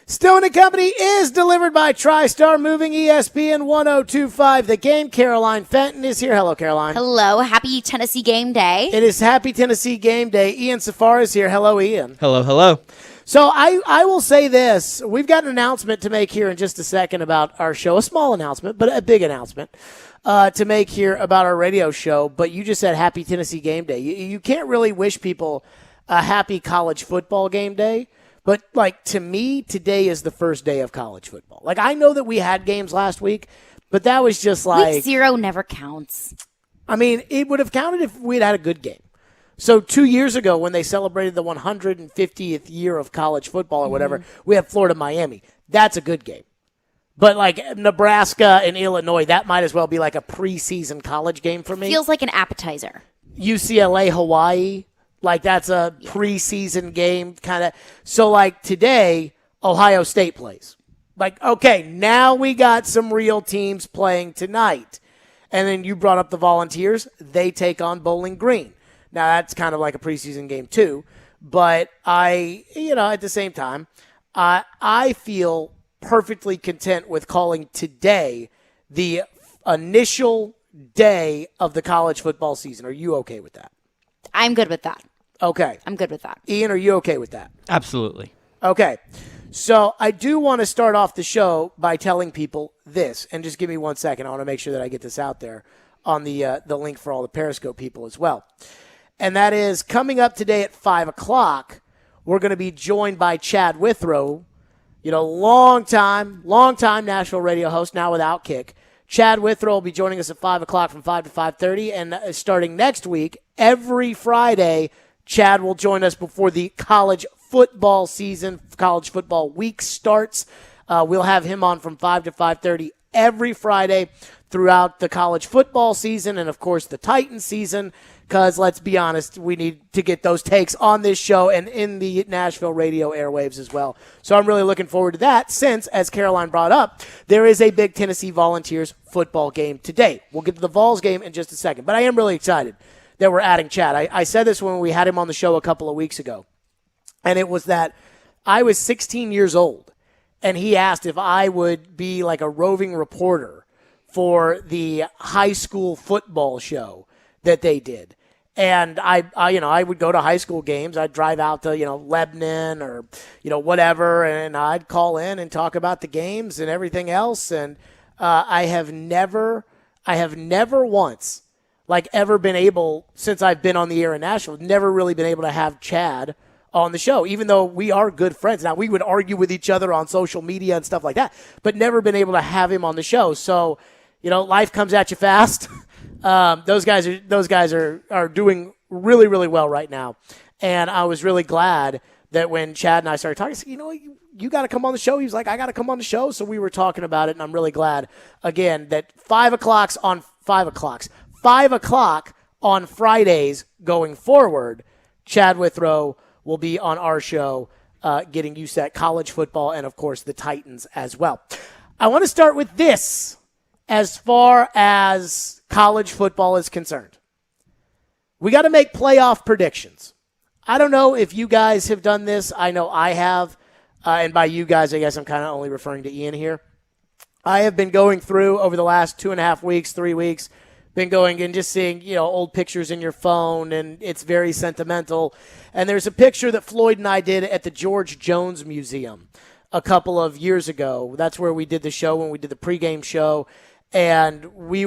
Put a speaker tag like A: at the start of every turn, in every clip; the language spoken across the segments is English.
A: Stillman and Company is delivered by TriStar Moving, ESPN 1025. The Game. Caroline Fenton is here. Hello, Caroline.
B: Hello. Happy Tennessee Game Day.
A: It is Happy Tennessee Game Day. Ian Safar is here. Hello, Ian.
C: Hello, hello.
A: So I will say this. We've got an announcement to make here in just a second about our show. A small announcement, but a big announcement to make here about our radio show. But you just said Happy Tennessee Game Day. You can't really wish people a happy college football game day. But, to me, today is the first day of college football. I know that we had games last week, but that was just
B: Week 0 never counts.
A: I mean, it would have counted if we'd had a good game. So 2 years ago when they celebrated the 150th year of college football or whatever, we had Florida-Miami. That's a good game. But, Nebraska and Illinois, that might as well be like a preseason college game for me.
B: Feels like an appetizer.
A: UCLA-Hawaii. That's a preseason game kind of. So, today, Ohio State plays. Okay, now we got some real teams playing tonight. And then you brought up the Volunteers. They take on Bowling Green. Now, that's kind of like a preseason game, too. But at the same time, I feel perfectly content with calling today the initial day of the college football season. Are you okay with that?
B: I'm good with that.
A: Okay.
B: I'm good with that.
A: Ian, are you okay with that?
C: Absolutely.
A: Okay. So I do want to start off the show by telling people this, and just give me 1 second. I want to make sure that I get this out there on the link for all the Periscope people as well. And that is coming up today at 5 o'clock, we're going to be joined by Chad Withrow, long-time national radio host, now without Kick. Chad Withrow will be joining us at 5 o'clock from 5 to 5:30, and starting next week, every Friday, Chad will join us before the college football season, college football week starts. We'll have him on from 5 to 5:30 every Friday throughout the college football season and, of course, the Titans season, because let's be honest, we need to get those takes on this show and in the Nashville radio airwaves as well. So I'm really looking forward to that since, as Caroline brought up, there is a big Tennessee Volunteers football game today. We'll get to the Vols game in just a second, but I am really excited that we're adding Chad. I said this when we had him on the show a couple of weeks ago, and it was that I was 16 years old, and he asked if I would be like a roving reporter for the high school football show that they did. And I would go to high school games. I'd drive out to, Lebanon or, whatever, and I'd call in and talk about the games and everything else. And I have never once, ever been able, since I've been on the air in Nashville, never really been able to have Chad on the show, even though we are good friends. Now, we would argue with each other on social media and stuff like that, but never been able to have him on the show. So, life comes at you fast. Those guys are doing really, really well right now. And I was really glad that when Chad and I started talking, I said, you got to come on the show. He was like, I got to come on the show. So we were talking about it, and I'm really glad, again, that 5 o'clock on Fridays going forward, Chad Withrow will be on our show getting you set college football and, of course, the Titans as well. I want to start with this as far as college football is concerned. We got to make playoff predictions. I don't know if you guys have done this. I know I have. And by you guys, I guess I'm kind of only referring to Ian here. I have been going through over the last 2.5 weeks, 3 weeks, been going and just seeing, old pictures in your phone, and it's very sentimental. And there's a picture that Floyd and I did at the George Jones Museum a couple of years ago. That's where we did the show, when we did the pregame show. And we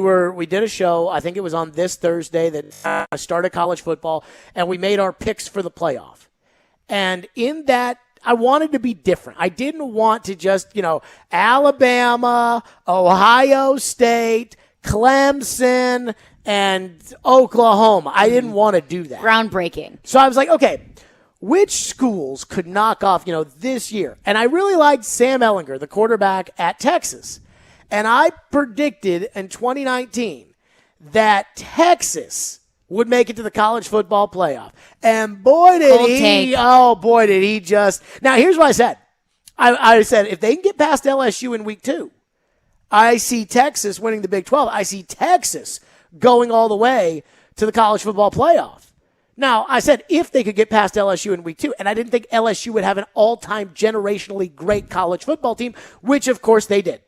A: did a show, I think it was on this Thursday, that started college football, and we made our picks for the playoff. And in that, I wanted to be different. I didn't want to just, Alabama, Ohio State, Clemson, and Oklahoma. I didn't want to do that.
B: Groundbreaking.
A: So I was like, okay, which schools could knock off, this year? And I really liked Sam Ehlinger, the quarterback at Texas. And I predicted in 2019 that Texas would make it to the college football playoff. And boy, did he just. Now, here's what I said. I said, if they can get past LSU in week 2, I see Texas winning the Big 12. I see Texas going all the way to the college football playoff. Now, I said if they could get past LSU in week 2, and I didn't think LSU would have an all-time generationally great college football team, which, of course, they did.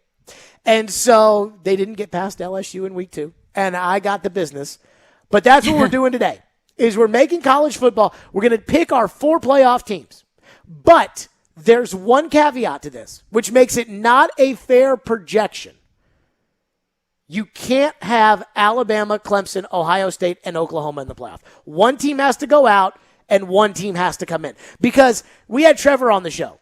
A: And so they didn't get past LSU in week 2, and I got the business. But that's what we're doing today, is we're making college football. We're going to pick our 4 playoff teams. But there's one caveat to this, which makes it not a fair projection. You can't have Alabama, Clemson, Ohio State, and Oklahoma in the playoff. One team has to go out, and one team has to come in. Because we had Trevor on the show.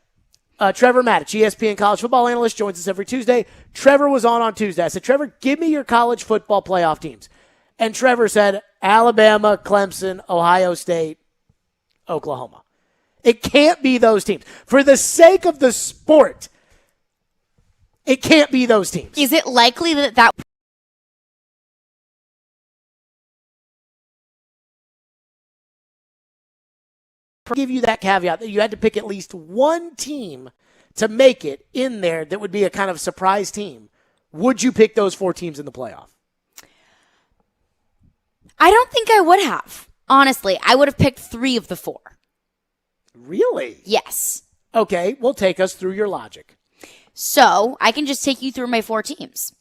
A: Trevor Mattich, ESPN college football analyst, joins us every Tuesday. Trevor was on Tuesday. I said, Trevor, give me your college football playoff teams. And Trevor said, Alabama, Clemson, Ohio State, Oklahoma. It can't be those teams. For the sake of the sport, it can't be those teams.
B: Is it likely that
A: give you that caveat that you had to pick at least one team to make it in there that would be a kind of surprise team, would you pick those 4 teams in the playoff?
B: I don't think I would have. Honestly, I would have picked 3 of the 4.
A: Really?
B: Yes.
A: Okay, well, take us through your logic.
B: So I can just take you through my 4 teams.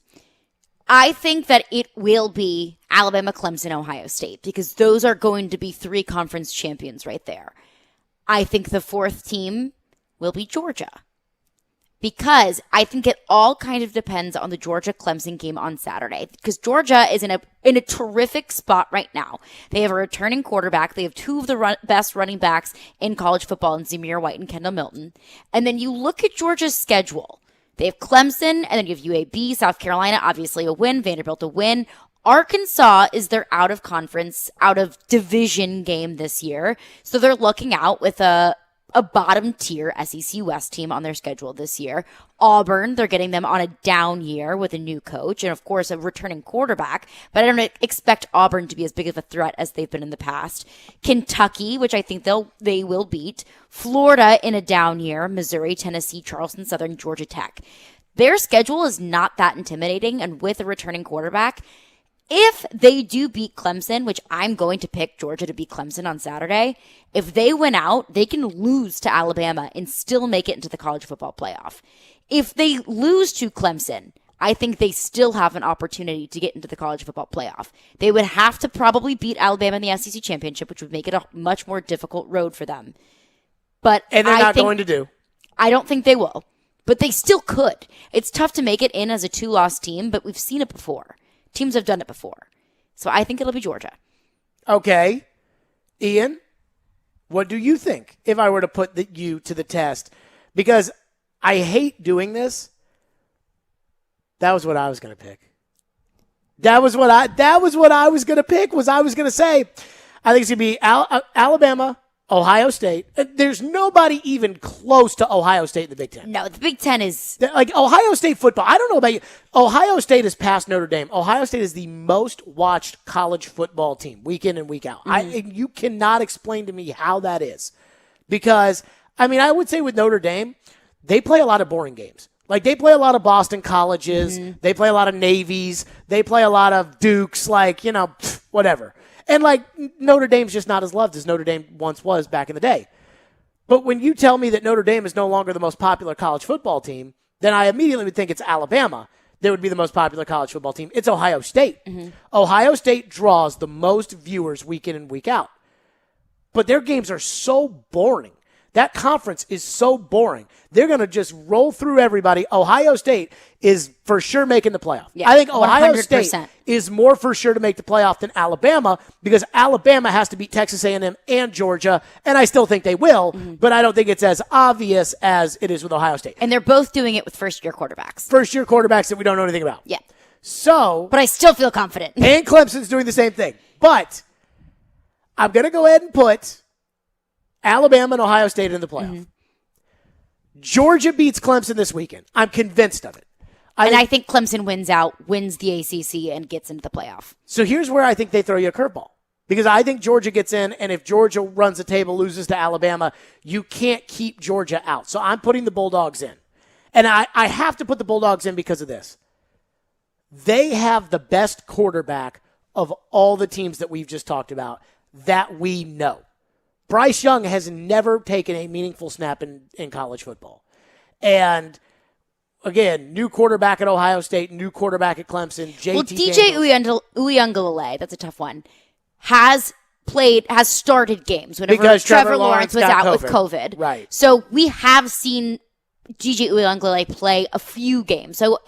B: I think that it will be Alabama, Clemson, Ohio State, because those are going to be 3 conference champions right there. I think the 4th team will be Georgia, because I think it all kind of depends on the Georgia-Clemson game on Saturday, because Georgia is in a terrific spot right now. They have a returning quarterback. They have 2 of the best running backs in college football in Zamir White and Kendall Milton. And then you look at Georgia's schedule. They have Clemson, and then you have UAB, South Carolina, obviously a win, Vanderbilt a win. Arkansas is their out of division game this year. So they're looking out with a bottom tier SEC West team on their schedule this year. Auburn, they're getting them on a down year with a new coach and, of course, a returning quarterback. But I don't expect Auburn to be as big of a threat as they've been in the past. Kentucky, which I think they will beat. Florida in a down year. Missouri, Tennessee, Charleston Southern, Georgia Tech. Their schedule is not that intimidating, and with a returning quarterback, if they do beat Clemson, which I'm going to pick Georgia to beat Clemson on Saturday, if they win out, they can lose to Alabama and still make it into the college football playoff. If they lose to Clemson, I think they still have an opportunity to get into the college football playoff. They would have to probably beat Alabama in the SEC championship, which would make it a much more difficult road for them.
A: And they're not going to do.
B: I don't think they will, but they still could. It's tough to make it in as a 2-loss team, but we've seen it before. Teams have done it before. So I think it'll be Georgia.
A: Okay. Ian, what do you think if I were to put you to the test? Because I hate doing this. That was what I was going to pick. That was what I was going to pick. I was going to say, I think it's going to be Alabama, Ohio State. There's nobody even close to Ohio State in the Big Ten.
B: No, the Big Ten is...
A: Like Ohio State football, I don't know about you. Ohio State is past Notre Dame. Ohio State is the most watched college football team, week in and week out. You cannot explain to me how that is. Because, I would say with Notre Dame, they play a lot of boring games. Like, they play a lot of Boston colleges. Mm-hmm. They play a lot of Navies. They play a lot of Dukes, whatever. And, Notre Dame's just not as loved as Notre Dame once was back in the day. But when you tell me that Notre Dame is no longer the most popular college football team, then I immediately would think it's Alabama that would be the most popular college football team. It's Ohio State. Mm-hmm. Ohio State draws the most viewers week in and week out. But their games are so boring. That conference is so boring. They're going to just roll through everybody. Ohio State is for sure making the playoff. Yeah, I think Ohio 100%. State is more for sure to make the playoff than Alabama, because Alabama has to beat Texas A&M and Georgia, and I still think they will, but I don't think it's as obvious as it is with Ohio State.
B: And they're both doing it with first-year quarterbacks.
A: First-year quarterbacks that we don't know anything about.
B: Yeah.
A: But
B: I still feel confident.
A: And Clemson's doing the same thing. But I'm going to go ahead and put Alabama and Ohio State in the playoff. Mm-hmm. Georgia beats Clemson this weekend. I'm convinced of it.
B: I think Clemson wins the ACC, and gets into the playoff.
A: So here's where I think they throw you a curveball. Because I think Georgia gets in, and if Georgia runs the table, loses to Alabama, you can't keep Georgia out. So I'm putting the Bulldogs in. And I have to put the Bulldogs in because of this. They have the best quarterback of all the teams that we've just talked about. that we know. Bryce Young has never taken a meaningful snap in college football. And again, new quarterback at Ohio State, new quarterback at Clemson.
B: DJ Uyunglele, that's a tough one, has started games whenever
A: because
B: Trevor Lawrence was out with COVID.
A: Right.
B: So we have seen DJ Uyunglele play a few games. So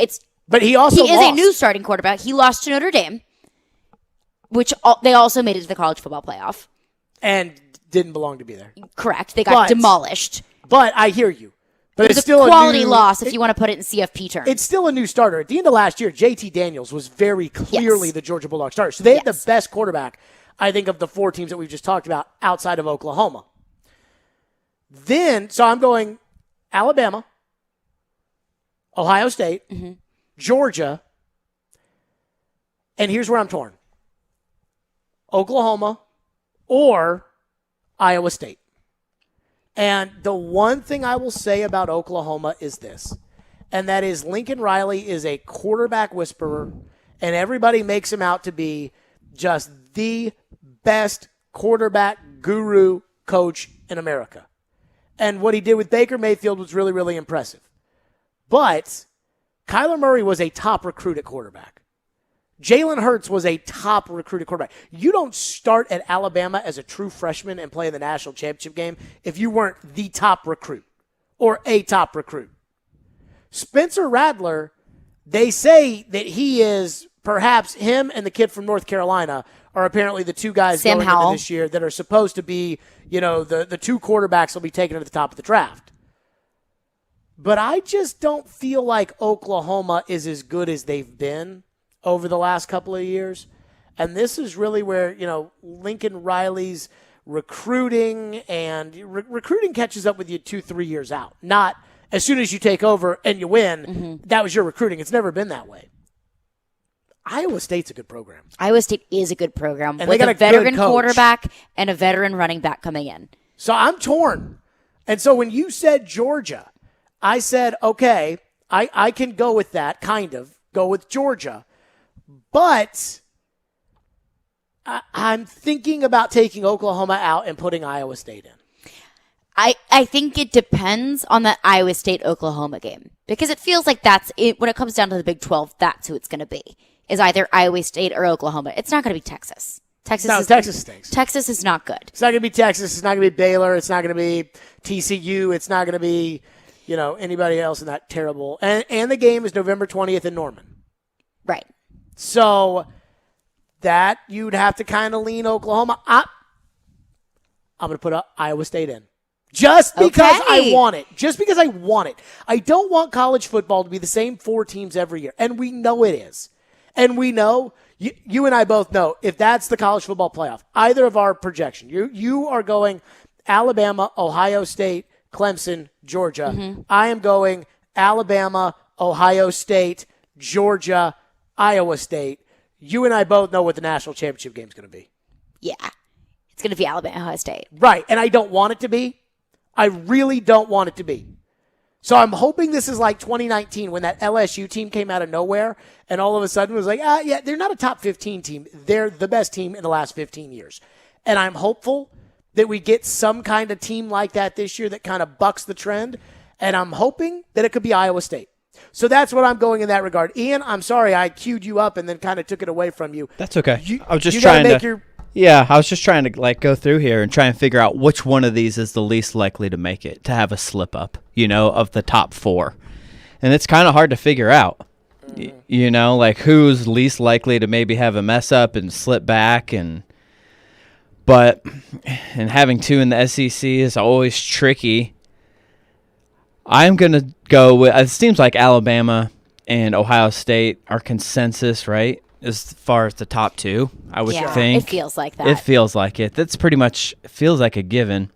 A: but he
B: is a new starting quarterback. He lost to Notre Dame, which they also made it to the college football playoff.
A: And didn't belong to be there.
B: Correct. They got demolished.
A: But I hear you. But
B: it's
A: still
B: a quality loss if you want to put it in CFP terms.
A: It's still a new starter. At the end of last year, JT Daniels was very clearly the Georgia Bulldogs starter. So they had the best quarterback, I think, of the 4 teams that we've just talked about outside of Oklahoma. Then, so I'm going Alabama, Ohio State, Georgia, and here's where I'm torn. Oklahoma or Iowa State. And the one thing I will say about Oklahoma is this, and that is Lincoln Riley is a quarterback whisperer, and everybody makes him out to be just the best quarterback guru coach in America. And what he did with Baker Mayfield was really, really impressive. But Kyler Murray was a top recruit at quarterback. Jalen Hurts was a top recruited quarterback. You don't start at Alabama as a true freshman and play in the national championship game if you weren't the top recruit or a top recruit. Spencer Rattler, they say that he is perhaps him and the kid from North Carolina are apparently the 2 guys
B: Sam
A: going
B: Howell.
A: into this year that are supposed to be, the 2 quarterbacks will be taken at the top of the draft. But I just don't feel like Oklahoma is as good as they've been over the last couple of years. And this is really where, Lincoln Riley's recruiting and recruiting catches up with you 2-3 years out. Not as soon as you take over and you win, that was your recruiting. It's never been that way. Iowa State's a good program.
B: Iowa State is a good program
A: and
B: with
A: they got
B: a veteran
A: good coach.
B: quarterback and a veteran running back coming in.
A: So I'm torn. And so when you said Georgia, I said, okay, I can go with that, go with Georgia. But I'm thinking about taking Oklahoma out and putting Iowa State in.
B: I think it depends on that Iowa State-Oklahoma game. Because it feels like that's it. When it comes down to the Big 12, that's who it's going to be. Is either Iowa State or Oklahoma. It's not going to be Texas.
A: Texas stinks.
B: Texas is not good.
A: It's not going to be Texas. It's not going to be Baylor. It's not going to be TCU. It's not going to be, anybody else in that terrible. And the game is November 20th in Norman.
B: Right.
A: So that you'd have to kind of lean Oklahoma. I'm going to put Iowa State in. Just because I want it. Just because I want it. I don't want college football to be the same 4 teams every year. And we know it is. And we know, you and I both know, if that's the college football playoff, either of our projection, you are going Alabama, Ohio State, Clemson, Georgia. I am going Alabama, Ohio State, Georgia, Iowa State. You and I both know what the national championship game is going to be.
B: Yeah. It's going to be Alabama, Ohio State.
A: Right. And I don't want it to be. I really don't want it to be. So I'm hoping this is like 2019 when that LSU team came out of nowhere and all of a sudden was like, yeah, they're not a top 15 team. They're the best team in the last 15 years. And I'm hopeful that we get some kind of team like that this year that kind of bucks the trend. And I'm hoping that it could be Iowa State. So that's what I'm going in that regard. Ian, I'm sorry I queued you up and then kind of took it away from you.
C: That's okay. I was just trying to go through here and try and figure out which one of these is the least likely to make it, to have a slip up, of the top 4. And it's kind of hard to figure out, who's least likely to maybe have a mess up and slip back. But having 2 in the SEC is always tricky. I'm going to go with, it seems like Alabama and Ohio State are consensus, right? As far as the top 2, I would think.
B: It feels like that.
C: It feels like it. That's pretty much, feels like a given.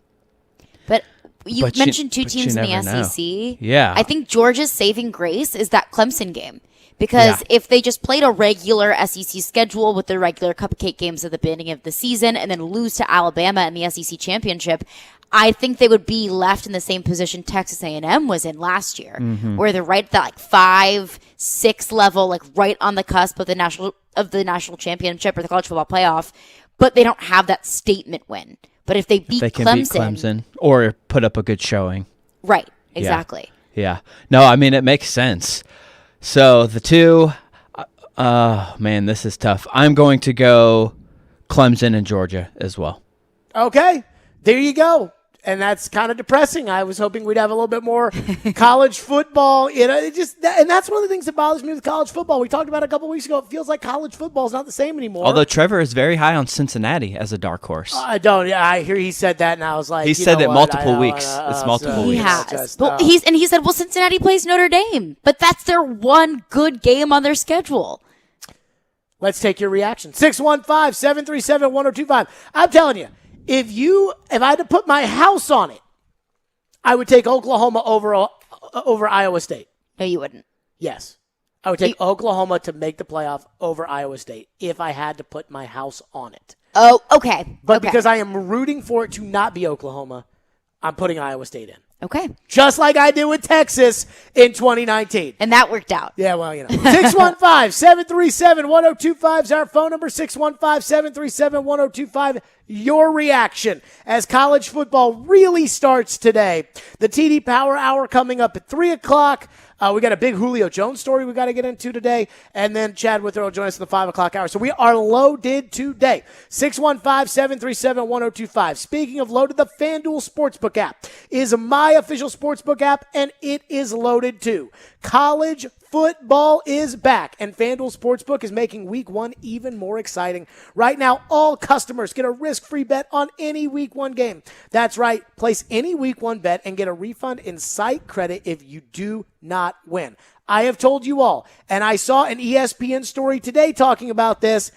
B: But you mentioned 2 teams in the SEC.
C: Yeah.
B: I think Georgia's saving grace is that Clemson game. Because if they just played a regular SEC schedule with the regular cupcake games at the beginning of the season and then lose to Alabama in the SEC championship, I think they would be left in the same position Texas A&M was in last year, where they're right at that 5-6 level, right on the cusp of the national championship or the college football playoff. but they don't have that statement win. But if they beat
C: They can
B: Clemson,
C: beat Clemson or put up a good showing.
B: right, exactly.
C: Yeah. No, I mean, it makes sense. So the two, man, this is tough. I'm going to go Clemson and Georgia as well.
A: Okay, there you go. And that's kind of depressing. I was hoping we'd have a little bit more college football. You know, and that's one of the things that bothers me with college football. We talked about it a couple weeks ago. It feels like college football is not the same anymore.
C: Although Trevor is very high on Cincinnati as a dark horse.
A: I don't. Yeah, I hear he said that, and I was like,
C: he said it multiple weeks. It's multiple
B: He
C: weeks.
B: has. He said, well, Cincinnati plays Notre Dame, but that's their one good game on their schedule.
A: Let's take your reaction. 615-737-1025. I'm telling you, if I had to put my house on it, I would take Oklahoma over Iowa State.
B: No, you wouldn't.
A: Yes. I would take Oklahoma to make the playoff over Iowa State if I had to put my house on it.
B: Oh, okay.
A: But because I am rooting for it to not be Oklahoma, I'm putting Iowa State in.
B: Okay.
A: Just like I did with Texas in 2019.
B: And that worked out.
A: Yeah, well, 615-737-1025 is our phone number, 615-737-1025. Your reaction as college football really starts today. The TD Power Hour coming up at 3 o'clock. We got a big Julio Jones story we got to get into today. And then Chad Withrow will join us in the 5 o'clock hour. So we are loaded today. 615-737-1025. Speaking of loaded, the FanDuel Sportsbook app is my official sportsbook app, and it is loaded too. College football is back, and FanDuel Sportsbook is making Week 1 even more exciting. Right now, all customers get a risk-free bet on any Week 1 game. That's right. Place any Week 1 bet and get a refund in site credit if you do not win. I have told you all, and I saw an ESPN story today talking about this.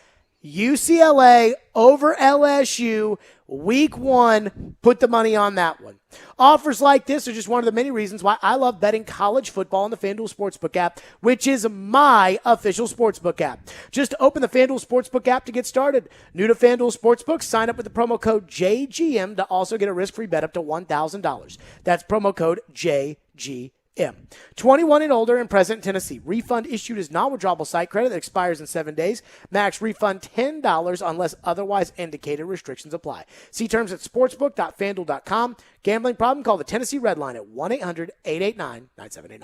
A: UCLA over LSU, Week 1, put the money on that one. Offers like this are just one of the many reasons why I love betting college football on the FanDuel Sportsbook app, which is my official sportsbook app. Just open the FanDuel Sportsbook app to get started. New to FanDuel Sportsbook, sign up with the promo code JGM to also get a risk-free bet up to $1,000. That's promo code JGM. 21 and older and present in Tennessee. Refund issued as non-withdrawable site credit that expires in 7 days. Max refund $10 unless otherwise indicated. Restrictions apply. See terms at sportsbook.fanduel.com. Gambling problem? Call the Tennessee Red Line at 1-800-889-9789.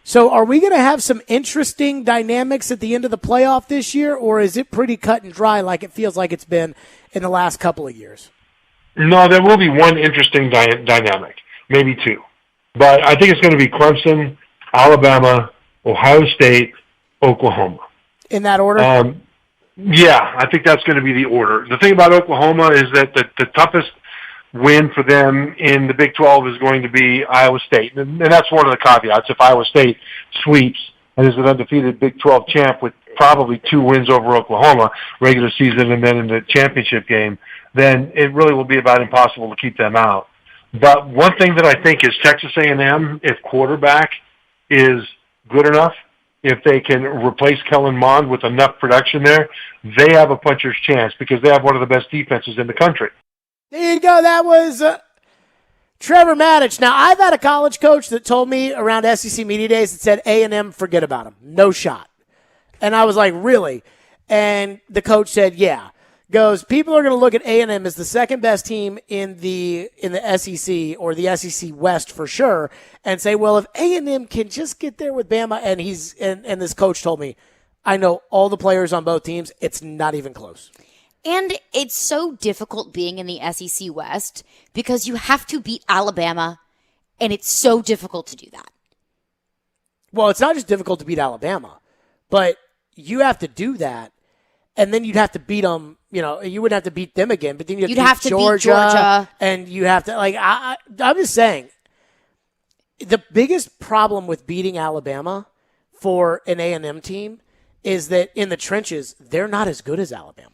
A: So are we going to have some interesting dynamics at the end of the playoff this year, or is it pretty cut and dry like it feels like it's been in the last couple of years?
D: No, there will be one interesting dynamic, maybe two. But I think it's going to be Clemson, Alabama, Ohio State, Oklahoma.
A: In that order?
D: Yeah, I think that's going to be the order. The thing about Oklahoma is that the toughest win for them in the Big 12 is going to be Iowa State. And that's one of the caveats. If Iowa State sweeps and is an undefeated Big 12 champ with probably 2 wins over Oklahoma, regular season and then in the championship game, then it really will be about impossible to keep them out. But one thing that I think is Texas A&M, if quarterback is good enough, if they can replace Kellen Mond with enough production there, they have a puncher's chance because they have one of the best defenses in the country.
A: There you go. That was Trevor Maddich. Now, I've had a college coach that told me around SEC Media Days that said A&M, forget about them. No shot. And I was like, really? And the coach said, yeah. Goes, people are going to look at A&M as the second best team in the SEC or the SEC West for sure and say, well, if A&M can just get there with Bama, and this coach told me, I know all the players on both teams, it's not even close.
B: And it's so difficult being in the SEC West because you have to beat Alabama, and it's so difficult to do that.
A: Well, it's not just difficult to beat Alabama, but you have to do that, and then you'd have to beat them. You know, you wouldn't have to beat them again, but then you'd have to beat Georgia, and you have to, I'm just saying, the biggest problem with beating Alabama for an A&M team is that in the trenches, they're not as good as Alabama.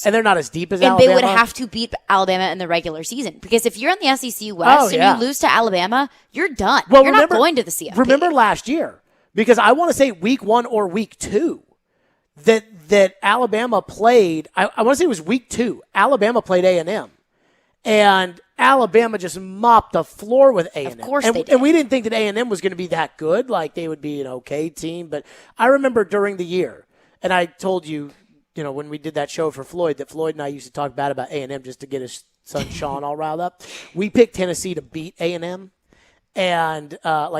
A: And they're not as deep as Alabama.
B: And they would have to beat Alabama in the regular season. Because if you're in the SEC West and you lose to Alabama, you're done. Well, you're not going to the CFP.
A: Remember last year, because I want to say week 1 or week 2, that Alabama played, I want to say it was week 2, Alabama played A&M. And Alabama just mopped the floor with A&M.
B: Of course they did.
A: And we didn't think that A&M was going to be that good, like they would be an okay team. But I remember during the year, and I told you, when we did that show for Floyd, that Floyd and I used to talk bad about A&M just to get his son Sean all riled up. We picked Tennessee to beat A&M, and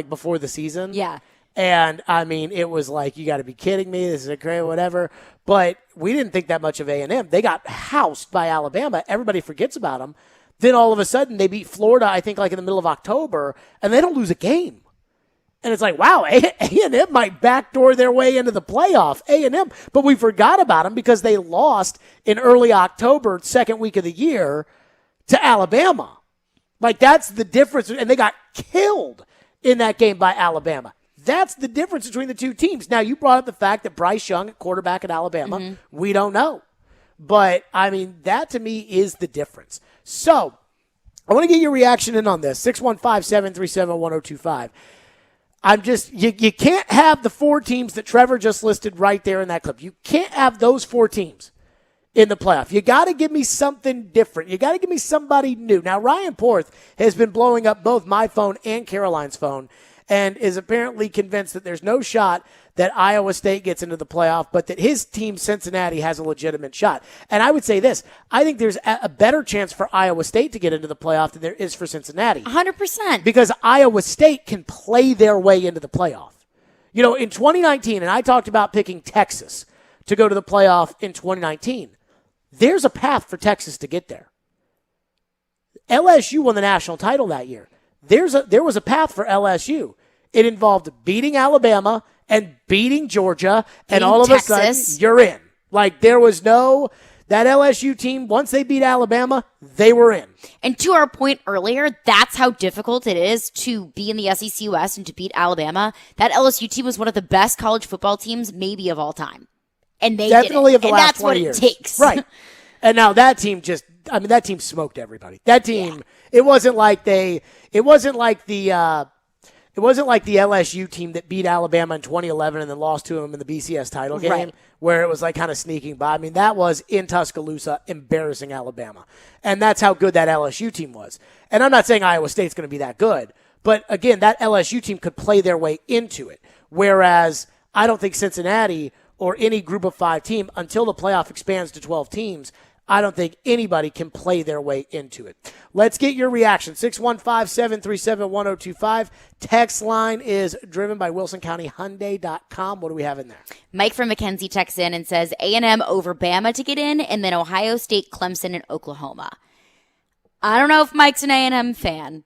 A: before the season.
B: Yeah.
A: And, I mean, it was like, you got to be kidding me. This is a great whatever. But we didn't think that much of A&M. They got housed by Alabama. Everybody forgets about them. Then all of a sudden they beat Florida, I think, in the middle of October, and they don't lose a game. And it's like, wow, A&M might backdoor their way into the playoff. A&M. But we forgot about them because they lost in early October, second week of the year, to Alabama. That's the difference. And they got killed in that game by Alabama. That's the difference between the two teams. Now, you brought up the fact that Bryce Young at quarterback at Alabama. Mm-hmm. We don't know. But, I mean, that to me is the difference. So, I want to get your reaction in on this. 615-737-1025. I'm just, you can't have the 4 teams that Trevor just listed right there in that clip. You can't have those 4 teams in the playoff. You got to give me something different. You got to give me somebody new. Now, Ryan Porth has been blowing up both my phone and Caroline's phone and is apparently convinced that there's no shot that Iowa State gets into the playoff, but that his team, Cincinnati, has a legitimate shot. And I would say this. I think there's a better chance for Iowa State to get into the playoff than there is for Cincinnati.
B: 100%.
A: Because Iowa State can play their way into the playoff. In 2019, and I talked about picking Texas to go to the playoff in 2019, there's a path for Texas to get there. LSU won the national title that year. There was a path for LSU. It involved beating Alabama and beating Georgia, and all of Texas. A sudden, you're in. There was no, that LSU team, once they beat Alabama, they were in.
B: And to our point earlier, that's how difficult it is to be in the SEC West and to beat Alabama. That LSU team was one of the best college football teams, maybe of all time. And they
A: definitely
B: did it.
A: Of the last 20 years.
B: That's what it takes.
A: Right. And now that team that team smoked everybody. That team, It wasn't like the LSU team that beat Alabama in 2011 and then lost to them in the BCS title game, where it was kind of sneaking by. I mean, that was in Tuscaloosa, embarrassing Alabama. And that's how good that LSU team was. And I'm not saying Iowa State's going to be that good, but again, that LSU team could play their way into it. Whereas I don't think Cincinnati or any group of 5 team, until the playoff expands to 12 teams, I don't think anybody can play their way into it. Let's get your reaction. 615-737-1025. Text line is driven by WilsonCountyHyundai.com. What do we have in there?
B: Mike from McKenzie texts in and says A&M over Bama to get in, and then Ohio State, Clemson, and Oklahoma. I don't know if Mike's an A&M fan,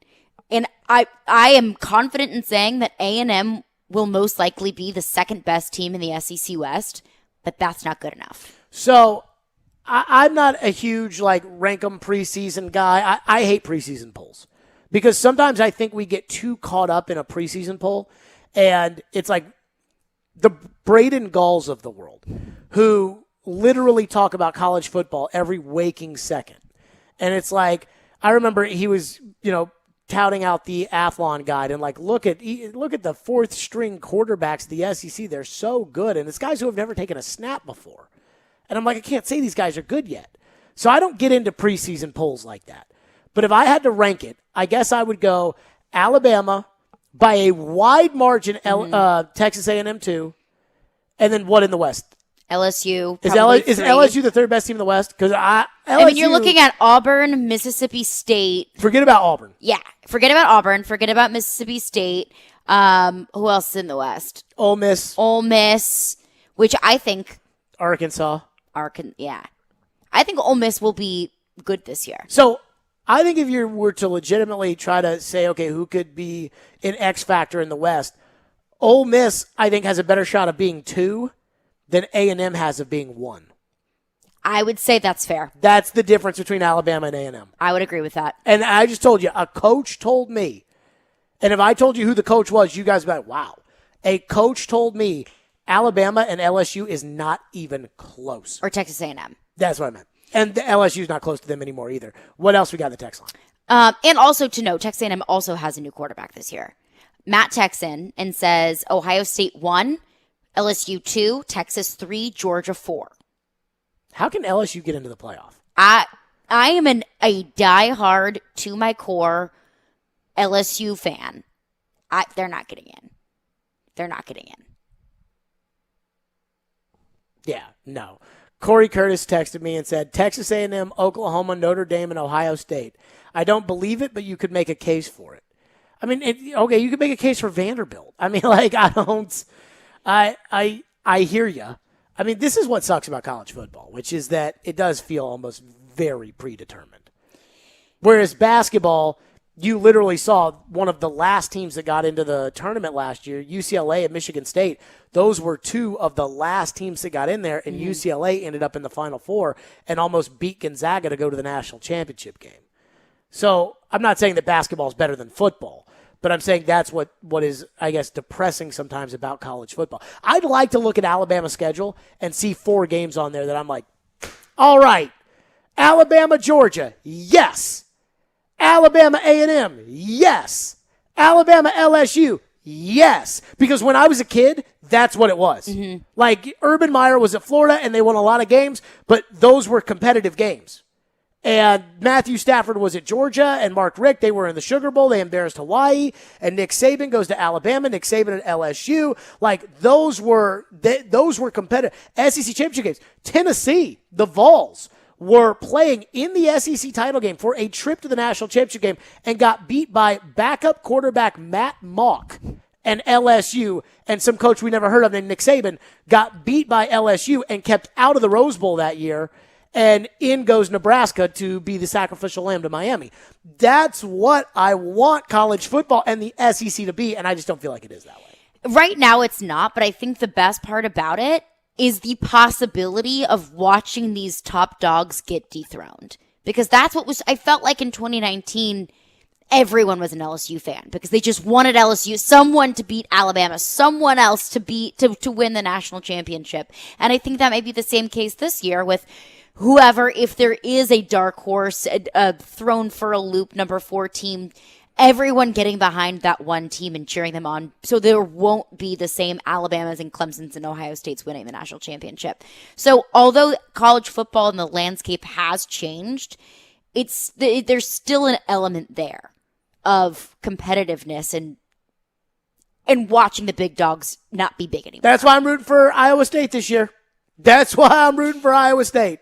B: and I am confident in saying that A&M will most likely be the second best team in the SEC West, but that's not good enough.
A: So I'm not a huge rank 'em preseason guy. I hate preseason polls because sometimes I think we get too caught up in a preseason poll, and it's like the Braden Galls of the world who literally talk about college football every waking second. And it's like, I remember he was, touting out the Athlon guide and look at the fourth string quarterbacks of the SEC. They're so good. And it's guys who have never taken a snap before. And I'm like, I can't say these guys are good yet. So I don't get into preseason polls like that. But if I had to rank it, I guess I would go Alabama by a wide margin, Texas A&M 2, and then what in the West?
B: LSU.
A: Is LSU the third best team in the West? Because
B: you're looking at Auburn, Mississippi State.
A: Forget about Auburn.
B: Yeah, forget about Auburn. Forget about Mississippi State. Who else is in the West?
A: Ole Miss,
B: which I think
A: Arkansas.
B: Yeah. I think Ole Miss will be good this year.
A: So I think if you were to legitimately try to say, okay, who could be an X factor in the West, Ole Miss, I think, has a better shot of being 2 than A&M has of being 1.
B: I would say that's fair.
A: That's the difference between Alabama and A&M.
B: I would agree with that.
A: And I just told you, a coach told me, and if I told you who the coach was, you guys would be like, wow. A coach told me Alabama and LSU is not even close.
B: Or Texas A&M.
A: That's what I meant. And the LSU is not close to them anymore either. What else we got in the text line?
B: And also to note, Texas A&M also has a new quarterback this year. Matt texts in and says Ohio State 1, LSU 2, Texas 3, Georgia 4.
A: How can LSU get into the playoff?
B: I am a diehard, to my core, LSU fan. They're not getting in. They're not getting in.
A: Yeah, no. Corey Curtis texted me and said, Texas A&M, Oklahoma, Notre Dame, and Ohio State. I don't believe it, but you could make a case for it. I mean, okay, you could make a case for Vanderbilt. I mean, I hear you. I mean, this is what sucks about college football, which is that it does feel almost very predetermined. Whereas basketball, you literally saw one of the last teams that got into the tournament last year, UCLA and Michigan State. Those were 2 of the last teams that got in there, and UCLA ended up in the Final Four and almost beat Gonzaga to go to the national championship game. So I'm not saying that basketball is better than football, but I'm saying that's what is, I guess, depressing sometimes about college football. I'd like to look at Alabama's schedule and see 4 games on there that I'm like, all right, Alabama, Georgia, yes. Alabama A&M, yes. Alabama LSU, yes. Because when I was a kid, that's what it was. Mm-hmm. Like, Urban Meyer was at Florida, and they won a lot of games, but those were competitive games. And Matthew Stafford was at Georgia, and Mark Richt, they were in the Sugar Bowl. They embarrassed Hawaii. And Nick Saban goes to Alabama. Nick Saban at LSU. Like, those were competitive. SEC championship games. Tennessee, the Vols, were playing in the SEC title game for a trip to the national championship game and got beat by backup quarterback Matt Mock and LSU, and some coach we never heard of named Nick Saban got beat by LSU and kept out of the Rose Bowl that year, and in goes Nebraska to be the sacrificial lamb to Miami. That's what I want college football and the SEC to be, and I just don't feel like it is that way.
B: Right now it's not, but I think the best part about it is the possibility of watching these top dogs get dethroned. Because that's what I felt like in 2019, everyone was an LSU fan because they just wanted LSU, someone to beat Alabama, someone else to win the national championship. And I think that may be the same case this year with whoever, if there is a dark horse, thrown for a loop number 4 team, everyone getting behind that one team and cheering them on, so there won't be the same Alabamas and Clemsons and Ohio States winning the national championship. So although college football and the landscape has changed, there's still an element there of competitiveness and watching the big dogs not be big anymore.
A: That's why I'm rooting for Iowa State this year. That's why I'm rooting for Iowa State.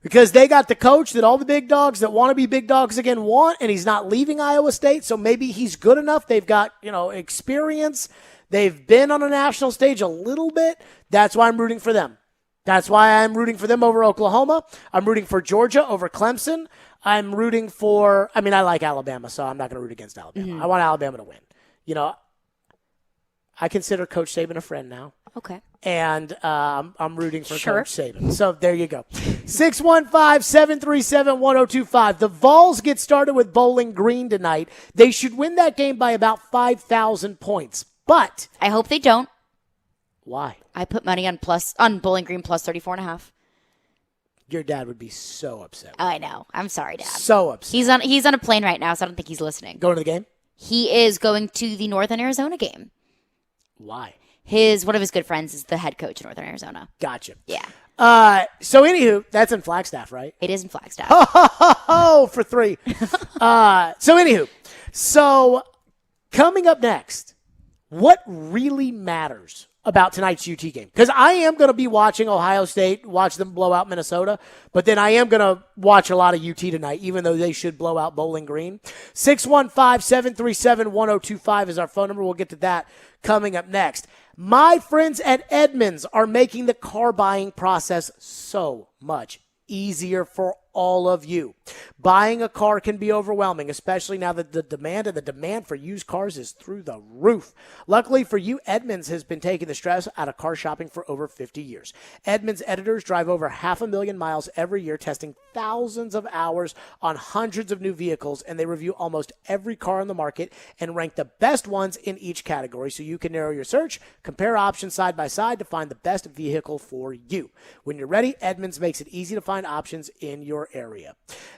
A: because they got the coach that all the big dogs that want to be big dogs again want, and he's not leaving Iowa State, so maybe he's good enough. They've got, experience. They've been on a national stage a little bit. That's why I'm rooting for them. That's why I'm rooting for them over Oklahoma. I'm rooting for Georgia over Clemson. I'm rooting for, I like Alabama, so I'm not going to root against Alabama.
B: Mm-hmm.
A: I want Alabama to win. I consider Coach Saban a friend now.
B: Okay.
A: And I'm rooting for
B: Sure.
A: Coach Saban. So there you go. 615-737-1025. The Vols get started with Bowling Green tonight. They should win that game by about 5,000 points. But
B: I hope they don't.
A: Why?
B: I put money on Bowling Green plus 34.5.
A: Your dad would be so upset.
B: I know. I'm sorry, Dad.
A: So upset.
B: He's on a plane right now, so I don't think he's listening.
A: Going to the game?
B: He is going to the Northern Arizona game.
A: Why?
B: One of his good friends is the head coach in Northern Arizona.
A: Gotcha.
B: Yeah.
A: So anywho, that's in Flagstaff, right?
B: It is in Flagstaff.
A: Oh, for 3. So coming up next, what really matters about tonight's UT game? Because I am going to be watching Ohio State, watch them blow out Minnesota, but then I am going to watch a lot of UT tonight, even though they should blow out Bowling Green. 615-737-1025 is our phone number. We'll get to that coming up next. My friends at Edmunds are making the car buying process so much easier for all of you. Buying a car can be overwhelming, especially now that the demand for used cars is through the roof. Luckily for you, Edmunds has been taking the stress out of car shopping for over 50 years. Edmunds editors drive over 500,000 miles every year, testing thousands of hours on hundreds of new vehicles, and they review almost every car on the market and rank the best ones in each category so you can narrow your search, compare options side by side to find the best vehicle for you. When you're ready, Edmunds makes it easy to find options in your area.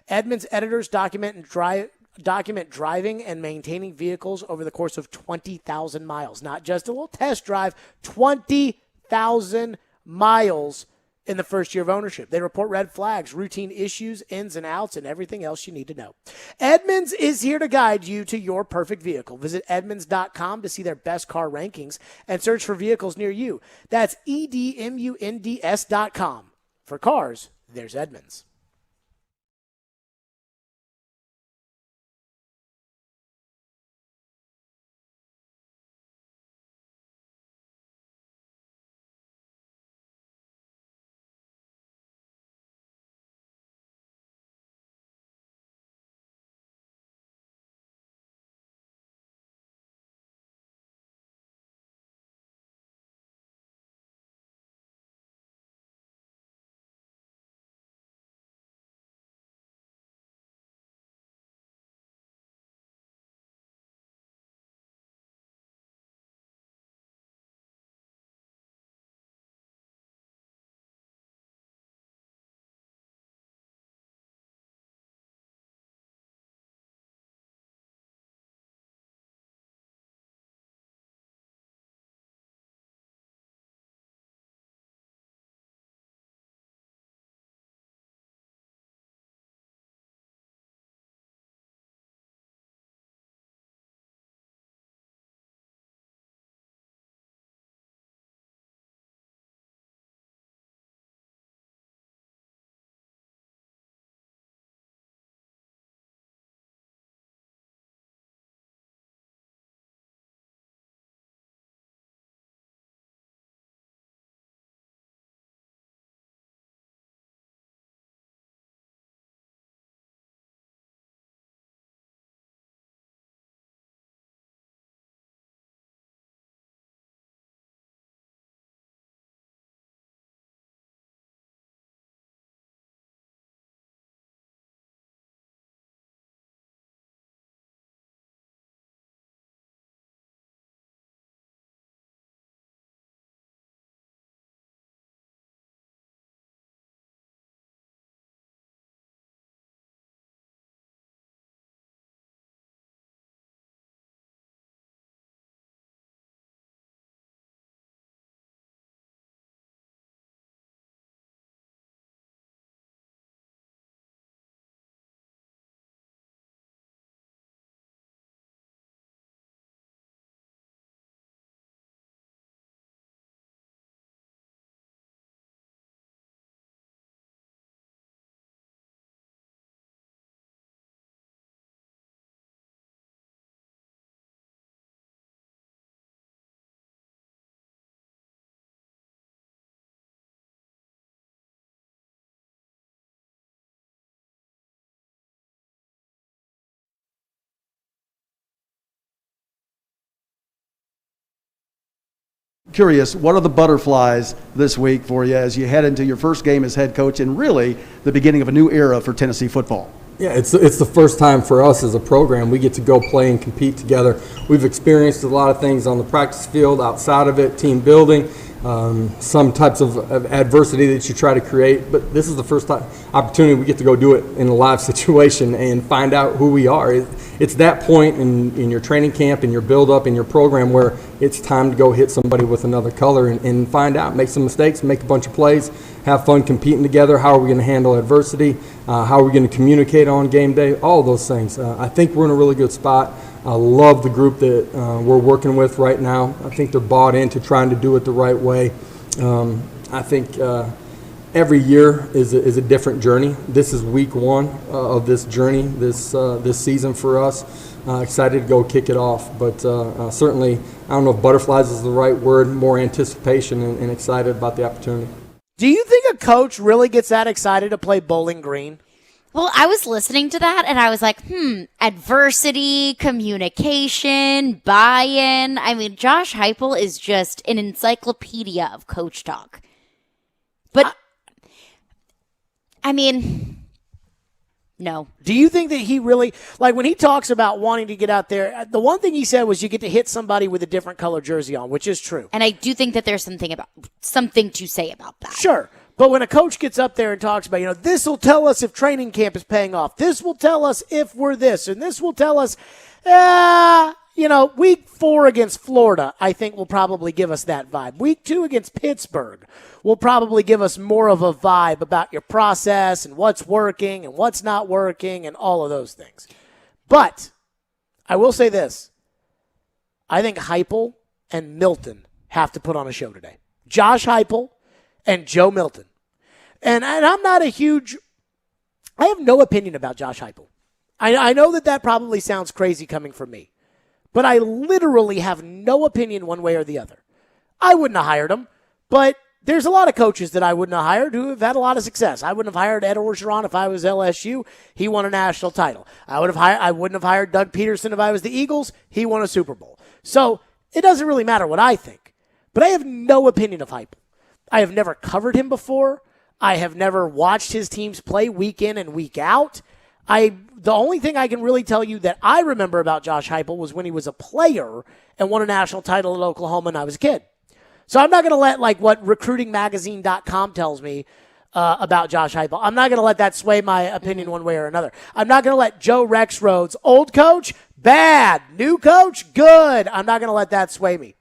A: Edmunds editors document driving and maintaining vehicles over the course of 20,000 miles. Not just a little test drive, 20,000 miles in the first year of ownership. They report red flags, routine issues, ins and outs, and everything else you need to know. Edmunds is here to guide you to your perfect vehicle. Visit Edmunds.com to see their best car rankings and search for vehicles near you. That's EDMUNDS.com. For cars, there's Edmunds.
E: curious, what are the butterflies this week for you as you head into your first game as head coach and really the beginning of a new era for Tennessee football?
F: Yeah, it's the first time for us as a program we get to go play and compete together. We've experienced a lot of things on the practice field, outside of it, team building, some types of adversity that you try to create. But this is the first opportunity we get to go do it in a live situation and find out who we are. It's that point in your training camp, in your build-up, in your program where it's time to go hit somebody with another color and find out, make some mistakes, make a bunch of plays, have fun competing together. How are we going to handle adversity? How are we going to communicate on game day? All of those things. I think we're in a really good spot. I love the group that we're working with right now. I think they're bought into trying to do it the right way. I think every year is a different journey. This is week one of this journey, this season for us. Excited to go kick it off, but certainly, I don't know if butterflies is the right word, more anticipation and excited about the opportunity.
A: Do you think a coach really gets that excited to play Bowling Green?
B: Well, I was listening to that and I was like, adversity, communication, buy-in. I mean, Josh Heupel is just an encyclopedia of coach talk. But, I mean, no.
A: Do you think that he really, like when he talks about wanting to get out there, the one thing he said was you get to hit somebody with a different color jersey on, which is true.
B: And I do think that there's something to say about that.
A: Sure. But when a coach gets up there and talks about, this will tell us if training camp is paying off. This will tell us if we're this. And this will tell us, week 4 against Florida, I think will probably give us that vibe. Week 2 against Pittsburgh will probably give us more of a vibe about your process and what's working and what's not working and all of those things. But I will say this. I think Heupel and Milton have to put on a show today. Josh Heupel and Joe Milton. And I'm not I have no opinion about Josh Heupel. I know that probably sounds crazy coming from me, but I literally have no opinion one way or the other. I wouldn't have hired him, but there's a lot of coaches that I wouldn't have hired who have had a lot of success. I wouldn't have hired Ed Orgeron if I was LSU. He won a national title. I wouldn't have hired Doug Peterson if I was the Eagles. He won a Super Bowl. So it doesn't really matter what I think, but I have no opinion of Heupel. I have never covered him before. I have never watched his teams play week in and week out. The only thing I can really tell you that I remember about Josh Heupel was when he was a player and won a national title at Oklahoma and I was a kid. So I'm not going to let what recruitingmagazine.com tells me about Josh Heupel. I'm not going to let that sway my opinion one way or another. I'm not going to let Joe Rexrode's old coach, bad, new coach, good. I'm not going to let that sway me.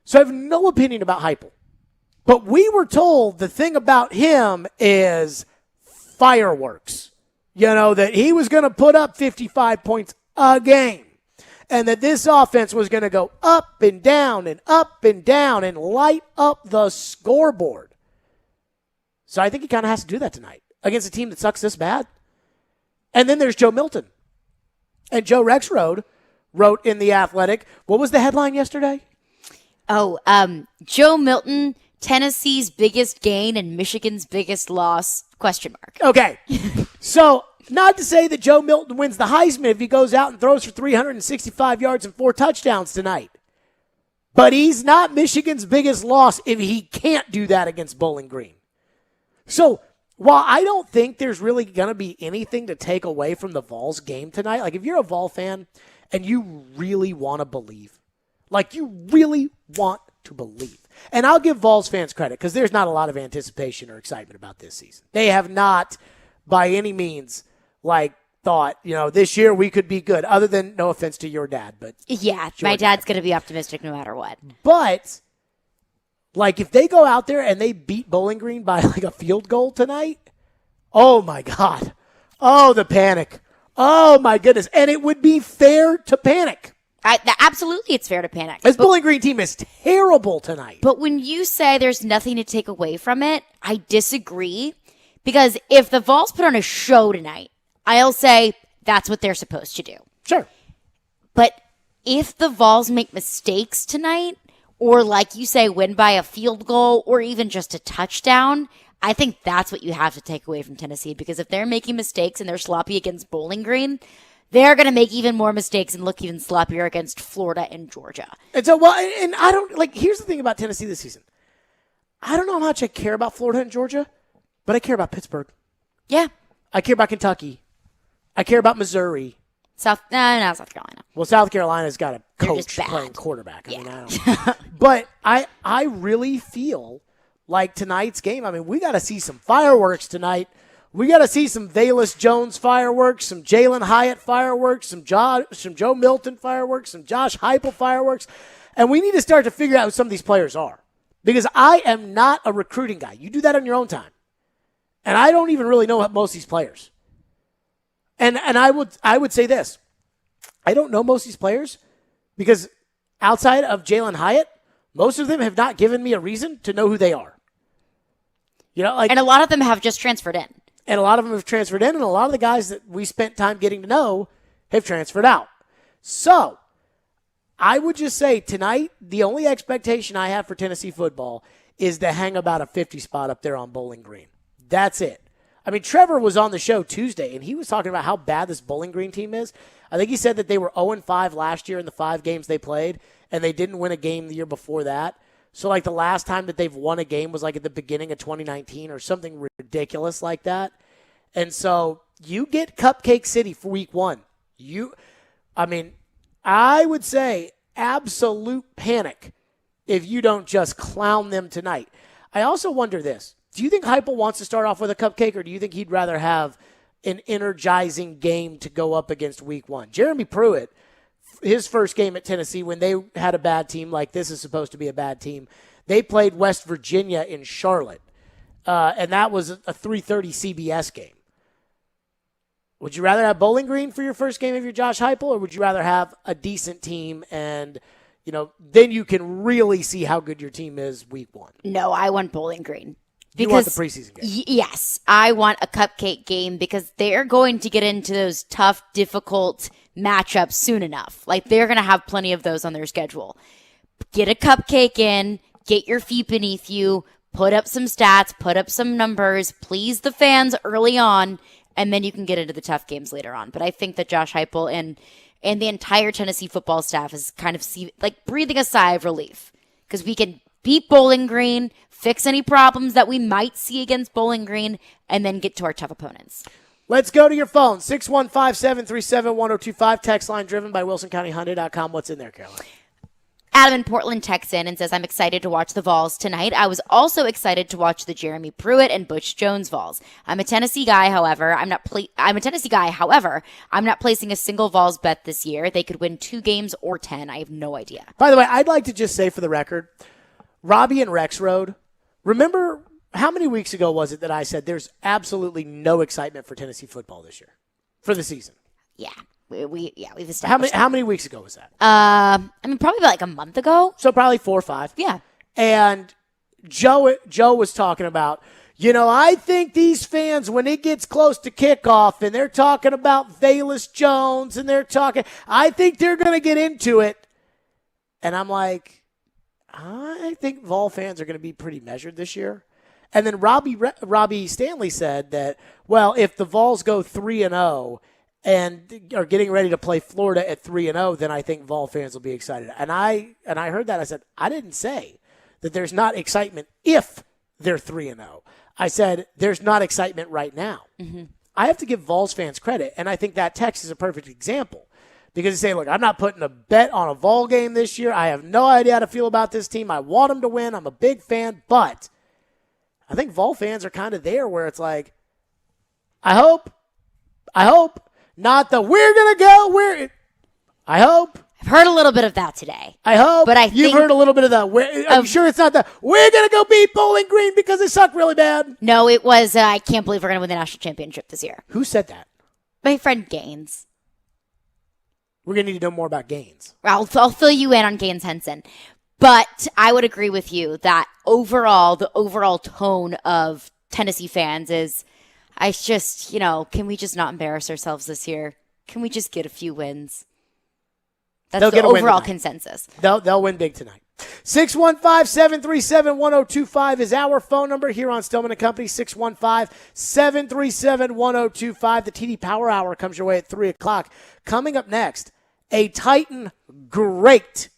A: So I have no opinion about Heupel. But we were told the thing about him is fireworks. That he was going to put up 55 points a game. And that this offense was going to go up and down and light up the scoreboard. So I think he kind of has to do that tonight against a team that sucks this bad. And then there's Joe Milton. And Joe Rexrode wrote in The Athletic, what was the headline yesterday?
B: Joe Milton, Tennessee's biggest gain and Michigan's biggest loss, ?
A: Okay. So, not to say that Joe Milton wins the Heisman if he goes out and throws for 365 yards and 4 touchdowns tonight. But he's not Michigan's biggest loss if he can't do that against Bowling Green. So, while I don't think there's really going to be anything to take away from the Vols game tonight, like if you're a Vol fan and you really want to believe, and I'll give Vols fans credit because there's not a lot of anticipation or excitement about this season. They have not, by any means, thought, this year we could be good, other than, no offense to your dad, but.
B: Yeah, my dad's going to be optimistic no matter what.
A: But, if they go out there and they beat Bowling Green by, a field goal tonight, oh my God. Oh, the panic. Oh my goodness. And it would be fair to panic.
B: Absolutely, it's fair to panic.
A: This Bowling Green team is terrible tonight.
B: But when you say there's nothing to take away from it, I disagree. Because if the Vols put on a show tonight, I'll say that's what they're supposed to do.
A: Sure.
B: But if the Vols make mistakes tonight, or like you say, win by a field goal, or even just a touchdown, I think that's what you have to take away from Tennessee. Because if they're making mistakes and they're sloppy against Bowling Green, they're going to make even more mistakes and look even sloppier against Florida and Georgia.
A: And so, well, and I don't, like, here's the thing about Tennessee this season. I don't know how much I care about Florida and Georgia, but I care about Pittsburgh.
B: Yeah.
A: I care about Kentucky. I care about Missouri.
B: South Carolina.
A: Well, South Carolina's got a
B: They're
A: coach
B: just bad.
A: playing quarterback. I
B: Yeah.
A: mean, I don't But I really feel like tonight's game, I mean, we got to see some fireworks tonight. We got to see some Velus Jones fireworks, some Jalen Hyatt fireworks, some Joe Milton fireworks, some Josh Heupel fireworks. And we need to start to figure out who some of these players are. Because I am not a recruiting guy. You do that on your own time. And I don't even really know most of these players. And I would say this. I don't know most of these players because outside of Jalen Hyatt, most of them have not given me a reason to know who they are. You know, like,
B: And a lot of them have just transferred in.
A: and a lot of them have transferred in, and a lot of the guys that we spent time getting to know have transferred out. So, I would just say tonight, the only expectation I have for Tennessee football is to hang about a 50 spot up there on Bowling Green. That's it. I mean, Trevor was on the show Tuesday, and he was talking about how bad this Bowling Green team is. I think he said that they were 0-5 last year in the 5 games they played, and they didn't win a game the year before that. So, like, the last time that they've won a game was, like, at the beginning of 2019 or something ridiculous like that. And so, you get Cupcake City for week 1. I would say absolute panic if you don't just clown them tonight. I also wonder this. Do you think Heupel wants to start off with a cupcake, or do you think he'd rather have an energizing game to go up against week 1? Jeremy Pruitt, his first game at Tennessee, when they had a bad team like this is supposed to be a bad team, they played West Virginia in Charlotte, and that was a 3:30 CBS game. Would you rather have Bowling Green for your first game if you're Josh Heupel, or would you rather have a decent team and, you know, then you can really see how good your team is week 1?
B: No, I want Bowling Green.
A: You want the preseason game?
B: Yes, I want a cupcake game because they're going to get into those tough, difficult matchups soon enough. Like, they're going to have plenty of those on their schedule. Get a cupcake in, get your feet beneath you, put up some stats, put up some numbers, please the fans early on, and then you can get into the tough games later on. But I think that Josh Heupel and the entire Tennessee football staff is kind of breathing a sigh of relief because we can beat Bowling Green, fix any problems that we might see against Bowling Green, and then get to our tough opponents.
A: Let's go to your phone, 615-737-1025, text line driven by WilsonCountyHyundai.com. What's in there, Caroline?
B: Adam in Portland texts in and says, I'm excited to watch the Vols tonight. I was also excited to watch the Jeremy Pruitt and Butch Jones Vols. I'm a Tennessee guy, however. I'm not placing a single Vols bet this year. They could win 2 games or 10. I have no idea.
A: By the way, I'd like to just say for the record, Robbie and Rex Road, remember how many weeks ago was it that I said there's absolutely no excitement for Tennessee football this year for the season?
B: Yeah. We've established
A: How many weeks ago was that?
B: Probably like a month ago.
A: So probably 4 or 5.
B: Yeah.
A: And Joe was talking about, you know, I think these fans, when it gets close to kickoff and they're talking about Velus Jones and I think they're going to get into it. And I'm like, I think Vol fans are going to be pretty measured this year. And then Robbie Stanley said that, well, if the Vols go 3-0 and are getting ready to play Florida at 3-0, then I think Vol fans will be excited. And I heard that. I said, I didn't say that there's not excitement if they're 3-0. I said there's not excitement right now. Mm-hmm. I have to give Vols fans credit, and I think that text is a perfect example. Because they say, look, I'm not putting a bet on a Vol game this year. I have no idea how to feel about this team. I want them to win. I'm a big fan. But I think Vol fans are kind of there where it's like, I hope, not the we're going to go, I hope.
B: I've heard a little bit of that today.
A: I hope.
B: But
A: you've heard a little bit of the, I'm sure it's not the, we're going to go beat Bowling Green because they suck really bad.
B: No, it was, I can't believe we're going to win the national championship this year.
A: Who said that?
B: My friend Gaines.
A: We're going to need to know more about Gaines.
B: I'll fill you in on Gaines Henson. But I would agree with you that the overall tone of Tennessee fans is, can we just not embarrass ourselves this year? Can we just get a few wins? That's the overall consensus.
A: They'll win big tonight. 615-737-1025 is our phone number here on Stillman & Company, 615-737-1025. The TD Power Hour comes your way at 3 o'clock. Coming up next, a Titan great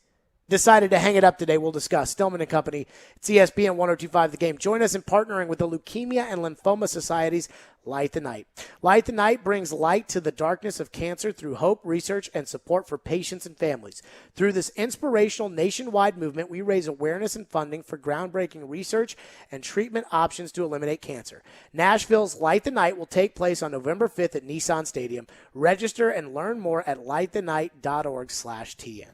A: decided to hang it up today. We'll discuss. Stillman & Company, it's ESPN 1025 The Game. Join us in partnering with the Leukemia and Lymphoma Society's Light the Night. Light the Night brings light to the darkness of cancer through hope, research, and support for patients and families. Through this inspirational nationwide movement, we raise awareness and funding for groundbreaking research and treatment options to eliminate cancer. Nashville's Light the Night will take place on November 5th at Nissan Stadium. Register and learn more at lightthenight.org/TN.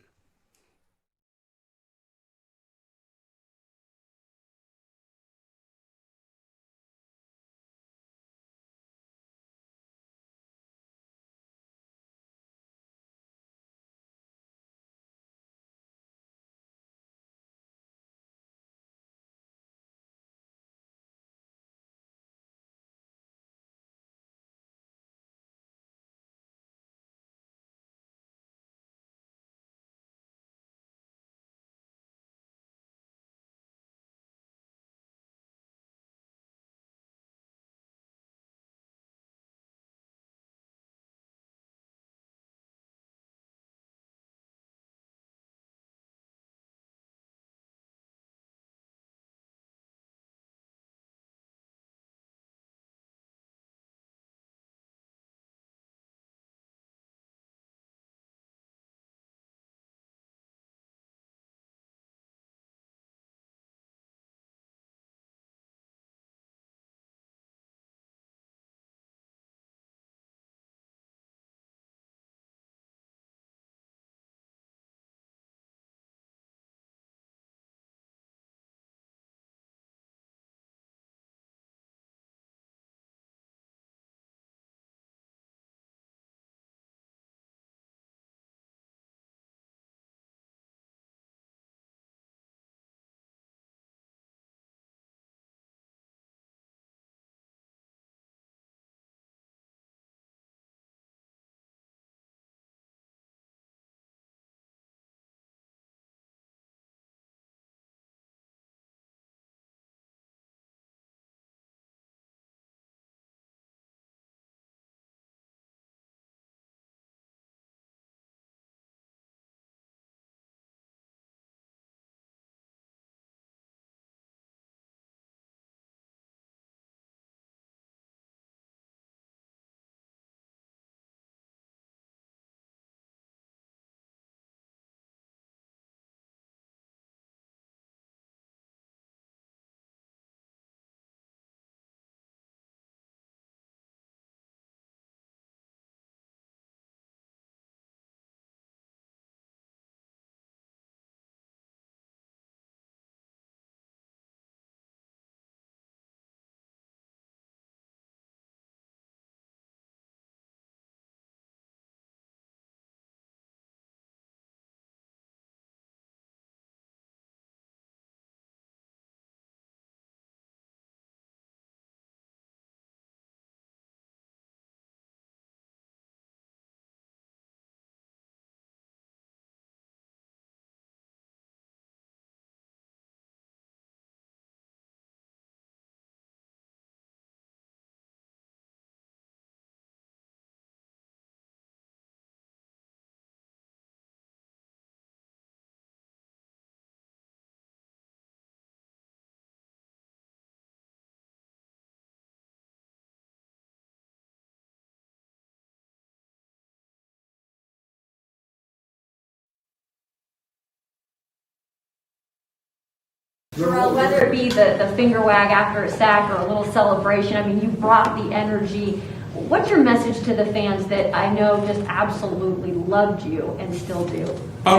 G: Jerrell, whether it be the finger wag after a sack or a little celebration, I mean, you brought the energy. What's your message to the fans that I know just absolutely loved you and still do?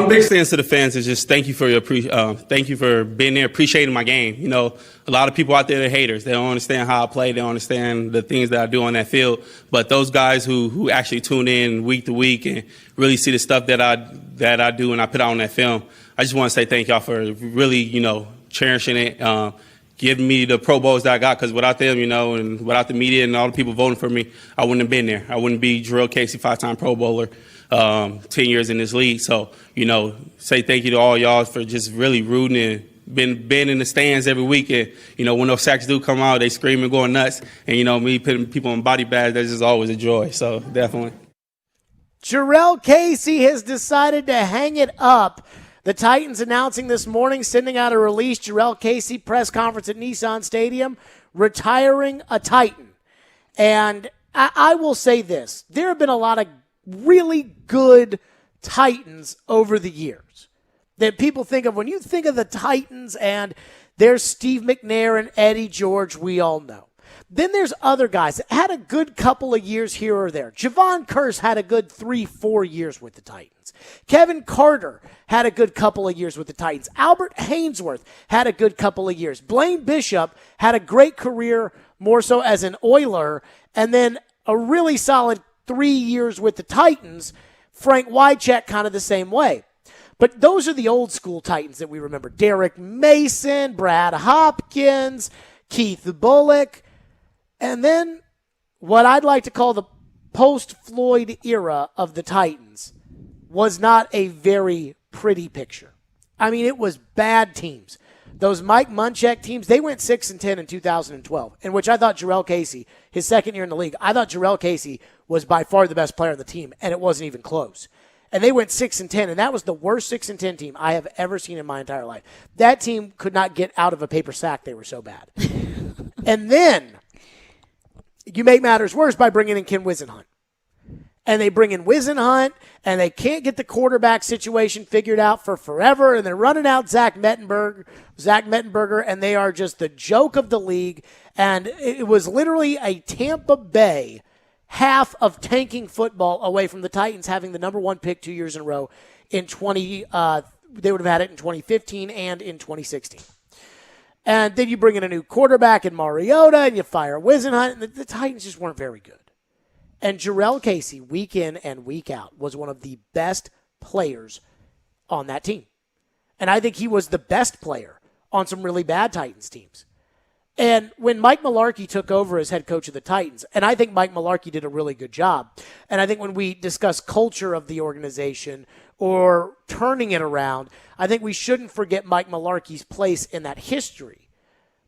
H: Big things to the fans is just thank you for being there, appreciating my game. You know, a lot of people out there are haters. They don't understand how I play. They don't understand the things that I do on that field. But those guys who actually tune in week to week and really see the stuff that I do and I put out on that film, I just want to say thank y'all for really, cherishing it, giving me the Pro Bowls that I got, because without them, and without the media and all the people voting for me, I wouldn't have been there. I wouldn't be Jerrell Casey, 5-time Pro Bowler, 10 years in this league. So, say thank you to all y'all for just really rooting and been in the stands every week. And, when those sacks do come out, they scream and going nuts. And, me putting people in body bags, that's just always a joy. So, definitely.
A: Jerrell Casey has decided to hang it up. The Titans announcing this morning, sending out a release, Jerrell Casey press conference at Nissan Stadium, retiring a Titan. And I will say this. There have been a lot of really good Titans over the years that people think of. When you think of the Titans and there's Steve McNair and Eddie George, we all know. Then there's other guys that had a good couple of years here or there. Javon Curse had a good 3-4 years with the Titans. Kevin Carter had a good couple of years with the Titans. Albert Haynesworth had a good couple of years. Blaine Bishop had a great career, more so as an Oiler, and then a really solid 3 years with the Titans. Frank Wycheck kind of the same way. But those are the old school Titans that we remember. Derek Mason, Brad Hopkins, Keith Bullock. And then what I'd like to call the post-Floyd era of the Titans was not a very pretty picture. I mean, it was bad teams. Those Mike Munchak teams, they went 6-10 in 2012, in which I thought Jerrell Casey, his second year in the league, I thought Jerrell Casey was by far the best player on the team, and it wasn't even close. And they went 6-10, and that was the worst 6-10 team I have ever seen in my entire life. That team could not get out of a paper sack. They were so bad. And then you make matters worse by bringing in Ken Whisenhunt. And they bring in Whisenhunt, and they can't get the quarterback situation figured out for forever, and they're running out Zach Mettenberger, and they are just the joke of the league. And it was literally a Tampa Bay half of tanking football away from the Titans having the number 1 pick 2 years in a row in they would have had it in 2015 and in 2016. And then you bring in a new quarterback in Mariota, and you fire Whisenhunt, and the Titans just weren't very good. And Jerrell Casey, week in and week out, was one of the best players on that team. And I think he was the best player on some really bad Titans teams. And when Mike Mularkey took over as head coach of the Titans, and I think Mike Mularkey did a really good job, and I think when we discuss culture of the organization or turning it around, I think we shouldn't forget Mike Mularkey's place in that history.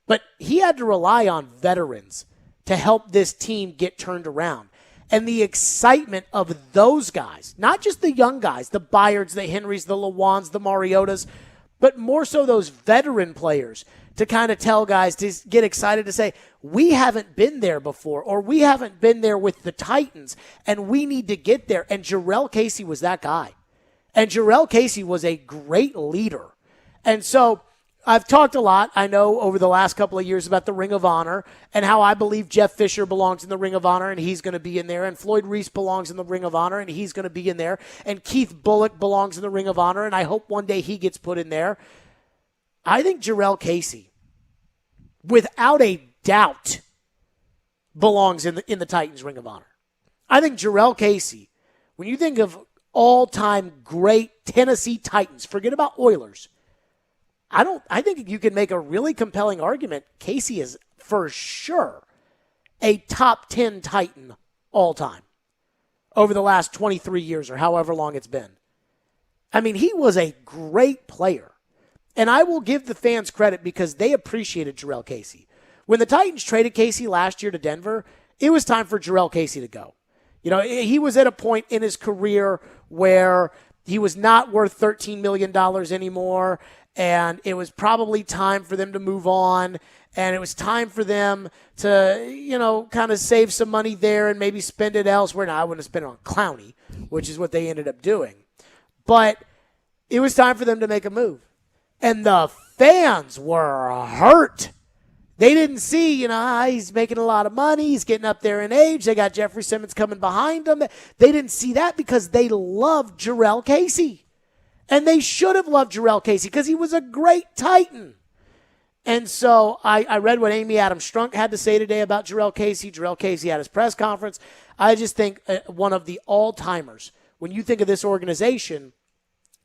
A: But he had to rely on veterans to help this team get turned around. And the excitement of those guys, not just the young guys, the Byards, the Henrys, the Lawans, the Mariotas, but more so those veteran players to kind of tell guys to get excited to say, we haven't been there before, or we haven't been there with the Titans, and we need to get there. And Jerrell Casey was that guy. And Jerrell Casey was a great leader. And so I've talked a lot, I know, over the last couple of years about the Ring of Honor and how I believe Jeff Fisher belongs in the Ring of Honor and he's going to be in there, and Floyd Reese belongs in the Ring of Honor and he's going to be in there, and Keith Bullock belongs in the Ring of Honor, and I hope one day he gets put in there. I think Jerrell Casey, without a doubt, belongs in the Titans Ring of Honor. I think Jerrell Casey, when you think of all-time great Tennessee Titans, forget about Oilers, I think you can make a really compelling argument. Casey is for sure a top 10 Titan all time over the last 23 years or however long it's been. I mean, he was a great player. And I will give the fans credit because they appreciated Jerrell Casey. When the Titans traded Casey last year to Denver, it was time for Jerrell Casey to go. You know, he was at a point in his career where he was not worth $13 million anymore, and it was probably time for them to move on, and it was time for them to, you know, kind of save some money there and maybe spend it elsewhere. Now, I wouldn't have spent it on Clowney, which is what they ended up doing. But it was time for them to make a move. And the fans were hurt. They didn't see, you know, he's making a lot of money. He's getting up there in age. They got Jeffrey Simmons coming behind him. They didn't see that because they loved Jerrell Casey. And they should have loved Jerrell Casey because he was a great Titan. And so I read what Amy Adams Strunk had to say today about Jerrell Casey. Jerrell Casey had his press conference. I just think one of the all-timers, when you think of this organization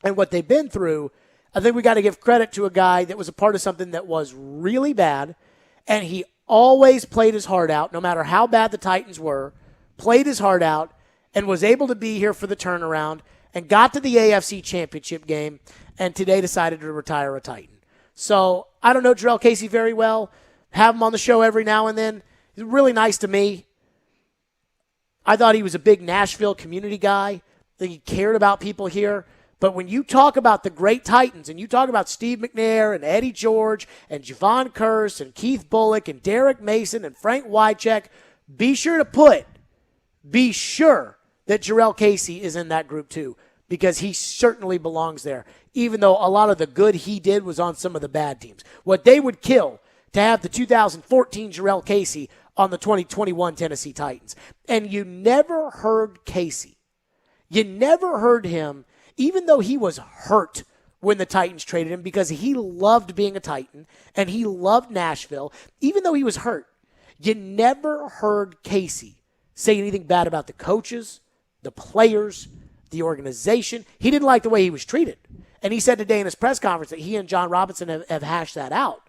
A: and what they've been through, I think we got to give credit to a guy that was a part of something that was really bad, and he always played his heart out, no matter how bad the Titans were, played his heart out, and was able to be here for the turnaround, and got to the AFC Championship game, and today decided to retire a Titan. So I don't know Jerrell Casey very well. Have him on the show every now and then. He's really nice to me. I thought he was a big Nashville community guy. I think he cared about people here. But when you talk about the great Titans and you talk about Steve McNair and Eddie George and Javon Curse and Keith Bullock and Derek Mason and Frank Wycheck, be sure that Jerrell Casey is in that group too, because he certainly belongs there, even though a lot of the good he did was on some of the bad teams. What they would kill to have the 2014 Jerrell Casey on the 2021 Tennessee Titans. And you never heard Casey. You never heard him, even though he was hurt when the Titans traded him, because he loved being a Titan and he loved Nashville, even though he was hurt. You never heard Casey say anything bad about the coaches, the players, the organization. He didn't like the way he was treated. And he said today in his press conference that he and John Robinson have hashed that out.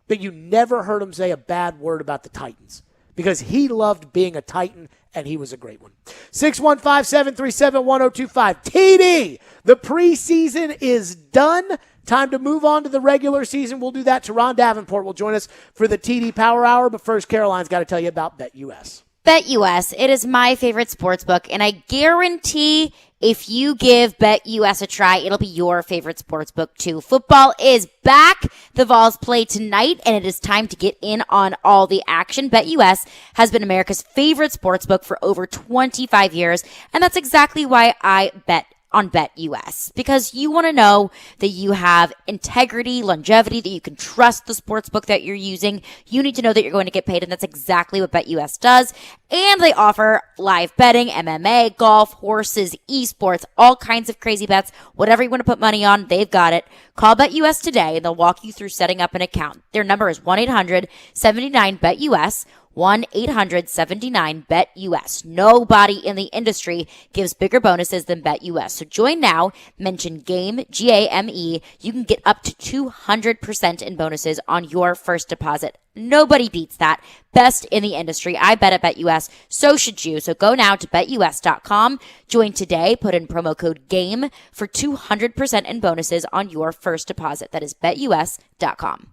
A: But you never heard him say a bad word about the Titans, because he loved being a Titan, and he was a great one. 615-737-1025. TD, the preseason is done. Time to move on to the regular season. We'll do that. Teron Davenport will join us for the TD Power Hour. But first, Caroline's got to tell you about BetUS.
B: BetUS, it is my favorite sports book, and I guarantee if you give BetUS a try, it'll be your favorite sports book too. Football is back. The Vols play tonight, and it is time to get in on all the action. BetUS has been America's favorite sports book for over 25 years, and that's exactly why I bet on BetUS, because you want to know that you have integrity, longevity, that you can trust the sports book that you're using. You need to know that you're going to get paid, and that's exactly what BetUS does. And they offer live betting, MMA, golf, horses, esports, all kinds of crazy bets. Whatever you want to put money on, they've got it. Call BetUS today, and they'll walk you through setting up an account. Their number is 1-800-79-BET-US. 1-800-79-BET-US. Nobody in the industry gives bigger bonuses than BetUS. So join now. Mention GAME, G-A-M-E. You can get up to 200% in bonuses on your first deposit. Nobody beats that. Best in the industry. I bet at BetUS. So should you. So go now to BetUS.com. Join today. Put in promo code GAME for 200% in bonuses on your first deposit. That is BetUS.com.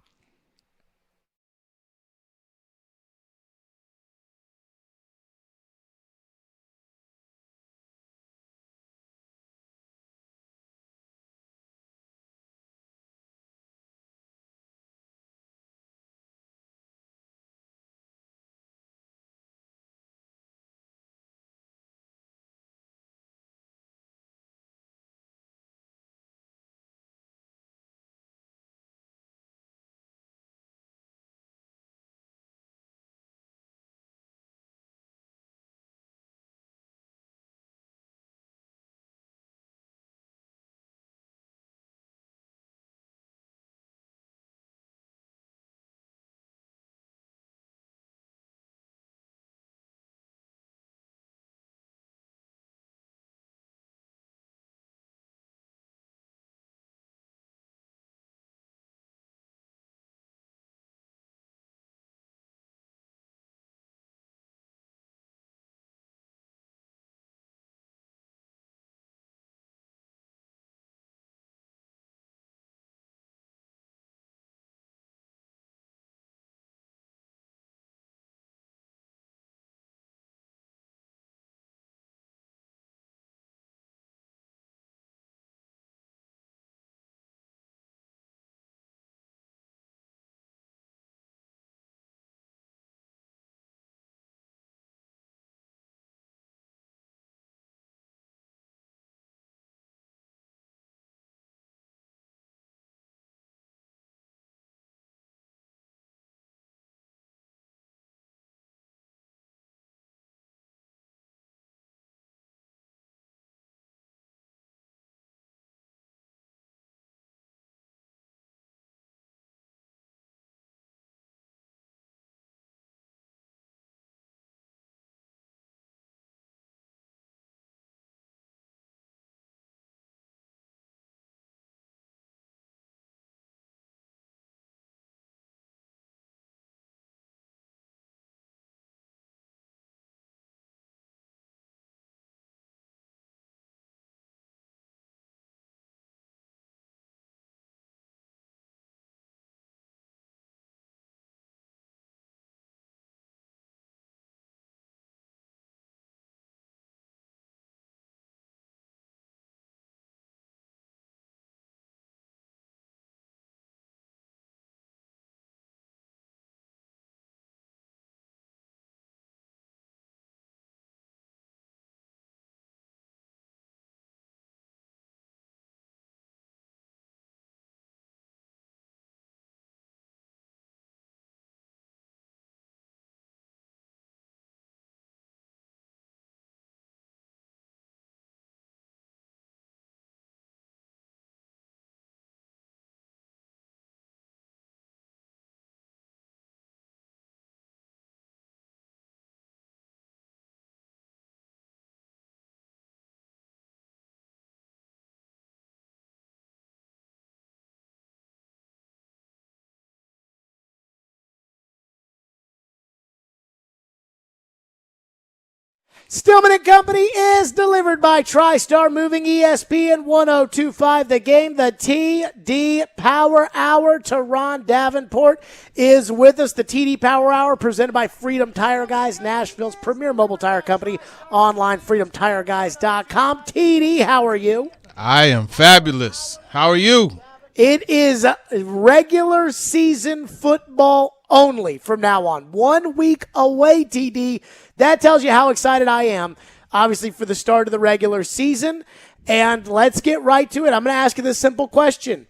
A: Stillman and Company is delivered by TriStar Moving, ESPN 1025. The Game, the TD Power Hour. Teron Davenport is with us. The TD Power Hour presented by Freedom Tire Guys, Nashville's premier mobile tire company. Online, freedomtireguys.com. TD, how are you?
I: I am fabulous. How are you?
A: It is regular season football only from now on. 1 week away, TD. That tells you how excited I am, obviously, for the start of the regular season. And let's get right to it. I'm going to ask you this simple question.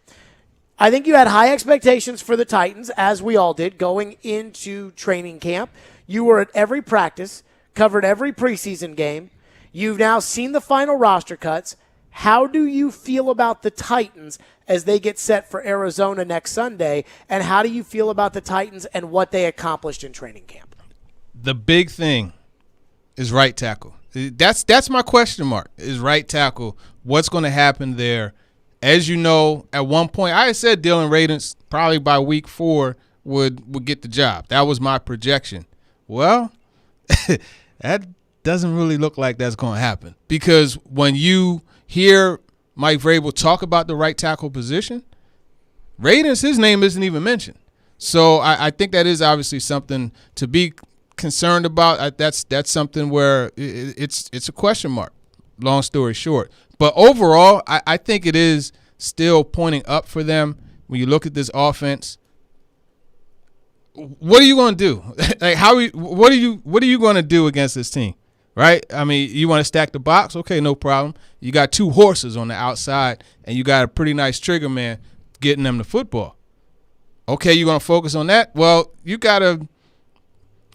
A: I think you had high expectations for the Titans, as we all did, going into training camp. You were at every practice, covered every preseason game. You've now seen the final roster cuts. How do you feel about the Titans as they get set for Arizona next Sunday? And how do you feel about the Titans and what they accomplished in training camp?
I: The big thing is right tackle. That's my question mark, is right tackle. What's going to happen there? As you know, at one point, I had said Dylan Radunz probably by week 4 would get the job. That was my projection. Well, that doesn't really look like that's going to happen, because when you hear Mike Vrabel talk about the right tackle position, Radunz, his name isn't even mentioned. So I think that is obviously something to be concerned about. That's something where it's a question mark, long story short. But overall, I think it is still pointing up for them. When you look at this offense, what are you going to do? Like, what are you going to do against this team? Right? I mean, you want to stack the box? Okay, no problem. You got 2 horses on the outside, and you got a pretty nice trigger man getting them the football. Okay, you're going to focus on that? Well, you got a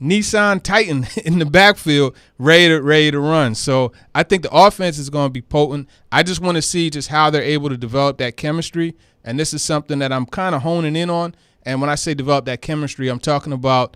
I: Nissan Titan in the backfield ready to run. So I think the offense is going to be potent. I just want to see just how they're able to develop that chemistry, and this is something that I'm kind of honing in on. And when I say develop that chemistry, I'm talking about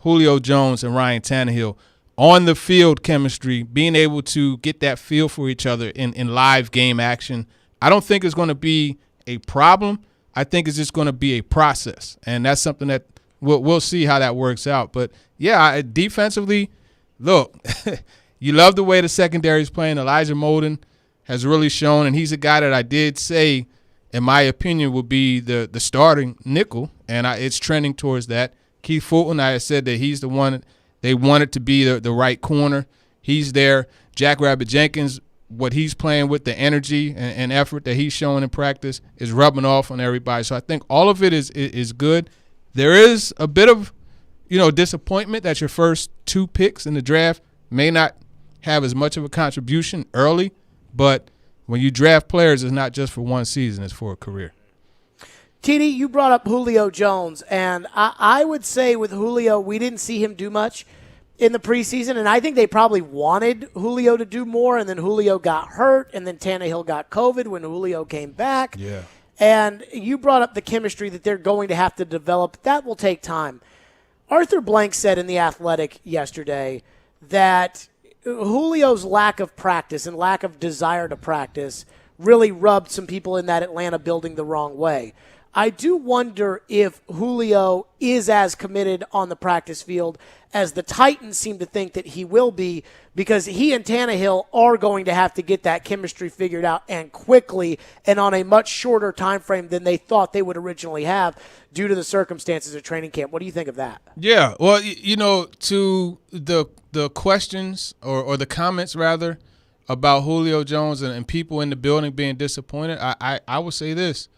I: Julio Jones and Ryan Tannehill. On the field chemistry, being able to get that feel for each other in live game action. I don't think it's going to be a problem. I think it's just going to be a process, and that's something that we'll see how that works out. But, yeah, defensively, look, you love the way the secondary is playing. Elijah Molden has really shown, and he's a guy that I did say, in my opinion, will be the starting nickel, and it's trending towards that. Keith Fulton, I said that he's the one – they wanted to be the right corner. He's there. Jack Rabbit Jenkins, what he's playing with, the energy and effort that he's showing in practice is rubbing off on everybody. So I think all of it is good. There is a bit of, disappointment that your first 2 picks in the draft may not have as much of a contribution early. But when you draft players, it's not just for one season. It's for a career.
A: TD, you brought up Julio Jones, and I would say with Julio, we didn't see him do much in the preseason, and I think they probably wanted Julio to do more, and then Julio got hurt, and then Tannehill got COVID when Julio came back.
I: Yeah.
A: And you brought up the chemistry that they're going to have to develop. That will take time. Arthur Blank said in The Athletic yesterday that Julio's lack of practice and lack of desire to practice really rubbed some people in that Atlanta building the wrong way. I do wonder if Julio is as committed on the practice field as the Titans seem to think that he will be, because he and Tannehill are going to have to get that chemistry figured out, and quickly, and on a much shorter time frame than they thought they would originally have due to the circumstances of training camp. What do you think of that?
I: Yeah, well, to the questions or the comments rather about Julio Jones and people in the building being disappointed, I would say this.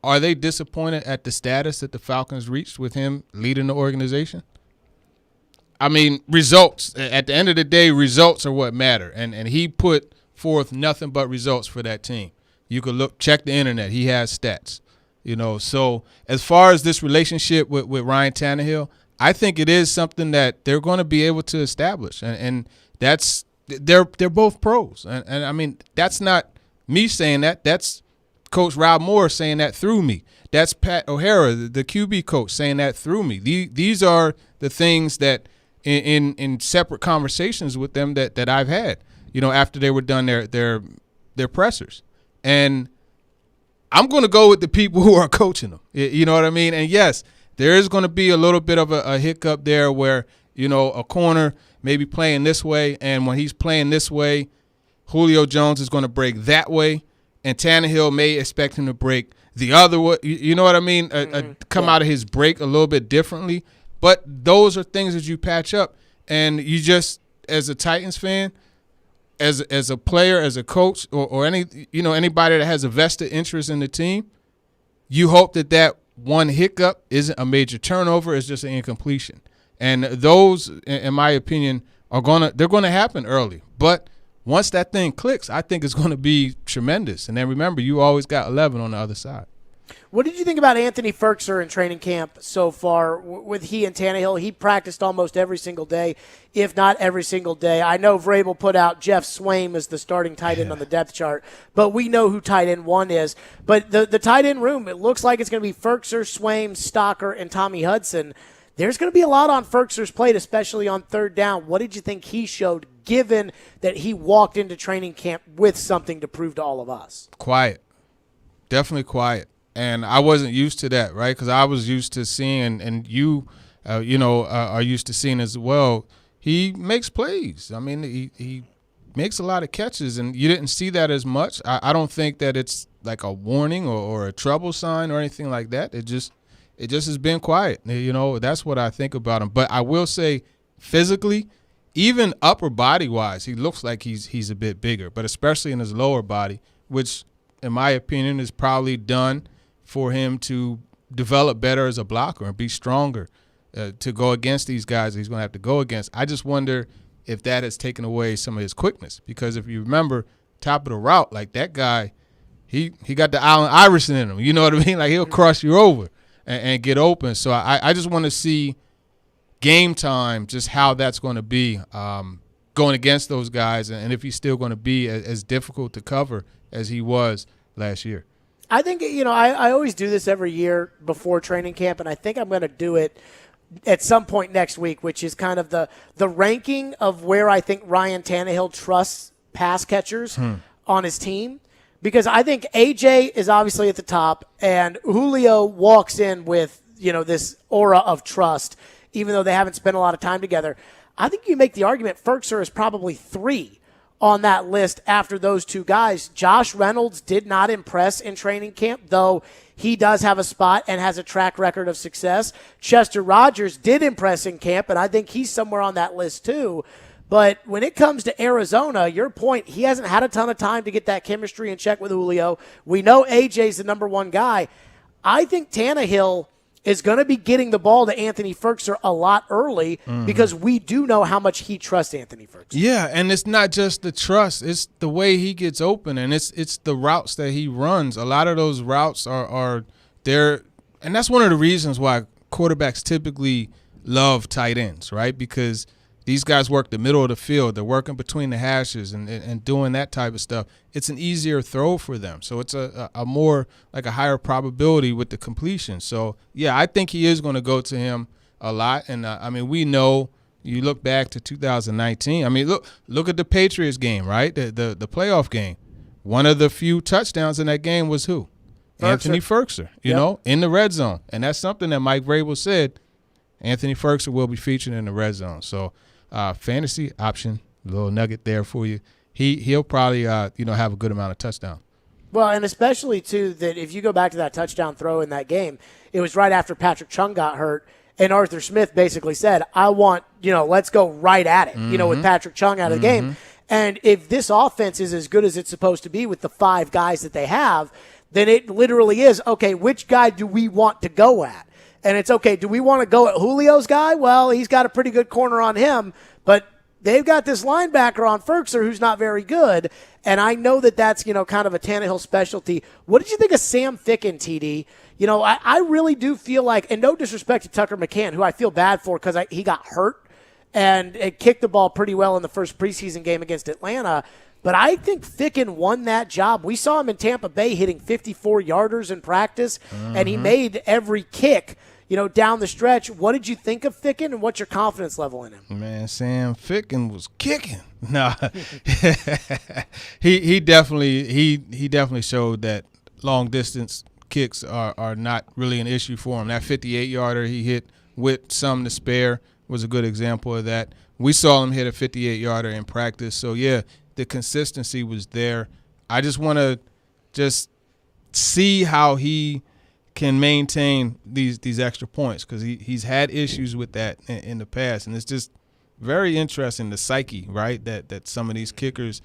I: Are they disappointed at the status that the Falcons reached with him leading the organization? I mean, results. At the end of the day, results are what matter. And he put forth nothing but results for that team. You could check the internet. He has stats. So as far as this relationship with Ryan Tannehill, I think it is something that they're going to be able to establish. And that's they're both pros. And I mean, that's not me saying that. That's Coach Rob Moore saying that through me. That's Pat O'Hara, the QB coach, saying that through me. These are the things that in separate conversations with them that I've had, after they were done their pressers. And I'm going to go with the people who are coaching them. You know what I mean? And, yes, there is going to be a little bit of a hiccup there where, a corner maybe playing this way, and when he's playing this way, Julio Jones is going to break that way, and Tannehill may expect him to break the other way. You know what I mean? Come out of his break a little bit differently. But those are things that you patch up, and you just, as a Titans fan, as a player, as a coach, or anybody that has a vested interest in the team, you hope that one hiccup isn't a major turnover, it's just an incompletion. And those, in my opinion, they're gonna happen early. But once that thing clicks, I think it's going to be tremendous. And then remember, you always got 11 on the other side.
A: What did you think about Anthony Ferkser in training camp so far with he and Tannehill? He practiced almost every single day, if not every single day. I know Vrabel put out Jeff Swaim as the starting tight end on the depth chart, but we know who tight end 1 is. But the tight end room, it looks like it's going to be Ferkser, Swaim, Stocker, and Tommy Hudson. There's going to be a lot on Ferkser's plate, especially on third down. What did you think he showed, given that he walked into training camp with something to prove to all of us?
I: Quiet. Definitely quiet. And I wasn't used to that, right? Because I was used to seeing, and you, are used to seeing as well, he makes plays. I mean, he makes a lot of catches, and you didn't see that as much. I don't think that it's like a warning or a trouble sign or anything like that. It just has been quiet. That's what I think about him. But I will say, physically, even upper body-wise, he looks like he's a bit bigger, but especially in his lower body, which, in my opinion, is probably done for him to develop better as a blocker and be stronger to go against these guys he's going to have to go against. I just wonder if that has taken away some of his quickness, because if you remember, top of the route, like that guy, he got the Allen Iverson in him. You know what I mean? Like he'll cross you over and get open. So I just want to see game time, just how that's going to be going against those guys, and if he's still going to be as difficult to cover as he was last year.
A: I think, I always do this every year before training camp, and I think I'm going to do it at some point next week, which is kind of the ranking of where I think Ryan Tannehill trusts pass catchers on his team. Because I think AJ is obviously at the top, and Julio walks in with, this aura of trust, even though they haven't spent a lot of time together. I think you make the argument Ferkser is probably 3 on that list after those two guys. Josh Reynolds did not impress in training camp, though he does have a spot and has a track record of success. Chester Rogers did impress in camp, and I think he's somewhere on that list too. But when it comes to Arizona, your point, he hasn't had a ton of time to get that chemistry in check with Julio. We know AJ's the number 1 guy. I think Tannehill is going to be getting the ball to Anthony Ferkser a lot early because we do know how much he trusts Anthony Ferkser.
I: Yeah, and it's not just the trust. It's the way he gets open, and it's the routes that he runs. A lot of those routes are there, and that's one of the reasons why quarterbacks typically love tight ends, right? Because these guys work the middle of the field. They're working between the hashes and doing that type of stuff. It's an easier throw for them. So it's a more like a higher probability with the completion. So, yeah, I think he is going to go to him a lot. And, we know you look back to 2019. Look at the Patriots game, right? The playoff game. One of the few touchdowns in that game was who? Anthony Ferkser, in the red zone. And that's something that Mike Vrabel said. Anthony Ferkser will be featured in the red zone. So, fantasy option, a little nugget there for you. He'll probably have a good amount of touchdown.
A: Well, and especially too that if you go back to that touchdown throw in that game, it was right after Patrick Chung got hurt, and Arthur Smith basically said, "I want let's go right at it." With Patrick Chung out of the game, and if this offense is as good as it's supposed to be with the 5 guys that they have, then it literally is okay. Which guy do we want to go at? And it's okay, do we want to go at Julio's guy? Well, he's got a pretty good corner on him, but they've got this linebacker on Ferkser who's not very good, and I know that's, kind of a Tannehill specialty. What did you think of Sam Ficken, TD? I really do feel like, and no disrespect to Tucker McCann, who I feel bad for because he got hurt and it kicked the ball pretty well in the first preseason game against Atlanta, but I think Ficken won that job. We saw him in Tampa Bay hitting 54-yarders in practice, and he made every kick down the stretch. What did you think of Ficken, and what's your confidence level in him?
I: Man, Sam Ficken was kicking. No, he definitely showed that long distance kicks are not really an issue for him. That 58-yarder he hit with some to spare was a good example of that. We saw him hit a 58-yarder in practice. So, yeah, the consistency was there. I just want to just see how he can maintain these extra points because he's had issues with that in the past. And it's just very interesting, the psyche, right, that some of these kickers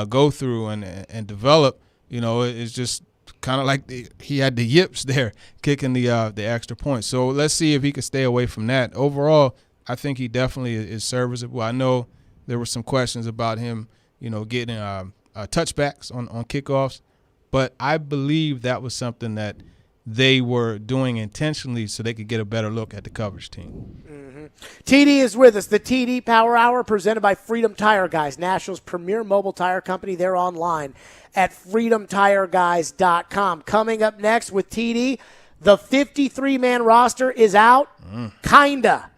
I: go through and develop. You know, it's just kind of like he had the yips there kicking the extra points. So let's see if he can stay away from that. Overall, I think he definitely is serviceable. I know there were some questions about him, you know, getting touchbacks on kickoffs, but I believe that was something that they were doing intentionally so they could get a better look at the coverage team.
A: Mm-hmm. TD is with us. The TD Power Hour presented by Freedom Tire Guys, Nashville's premier mobile tire company. They're online at freedomtireguys.com. Coming up next with TD, the 53-man roster is out. Kinda.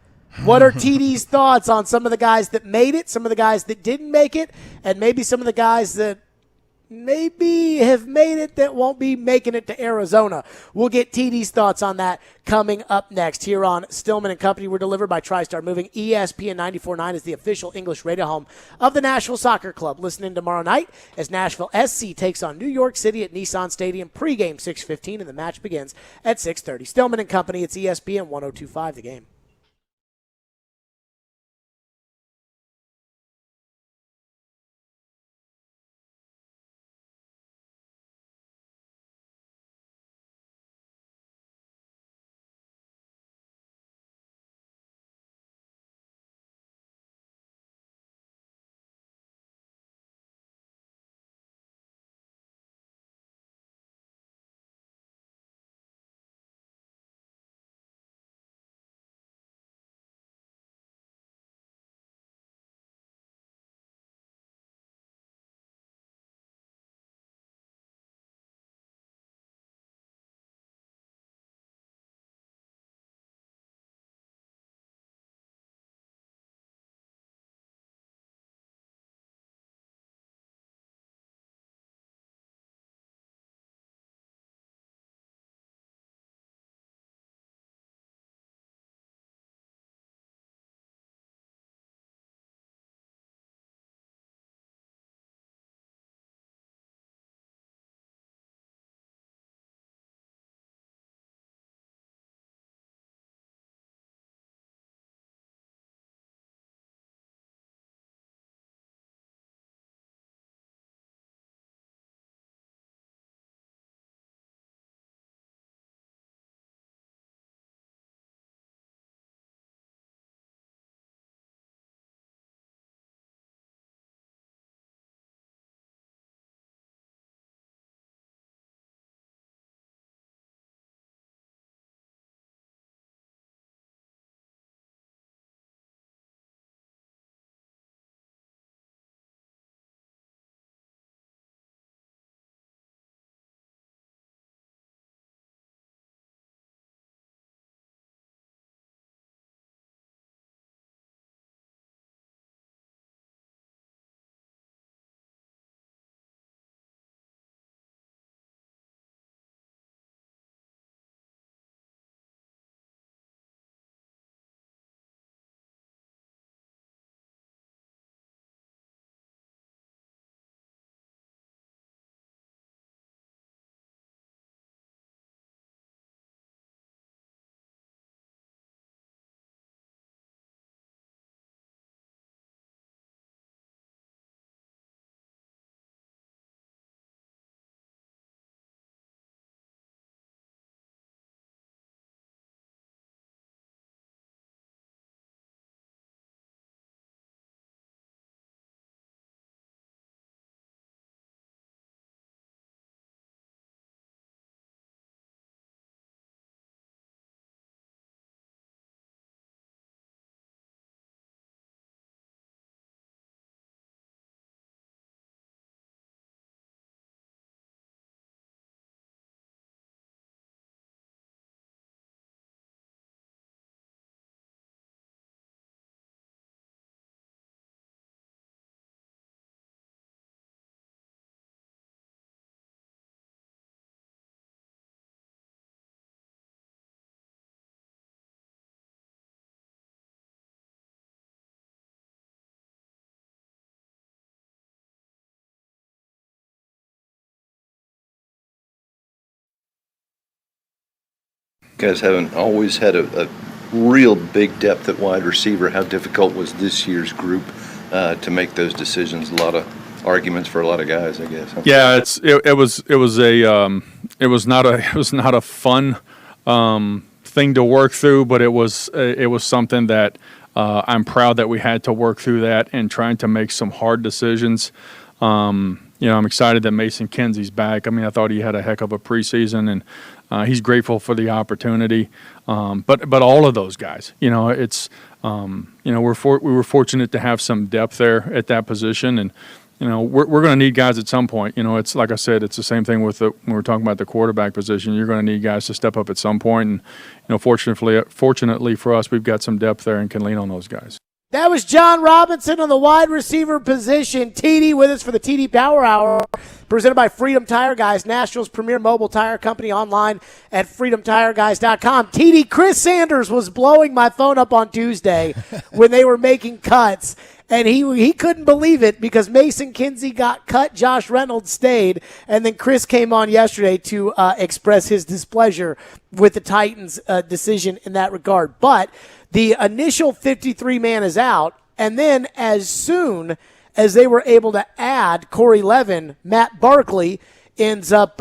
A: What are TD's thoughts on some of the guys that made it, some of the guys that didn't make it, and maybe some of the guys that maybe have made it that won't be making it to Arizona? We'll get TD's thoughts on that coming up next here on Stillman and Company. We're delivered by TriStar Moving. ESPN 94.9 is the official English radio home of the Nashville Soccer Club. Listening tomorrow night as Nashville SC takes on New York City at Nissan Stadium. Pregame 6:15 and the match begins at 6:30. Stillman and Company, it's ESPN 102.5 The Game.
J: guys haven't always had a real big depth at wide receiver. How difficult was this year's group to make those decisions? A lot of arguments for a lot of guys, I guess.
K: Yeah, it was not a fun thing to work through, but it was something that I'm proud that we had to work through that and trying to make some hard decisions. I'm excited that Mason Kinsey's back. I mean, I thought he had a heck of a preseason, and he's grateful for the opportunity. But all of those guys, we were fortunate to have some depth there at that position, and we're going to need guys at some point. It's like I said, it's the same thing with when we're talking about the quarterback position. You're going to need guys to step up at some point, and fortunately for us, we've got some depth there and can lean on those guys.
A: That was John Robinson on the wide receiver position. TD with us for the TD Power Hour, presented by Freedom Tire Guys, Nashville's premier mobile tire company, online at freedomtireguys.com. TD, Chris Sanders was blowing my phone up on Tuesday when they were making cuts, and he couldn't believe it because Mason Kinsey got cut, Josh Reynolds stayed, and then Chris came on yesterday to express his displeasure with the Titans' decision in that regard. But the initial 53-man is out, and then as soon as they were able to add Corey Levin, Matt Barkley ends up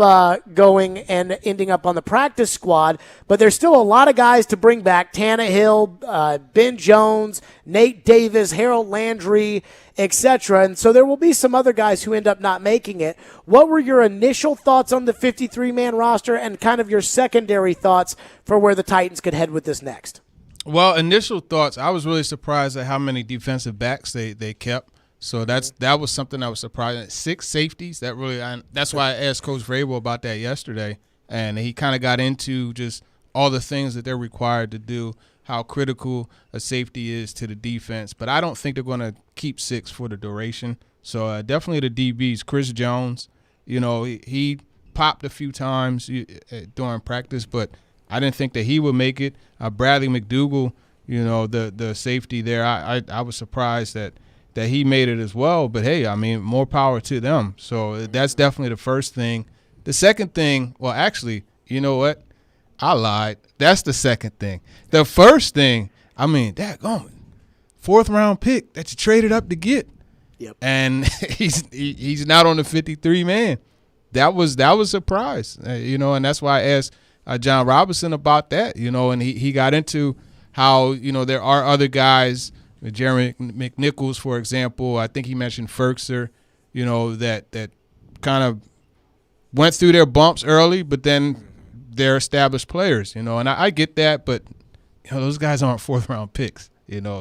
A: going and ending up on the practice squad. But there's still a lot of guys to bring back: Tannehill, Ben Jones, Nate Davis, Harold Landry, etc. And so there will be some other guys who end up not making it. What were your initial thoughts on the 53-man roster and kind of your secondary thoughts for where the Titans could head with this next?
I: Well, initial thoughts, I was really surprised at how many defensive backs they kept. So that was something I was surprised at. 6 safeties. That's why I asked Coach Vrabel about that yesterday, and he kind of got into just all the things that they're required to do, how critical a safety is to the defense. But I don't think they're going to keep 6 for the duration. So definitely the DBs. Chris Jones, he popped a few times during practice, but I didn't think that he would make it. Bradley McDougall, the safety there, I was surprised that he made it as well. But, hey, I mean, more power to them. So that's definitely the first thing. The second thing, well, actually, you know what? I lied. That's the second thing. The first thing, I mean, daggone, 4th-round pick that you traded up to get.
A: Yep.
I: And he's not on the 53-man. That was a surprise, and that's why I asked John Robinson about that, and he got into how, there are other guys, Jeremy McNichols, for example. I think he mentioned Ferkser, that kind of went through their bumps early, but then they're established players, and I get that, but those guys aren't 4th-round picks,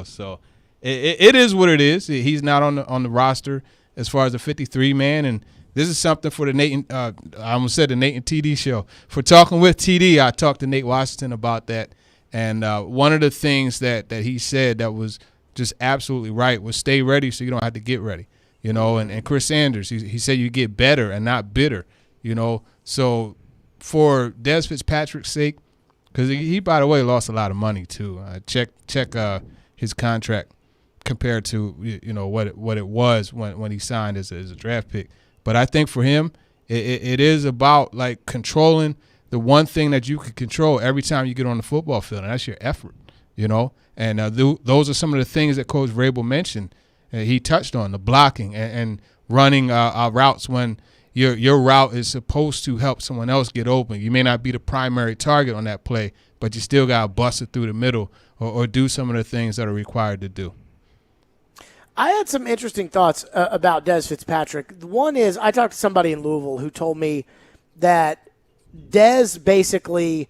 I: so it is what it is. He's not on the roster as far as the 53-man, and this is something for the Nate. I almost said the Nate and TD show. For Talking with TD, I talked to Nate Washington about that, and one of the things that he said that was just absolutely right was stay ready so you don't have to get ready. And Chris Sanders, he said you get better and not bitter. So for Dez Fitzpatrick's sake, because he by the way lost a lot of money too. Check his contract compared to what it was when he signed as a draft pick. But I think for him, it is about like controlling the one thing that you can control every time you get on the football field, and that's your effort, And those are some of the things that Coach Vrabel mentioned. He touched on the blocking and running routes when your route is supposed to help someone else get open. You may not be the primary target on that play, but you still got to bust it through the middle or do some of the things that are required to do.
A: I had some interesting thoughts about Dez Fitzpatrick. One is I talked to somebody in Louisville who told me that Dez basically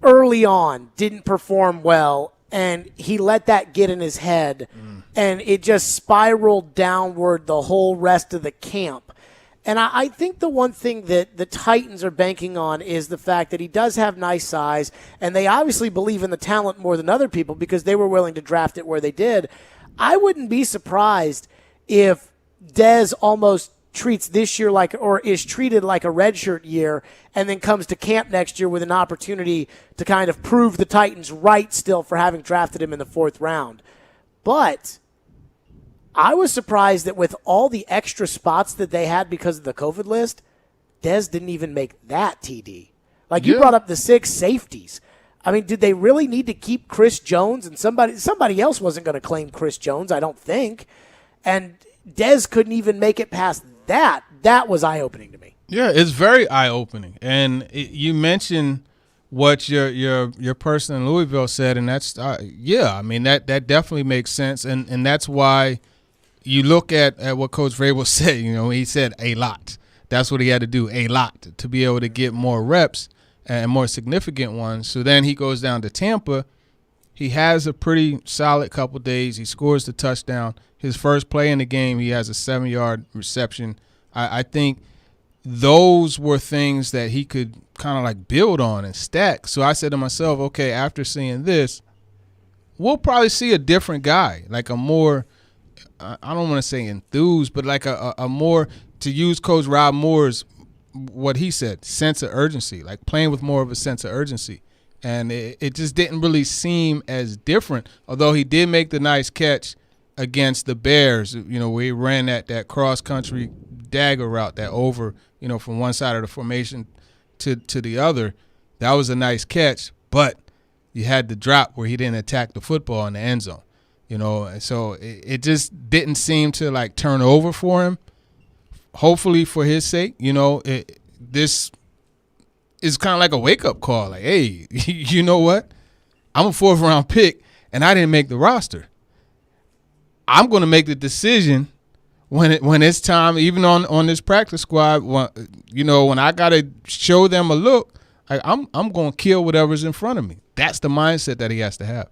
A: early on didn't perform well, and he let that get in his head, and it just spiraled downward the whole rest of the camp. And I think the one thing that the Titans are banking on is the fact that he does have nice size, and they obviously believe in the talent more than other people because they were willing to draft it where they did. I wouldn't be surprised if Dez almost treats this year or is treated like a redshirt year and then comes to camp next year with an opportunity to kind of prove the Titans right still for having drafted him in the 4th round. But I was surprised that with all the extra spots that they had because of the COVID list, Dez didn't even make that TD, Like you brought up the 6 safeties. I mean, did they really need to keep Chris Jones? And somebody else wasn't going to claim Chris Jones, I don't think. And Dez couldn't even make it past that. That was eye-opening to me.
I: Yeah, it's very eye-opening. And you mentioned what your person in Louisville said, and that's I mean that definitely makes sense, and that's why you look at what Coach Vrabel said. He said a lot. That's what he had to do, a lot, to be able to get more reps and more significant ones. So then he goes down to Tampa. He has a pretty solid couple days. He scores the touchdown. His first play in the game, he has a 7-yard reception. I think those were things that he could kind of like build on and stack. So I said to myself, okay, after seeing this, we'll probably see a different guy, like a more, I don't want to say enthused, but like a more, to use Coach Rob Moore's, what he said, sense of urgency, like playing with more of a sense of urgency. And it just didn't really seem as different, although he did make the nice catch against the Bears, where he ran that cross-country dagger route, that over, from one side of the formation to the other. That was a nice catch, but you had the drop where he didn't attack the football in the end zone, and so it just didn't seem to like turn over for him. Hopefully for his sake, this is kind of like a wake-up call. Like, hey, you know what? I'm a 4th-round pick, and I didn't make the roster. I'm going to make the decision when it's time, even on this practice squad, when I got to show them a look, I'm going to kill whatever's in front of me. That's the mindset that he has to have.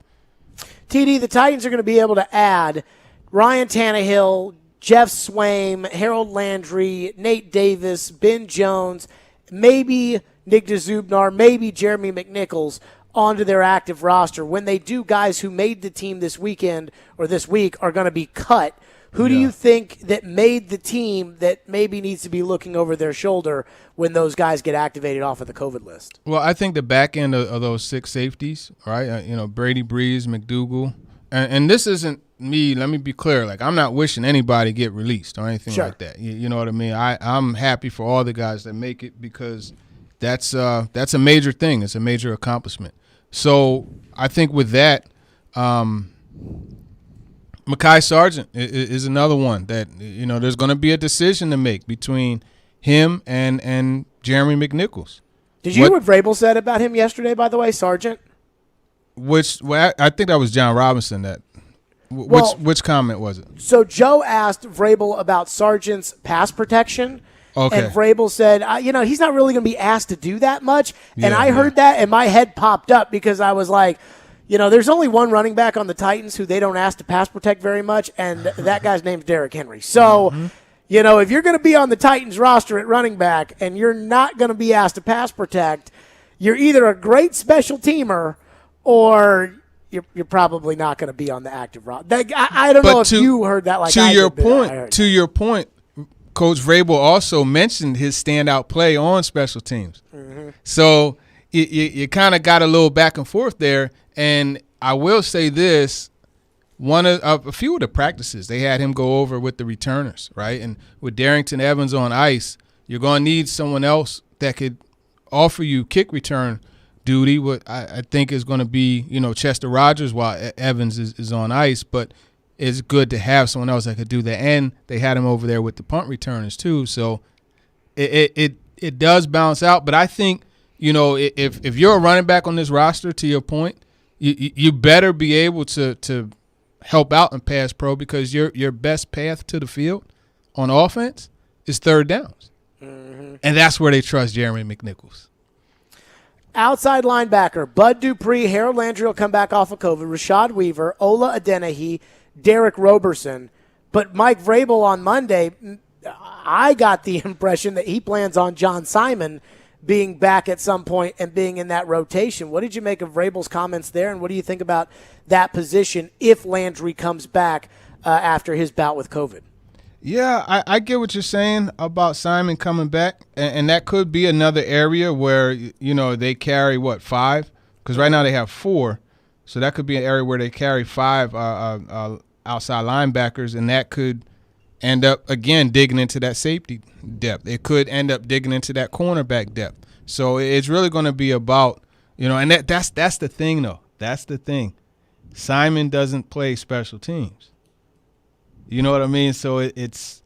A: TD, the Titans are going to be able to add Ryan Tannehill, Jeff Swaim, Harold Landry, Nate Davis, Ben Jones, maybe Nick DeZubnar, maybe Jeremy McNichols onto their active roster. When they do, guys who made the team this weekend or this week are going to be cut. Who do you think that made the team that maybe needs to be looking over their shoulder when those guys get activated off of the COVID list?
I: Well, I think the back end of those 6 safeties, right? Brady Breeze, McDougal. And this isn't me, let me be clear. Like, I'm not wishing anybody get released or anything like that. You know what I mean? I'm happy for all the guys that make it because that's a major thing. It's a major accomplishment. So I think with that, Makai Sergeant is another one that, there's going to be a decision to make between him and Jeremy McNichols.
A: Did you hear what Vrabel said about him yesterday, by the way, Sergeant?
I: I think that was John Robinson. Which comment was it?
A: So Joe asked Vrabel about Sargent's pass protection.
I: Okay.
A: And Vrabel said, he's not really going to be asked to do that much. And I heard that, and my head popped up because I was like, there's only one running back on the Titans who they don't ask to pass protect very much, and that guy's name's Derrick Henry. So, if you're going to be on the Titans roster at running back and you're not going to be asked to pass protect, you're either a great special teamer or you're probably not going to be on the active roster. I don't know if you heard that like I did.
I: To your point, Coach Vrabel also mentioned his standout play on special teams. So you kind of got a little back and forth there. And I will say this, a few of the practices, they had him go over with the returners, right? And with Darrington Evans on ice, you're going to need someone else that could offer you kick return duty. What I think is going to be, Chester Rogers while Evans is on ice. But it's good to have someone else that could do that. And they had him over there with the punt returners too. So it does balance out. But I think, if you're a running back on this roster, to your point, you better be able to help out in pass pro because your best path to the field on offense is third downs. And that's where they trust Jeremy McNichols.
A: Outside linebacker, Bud Dupree, Harold Landry will come back off of COVID, Rashad Weaver, Ola Adenahi, Derek Roberson. But Mike Vrabel on Monday, I got the impression that he plans on John Simon being back at some point and being in that rotation. What did you make of Vrabel's comments there, and what do you think about that position if Landry comes back after his bout with COVID?
I: Yeah, I get what you're saying about Simon coming back, and that could be another area where, they carry, 5? Because right now they have 4, so that could be an area where they carry 5 outside linebackers, and that could end up, again, digging into that safety depth. It could end up digging into that cornerback depth So it's really going to be about, and that's the thing, though. That's the thing. Simon doesn't play special teams. You know what I mean? So it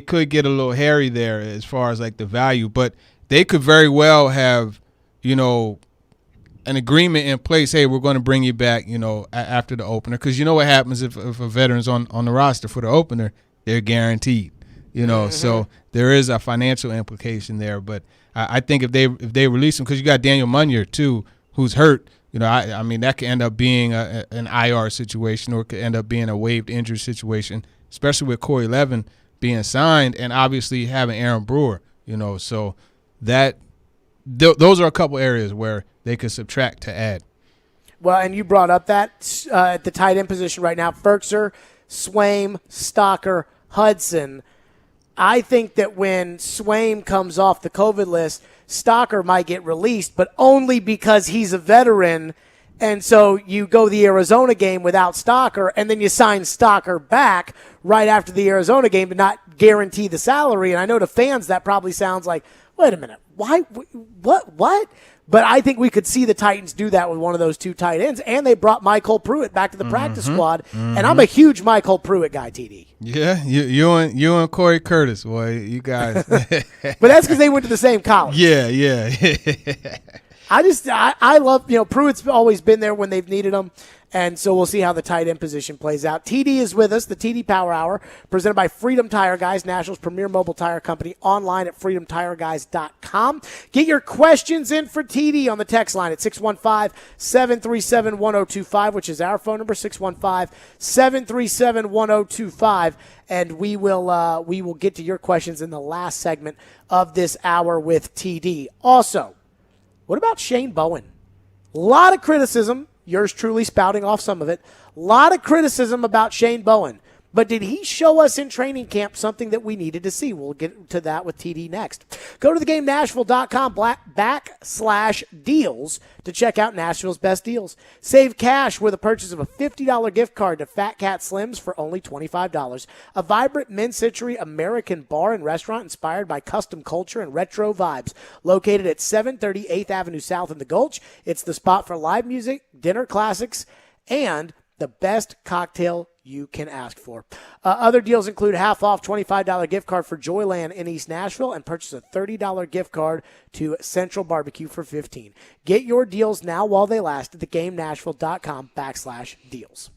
I: could get a little hairy there as far as like the value, but they could very well have, an agreement in place. Hey, we're going to bring you back, after the opener, because you know what happens if a veteran's on the roster for the opener, they're guaranteed. So there is a financial implication there. But I think if they release him, because you got Daniel Munyer too, who's hurt. I mean that could end up being an IR situation, or it could end up being a waived injury situation, especially with Corey Levin being signed and obviously having Aaron Brewer. So that those are a couple areas where they could subtract to add.
A: Well, and you brought up that at the tight end position right now, Ferkser, Swaim, Stocker, Hudson. I think that when Swaim comes off the COVID list, Stocker might get released, but only because he's a veteran. And so you go the Arizona game without Stocker, and then you sign Stocker back right after the Arizona game to not guarantee the salary. And I know to fans that probably sounds like, wait a minute, why? What? But I think we could see the Titans do that with one of those two tight ends, and they brought Michael Pruitt back to the practice squad, and I'm a huge Michael Pruitt guy, TD.
I: Yeah, you and Corey Curtis, boy, you guys.
A: But that's because they went to the same college.
I: Yeah.
A: I love, Pruitt's always been there when they've needed him. And so we'll see how the tight end position plays out. TD is with us, the TD Power Hour, presented by Freedom Tire Guys, Nashville's premier mobile tire company, online at freedomtireguys.com. Get your questions in for TD on the text line at 615-737-1025, which is our phone number, 615-737-1025. And we will get to your questions in the last segment of this hour with TD. Also, what about Shane Bowen? A lot of criticism. Yours truly spouting off some of it. A lot of criticism about Shane Bowen. But did he show us in training camp something that we needed to see? We'll get to that with TD next. Go to thegamenashville.com/deals to check out Nashville's best deals. Save cash with a purchase of a $50 gift card to Fat Cat Slims for only $25. A vibrant mid-century American bar and restaurant inspired by custom culture and retro vibes. Located at 730 8th Avenue South in the Gulch. It's the spot for live music, dinner classics, and the best cocktail you can ask for. Other deals include half off $25 gift card for Joyland in East Nashville and purchase a $30 gift card to Central Barbecue for $15. Get your deals now while they last at thegamenashville.com/deals.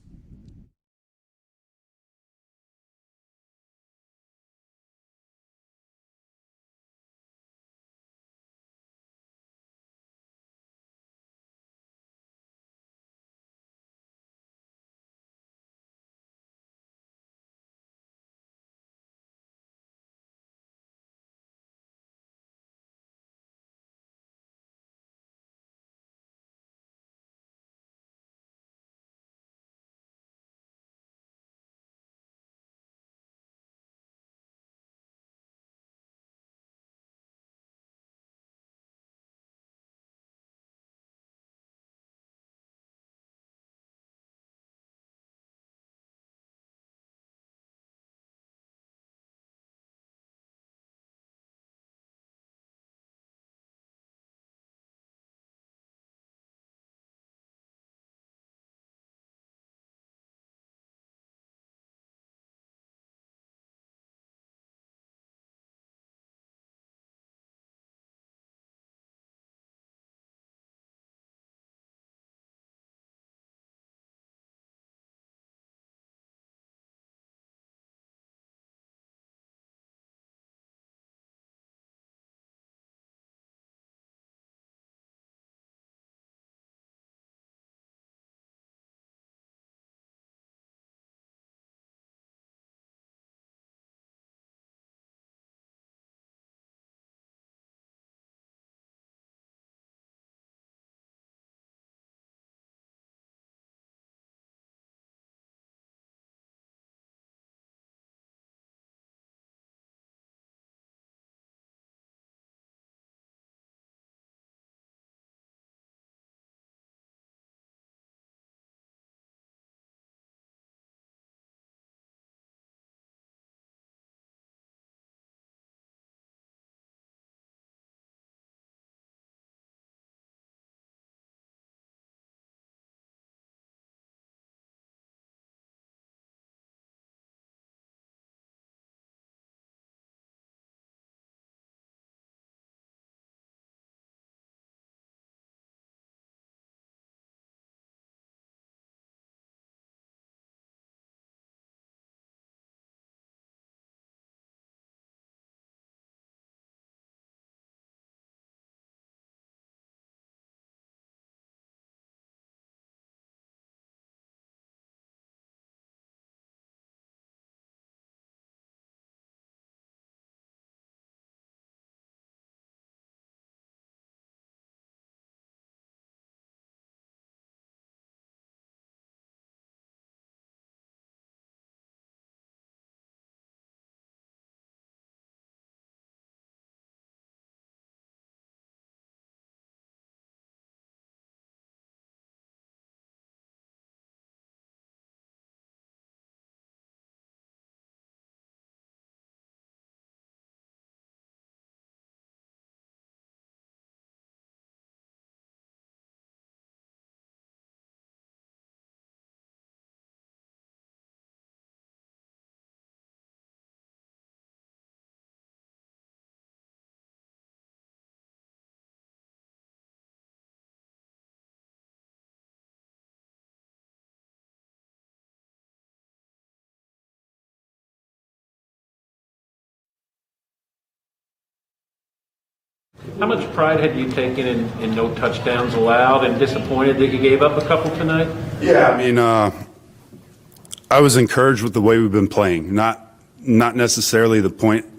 L: How much pride had you taken in no touchdowns allowed, and disappointed that you gave up a couple tonight?
M: Yeah, I mean, I was encouraged with the way we've been playing. Not necessarily the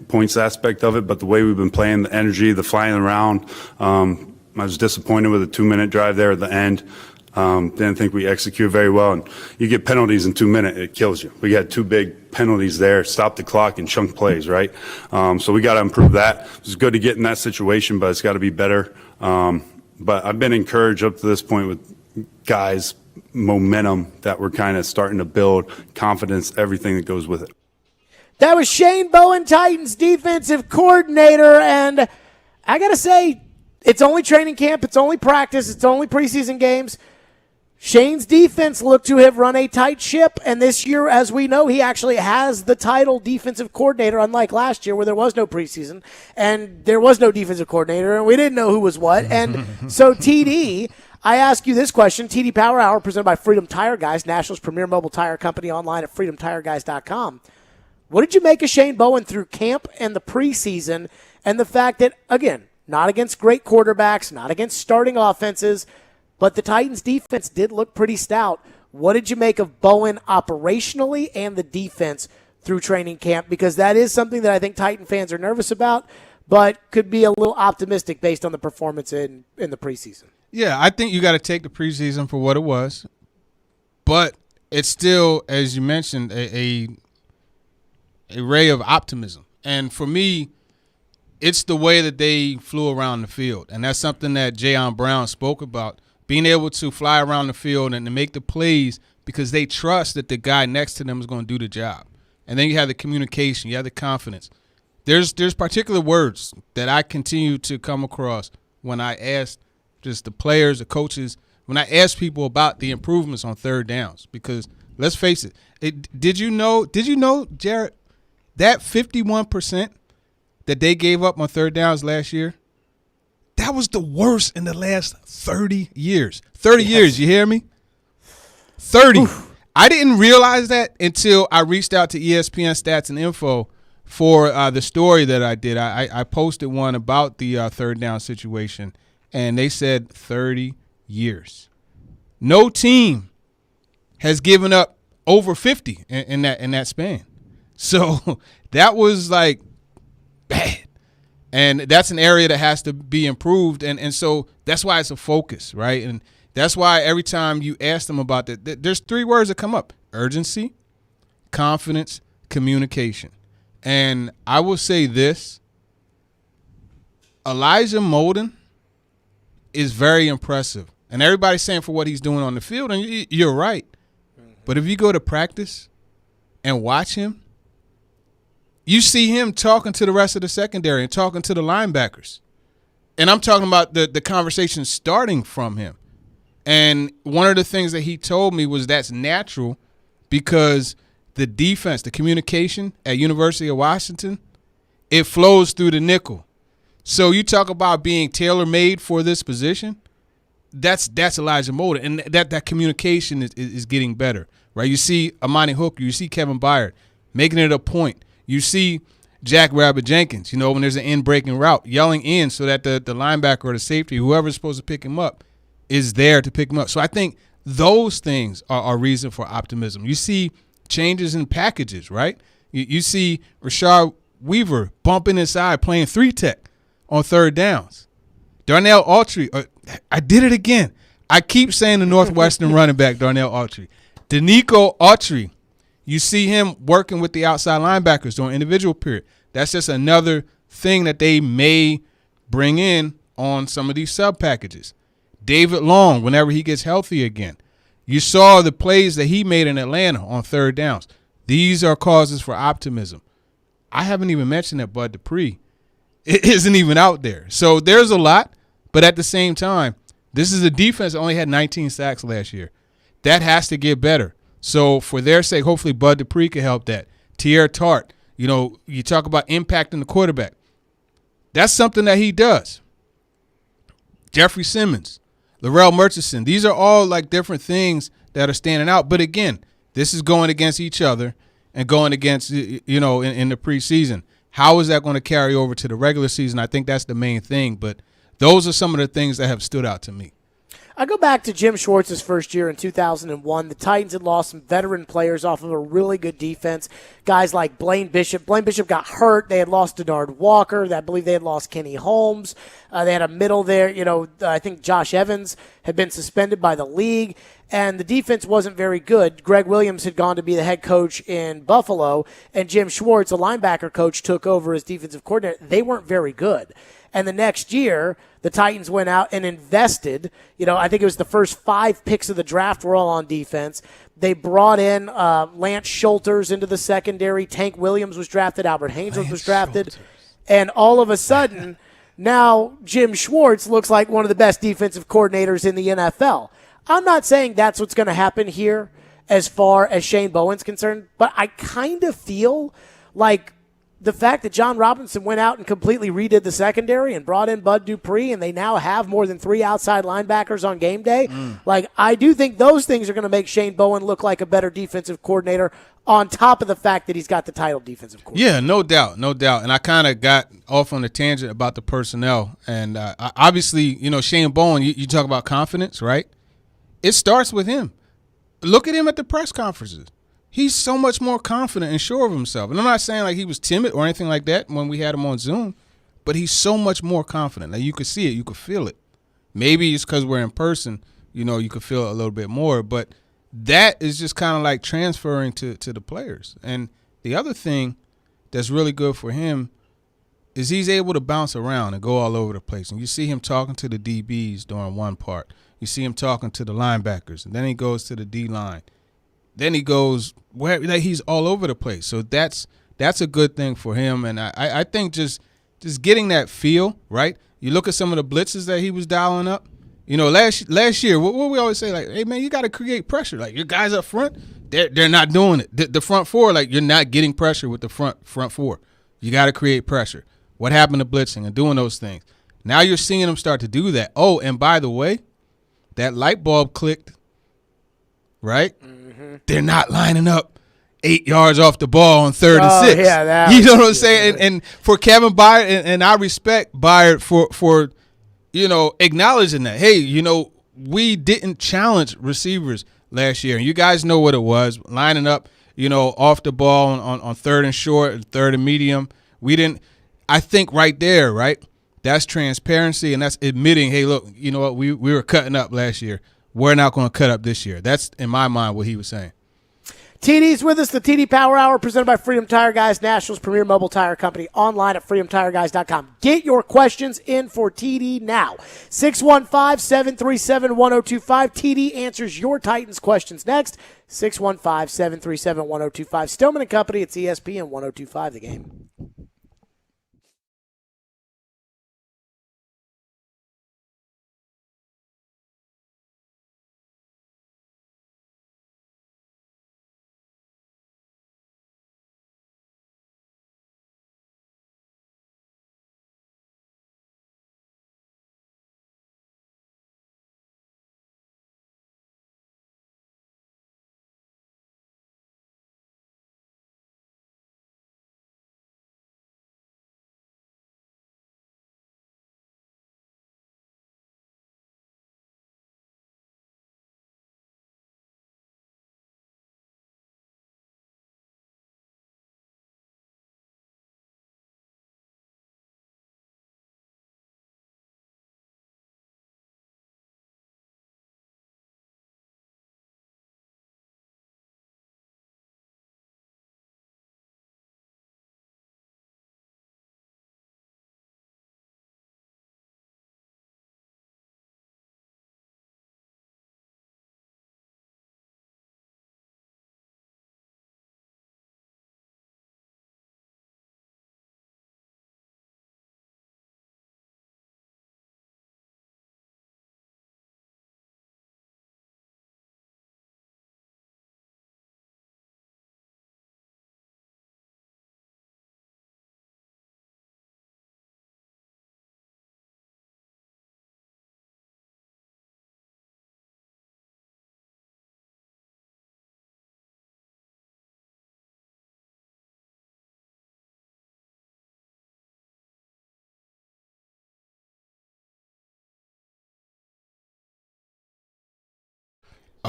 M: points aspect of it, but the way we've been playing, the energy, the flying around. I was disappointed with a 2-minute drive there at the end. Didn't think we executed very well. And you get penalties in 2 minutes, it kills you. We had 2 big penalties there, stop the clock and chunk plays, right? So we got to improve that. It's good to get in that situation, but it's got to be better. But I've been encouraged up to this point with guys' momentum that we're kind of starting to build, confidence, everything that goes with it.
A: That was Shane Bowen, Titans defensive coordinator, and I got to say, it's only training camp, it's only practice, it's only preseason games. Shane's defense looked to have run a tight ship, and this year, as we know, he actually has the title defensive coordinator, unlike last year where there was no preseason and there was no defensive coordinator, and we didn't know who was what. And so, TD, I ask you this question. TD Power Hour presented by Freedom Tire Guys, Nashville's premier mobile tire company, online at freedomtireguys.com. What did you make of Shane Bowen through camp and the preseason, and the fact that, again, not against great quarterbacks, not against starting offenses, but the Titans' defense did look pretty stout. What did you make of Bowen operationally and the defense through training camp? Because that is something that I think Titan fans are nervous about, but could be a little optimistic based on the performance in the preseason.
I: Yeah, I think you got to take the preseason for what it was, but it's still, as you mentioned, a ray of optimism. And for me, it's the way that they flew around the field, and that's something that Jayon Brown spoke about. Being able to fly around the field and to make the plays because they trust that the guy next to them is going to do the job. And then you have the communication, you have the confidence. There's particular words that I continue to come across when I ask just the players, the coaches, when I ask people about the improvements on third downs. Because let's face it, did you know, Jarrett, that 51% that they gave up on third downs last year, that was the worst in the last 30 years. 30 years, you hear me? 30. Oof. I didn't realize that until I reached out to ESPN Stats and Info for the story that I did. I posted one about the third down situation, and they said 30 years. No team has given up over 50 in that span. So that was like bad. And that's an area that has to be improved. And so that's why it's a focus, right? And that's why every time you ask them about that, there's 3 words that come up: urgency, confidence, communication. And I will say this, Elijah Molden is very impressive. And everybody's saying for what he's doing on the field, and you're right. But if you go to practice and watch him, you see him talking to the rest of the secondary and talking to the linebackers. And I'm talking about the conversation starting from him. And one of the things that he told me was that's natural because the defense, the communication at University of Washington, it flows through the nickel. So you talk about being tailor-made for this position, that's Elijah Molden. And that communication is getting better, right? You see Amani Hooker, you see Kevin Byard making it a point. You see Jack Rabbit Jenkins, when there's an in-breaking route, yelling in so that the linebacker or the safety, whoever's supposed to pick him up, is there to pick him up. So I think those things are reason for optimism. You see changes in packages, right? You see Rashad Weaver bumping inside, playing 3-tech on third downs. Darnell Autry, I did it again. I keep saying the Northwestern running back, Darnell Autry. Danico Autry. You see him working with the outside linebackers during individual period. That's just another thing that they may bring in on some of these sub packages. David Long, whenever he gets healthy again. You saw the plays that he made in Atlanta on third downs. These are causes for optimism. I haven't even mentioned that Bud Dupree isn't even out there. So there's a lot, but at the same time, this is a defense that only had 19 sacks last year. That has to get better. So for their sake, hopefully Bud Dupree can help that. Tierre Tart, you talk about impacting the quarterback. That's something that he does. Jeffrey Simmons, Laurel Murchison, these are all like different things that are standing out. But again, this is going against each other and going against, in the preseason. How is that going to carry over to the regular season? I think that's the main thing. But Those are some of the things that have stood out to me.
A: I go back to Jim Schwartz's first year in 2001. The Titans had lost some veteran players off of a really good defense. Guys like Blaine Bishop. Blaine Bishop got hurt. They had lost Denard Walker. I believe they had lost Kenny Holmes. They had a middle there. I think Josh Evans had been suspended by the league, and the defense wasn't very good. Greg Williams had gone to be the head coach in Buffalo, and Jim Schwartz, a linebacker coach, took over as defensive coordinator. They weren't very good. And the next year, the Titans went out and invested. I think it was the first 5 picks of the draft were all on defense. They brought in Lance Schulters into the secondary. Tank Williams was drafted. Albert Haynesworth was drafted. And all of a sudden, now Jim Schwartz looks like one of the best defensive coordinators in the NFL. I'm not saying that's what's going to happen here as far as Shane Bowen's concerned, but I kind of feel like the fact that John Robinson went out and completely redid the secondary and brought in Bud Dupree, and they now have more than 3 outside linebackers on game day, I do think those things are going to make Shane Bowen look like a better defensive coordinator on top of the fact that he's got the title defensive coordinator.
I: Yeah, no doubt. And I kind of got off on a tangent about the personnel. And obviously, Shane Bowen, you talk about confidence, right? It starts with him. Look at him at the press conferences. He's so much more confident and sure of himself. And I'm not saying like he was timid or anything like that when we had him on Zoom, but he's so much more confident. Like you could see it, you could feel it. Maybe it's because we're in person, you could feel it a little bit more. But that is just kind of like transferring to the players. And the other thing that's really good for him is he's able to bounce around and go all over the place. And you see him talking to the DBs during one part. You see him talking to the linebackers, and then he goes to the D-line. Then he goes where he's all over the place. So that's a good thing for him. And I think just getting that feel, right? You look at some of the blitzes that he was dialing up. Last year, what we always say, like, hey, man, you got to create pressure. Like, your guys up front, they're not doing it. The front four, like, you're not getting pressure with the front four. You got to create pressure. What happened to blitzing and doing those things? Now you're seeing them start to do that. Oh, and by the way, that light bulb clicked, right? They're not lining up 8 yards off the ball on 3rd and 6.
A: Yeah,
I: you know what I'm saying? And for Kevin Byard, and I respect Byard for acknowledging that. Hey, we didn't challenge receivers last year, and you guys know what it was, lining up, off the ball on 3rd and short, 3rd and medium. We didn't. I think right there, right? That's transparency, and that's admitting, hey, look, you know what? We were cutting up last year. We're not going to cut up this year. That's, in my mind, what he was saying.
A: TD's with us, the TD Power Hour, presented by Freedom Tire Guys, Nationals' premier mobile tire company, online at freedomtireguys.com. Get your questions in for TD now. 615-737-1025. TD answers your Titans questions next. 615-737-1025. Stillman and Company, it's ESPN 1025, The Game.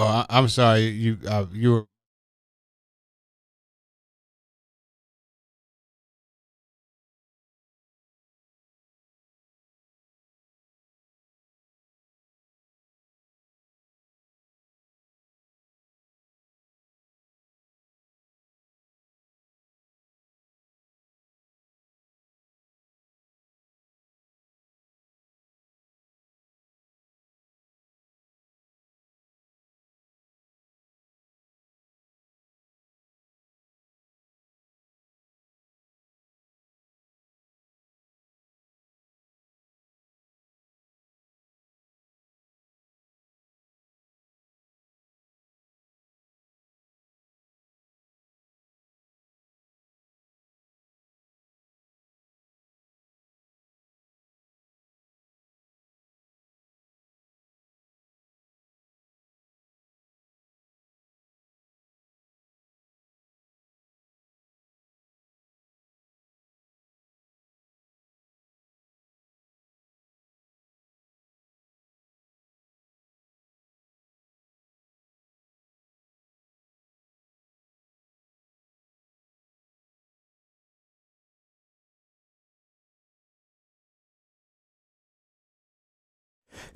I: Oh, I'm sorry. You were.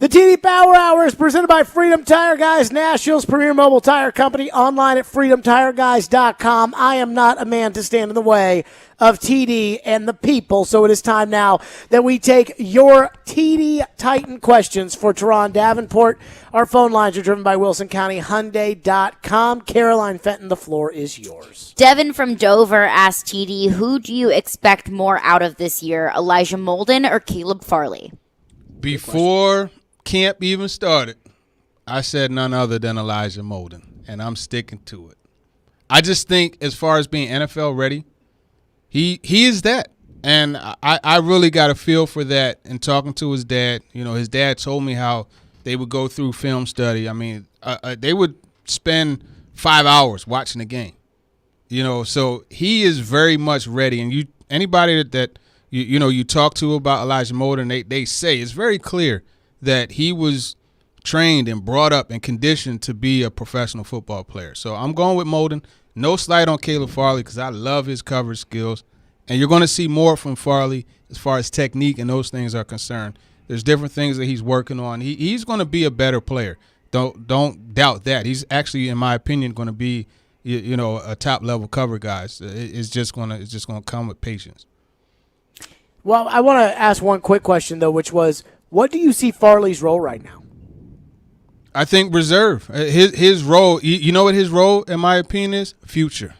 A: The TD Power Hour is presented by Freedom Tire Guys, Nashville's premier mobile tire company, online at freedomtireguys.com. I am not a man to stand in the way of TD and the people, so it is time now that we take your TD Titan questions for Teron Davenport. Our phone lines are driven by WilsonCountyHyundai.com. Caroline Fenton, the floor is yours.
B: Devin from Dover asked TD, who do you expect more out of this year, Elijah Molden or Caleb Farley?
I: Before camp even started, I said none other than Elijah Molden, and I'm sticking to it. I just think as far as being NFL ready, he is that. And I really got a feel for that in talking to his dad. You know, his dad told me how they would go through film study. I mean, they would spend 5 hours watching the game. You know, so he is very much ready. And anybody that you talk to about Elijah Molden, they say it's very clear that he was trained and brought up and conditioned to be a professional football player. So I'm going with Molden. No slight on Caleb Farley because I love his coverage skills. And you're going to see more from Farley as far as technique and those things are concerned. There's different things that he's working on. He's going to be a better player. Don't doubt that. He's actually, in my opinion, going to be a top-level cover guy. It's just going to come with patience.
A: Well, I want to ask one quick question, though, which was, what do you see Farley's role right now?
I: I think reserve. His role, you know what his role, in my opinion, is? Future.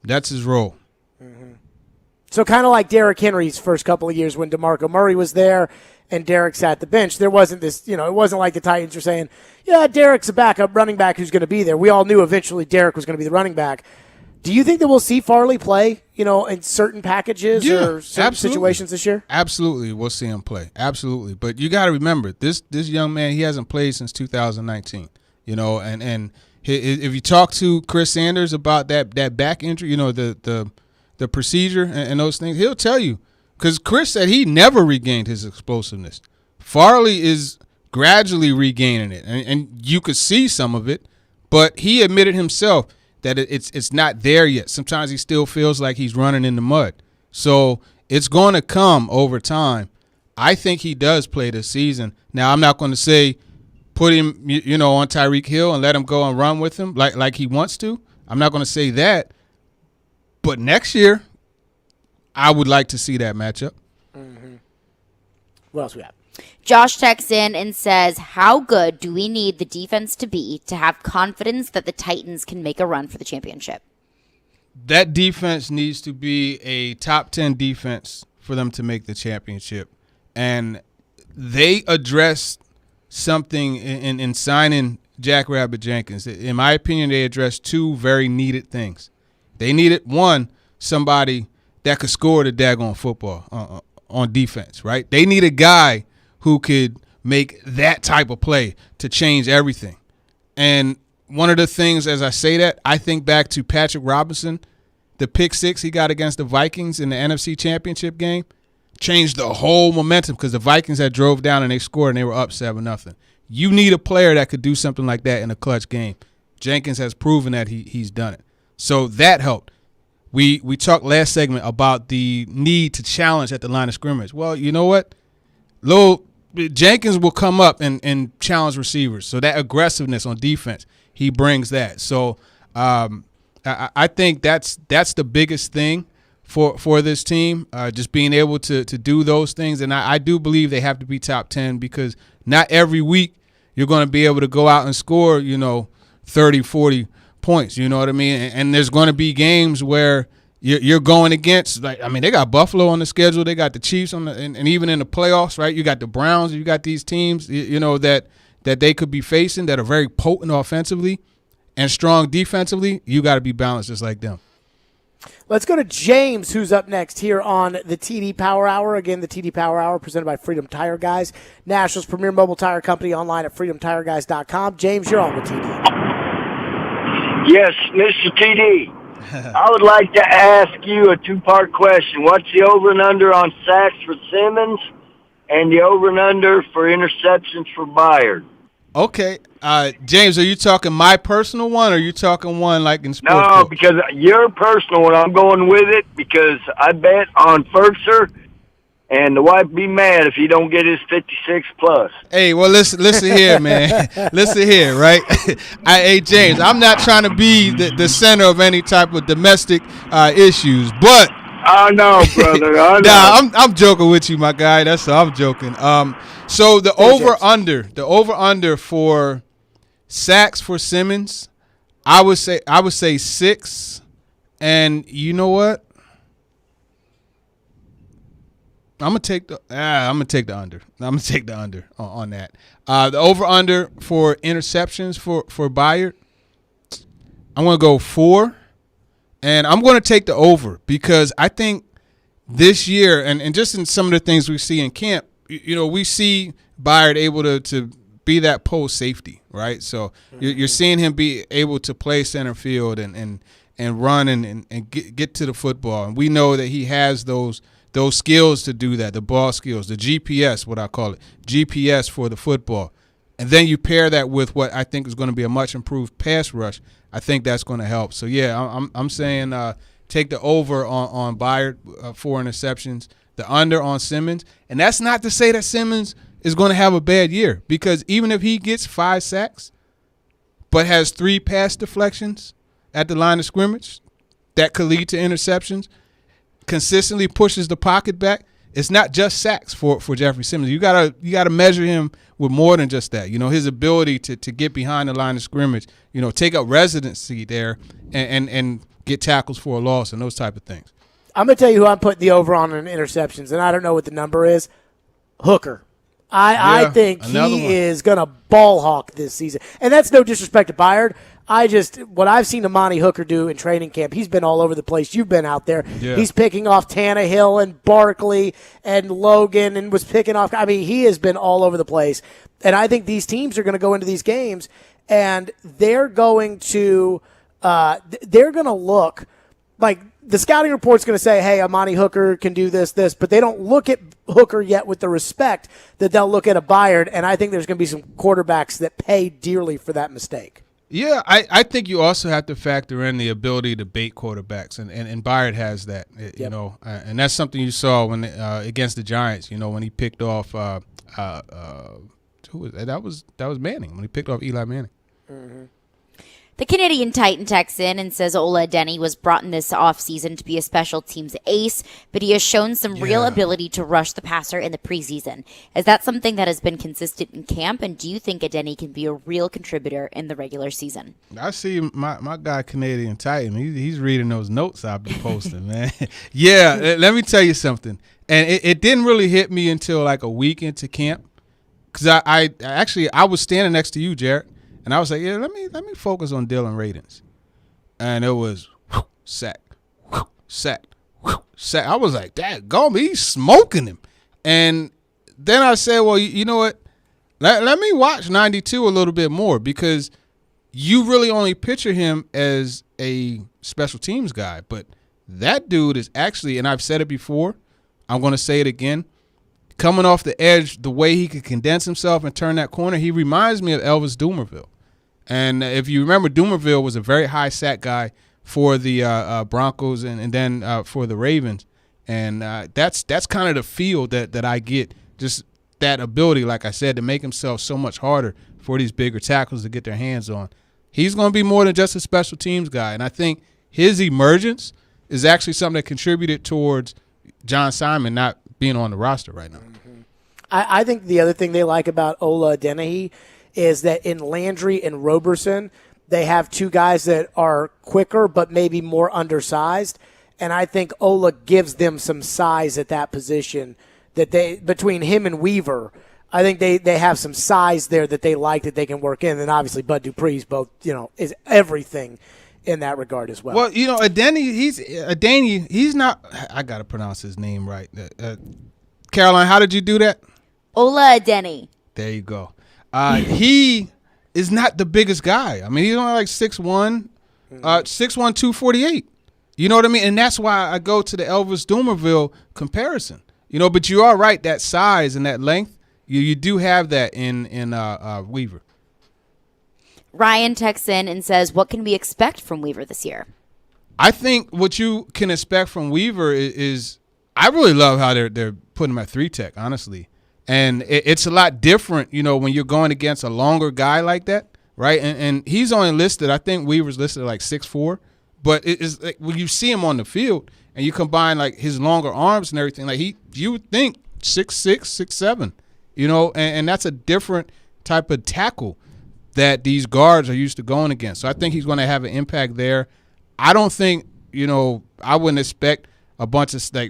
I: That's his role.
A: Mm-hmm. So kind of like Derrick Henry's first couple of years when DeMarco Murray was there and Derrick sat the bench. There wasn't this, it wasn't like the Titans were saying, yeah, Derrick's a backup running back who's going to be there. We all knew eventually Derrick was going to be the running back. Do you think that we'll see Farley play, in certain packages or certain situations this year?
I: Absolutely, we'll see him play. Absolutely. But you got to remember, this young man, he hasn't played since 2019, and if you talk to Chris Sanders about that back injury, the procedure and those things, he'll tell you. Because Chris said he never regained his explosiveness. Farley is gradually regaining it, and you could see some of it, but he admitted himself that it's not there yet. Sometimes he still feels like he's running in the mud. So it's going to come over time. I think he does play this season. Now, I'm not going to say put him, on Tyreek Hill and let him go and run with him like he wants to. I'm not going to say that. But next year, I would like to see that matchup.
A: Mm-hmm. What else we have?
B: Josh texts in and says, how good do we need the defense to be to have confidence that the Titans can make a run for the championship?
I: That defense needs to be a top 10 defense for them to make the championship. And they addressed something in signing Jackrabbit Jenkins. In my opinion, they addressed two very needed things. They needed, one, somebody that could score the daggone football on defense, right? They need a guy who could make that type of play to change everything. And one of the things, as I say that, I think back to Patrick Robinson, the pick six he got against the Vikings in the NFC Championship game, changed the whole momentum because the Vikings had drove down and they scored and they were up 7-0. You need a player that could do something like that in a clutch game. Jenkins has proven that he's done it. So that helped. We talked last segment about the need to challenge at the line of scrimmage. Well, you know what? Jenkins will come up and challenge receivers. So that aggressiveness on defense, he brings that. So I think that's the biggest thing for this team, just being able to do those things. And I do believe they have to be top 10 because not every week you're going to be able to go out and score, 30, 40 points. You know what I mean? And there's going to be games where you're going against, they got Buffalo on the schedule. They got the Chiefs and even in the playoffs, right? You got the Browns. You got these teams, that they could be facing that are very potent offensively and strong defensively. You got to be balanced just like them.
A: Let's go to James, who's up next here on the TD Power Hour. Again, the TD Power Hour presented by Freedom Tire Guys, Nashville's premier mobile tire company, online at freedomtireguys.com. James, you're on with TD.
N: Yes, Mr. TD. I would like to ask you a two-part question. What's the over and under on sacks for Simmons and the over and under for interceptions for Byard?
I: Okay. James, are you talking my personal one or are you talking one like in sports?
N: No, because your personal one, I'm going with it because I bet on Fertzer, and the wife be mad if he don't get his 56 plus.
I: Hey, well, listen here, man. Listen here, right? Hey, James, I'm not trying to be the center of any type of domestic issues, but
N: I know, brother. I know.
I: Nah, I'm joking with you, my guy. That's all. I'm joking. So the over under for sacks for Simmons, I would say 6, and you know what? I'm gonna take the under. I'm gonna take the under on that. The over under for interceptions for Byard, I'm gonna go 4, and I'm gonna take the over because I think this year and just in some of the things we see in camp, we see Byard able to be that post safety, right? So you're seeing him be able to play center field and run and get to the football, and we know that he has those skills to do that, the ball skills, the GPS, what I call it, GPS for the football. And then you pair that with what I think is going to be a much improved pass rush. I think that's going to help. So, yeah, I'm saying take the over on Byard, 4 interceptions, the under on Simmons. And that's not to say that Simmons is going to have a bad year because even if he gets 5 sacks but has 3 pass deflections at the line of scrimmage, that could lead to interceptions, consistently pushes the pocket back, it's not just sacks for Jeffrey Simmons. You gotta measure him with more than just that. His ability to get behind the line of scrimmage, take up residency there and get tackles for a loss and those type of things.
A: I'm gonna tell you who I'm putting the over on interceptions, and I don't know what the number is. Hooker. I think he is gonna ball hawk this season, and that's no disrespect to Byard. What I've seen Amani Hooker do in training camp, he's been all over the place. You've been out there. Yeah. He's picking off Tannehill and Barkley and Logan and was picking off. He has been all over the place. And I think these teams are going to go into these games and they're going to look like the scouting report's going to say, hey, Amani Hooker can do this, but they don't look at Hooker yet with the respect that they'll look at a Byard. And I think there's going to be some quarterbacks that pay dearly for that mistake.
I: Yeah, I think you also have to factor in the ability to bait quarterbacks, and Byard has that, and that's something you saw when against the Giants, when he picked off who was that was Manning, when he picked off Eli Manning.
B: Mm-hmm. The Canadian Titan texts in and says Ola Adeniyi was brought in this offseason to be a special teams ace, but he has shown some real ability to rush the passer in the preseason. Is that something that has been consistent in camp, and do you think Adeniyi can be a real contributor in the regular season?
I: I see my guy Canadian Titan. He's reading those notes I've been posting, man. Yeah, let me tell you something. And it didn't really hit me until like a week into camp because I was standing next to you, Jarrett. And I was like, yeah, let me focus on Dylan Radins. And it was sack, sack, sack. I was like, dadgum, he's smoking him. And then I said, well, you know what? Let me watch 92 a little bit more because you really only picture him as a special teams guy. But that dude is actually, and I've said it before, I'm going to say it again, coming off the edge, the way he could condense himself and turn that corner, he reminds me of Elvis Dumervil. And if you remember, Dumervil was a very high sack guy for the Broncos and then for the Ravens. And that's kind of the feel that I get, just that ability, like I said, to make himself so much harder for these bigger tackles to get their hands on. He's going to be more than just a special teams guy. And I think his emergence is actually something that contributed towards John Simon not being on the roster right now.
A: I think the other thing they like about Ola Adenehi is that in Landry and Roberson, they have two guys that are quicker but maybe more undersized. And I think Ola gives them some size at that position that between him and Weaver, I think they have some size there that they like that they can work in. And obviously Bud Dupree's both, is everything in that regard as well.
I: Well, Adenehi, he's not, I got to pronounce his name right. Caroline, how did you do that?
B: Ola Adenehi.
I: There you go. He is not the biggest guy. I mean, he's only like 6'1", 6'1", 248. You know what I mean? And that's why I go to the Elvis Dumervil comparison. But you are right, that size and that length, you do have that in Weaver.
B: Ryan texts in and says, what can we expect from Weaver this year?
I: I think what you can expect from Weaver is I really love how they're putting him at 3-tech, honestly. And it's a lot different, when you're going against a longer guy like that, right? And he's only listed, I think Weaver's listed at like 6'4", but it's like when you see him on the field and you combine like his longer arms and everything, like you would think 6'6", 6'7", and that's a different type of tackle that these guards are used to going against. So I think he's going to have an impact there. I don't think, I wouldn't expect a bunch of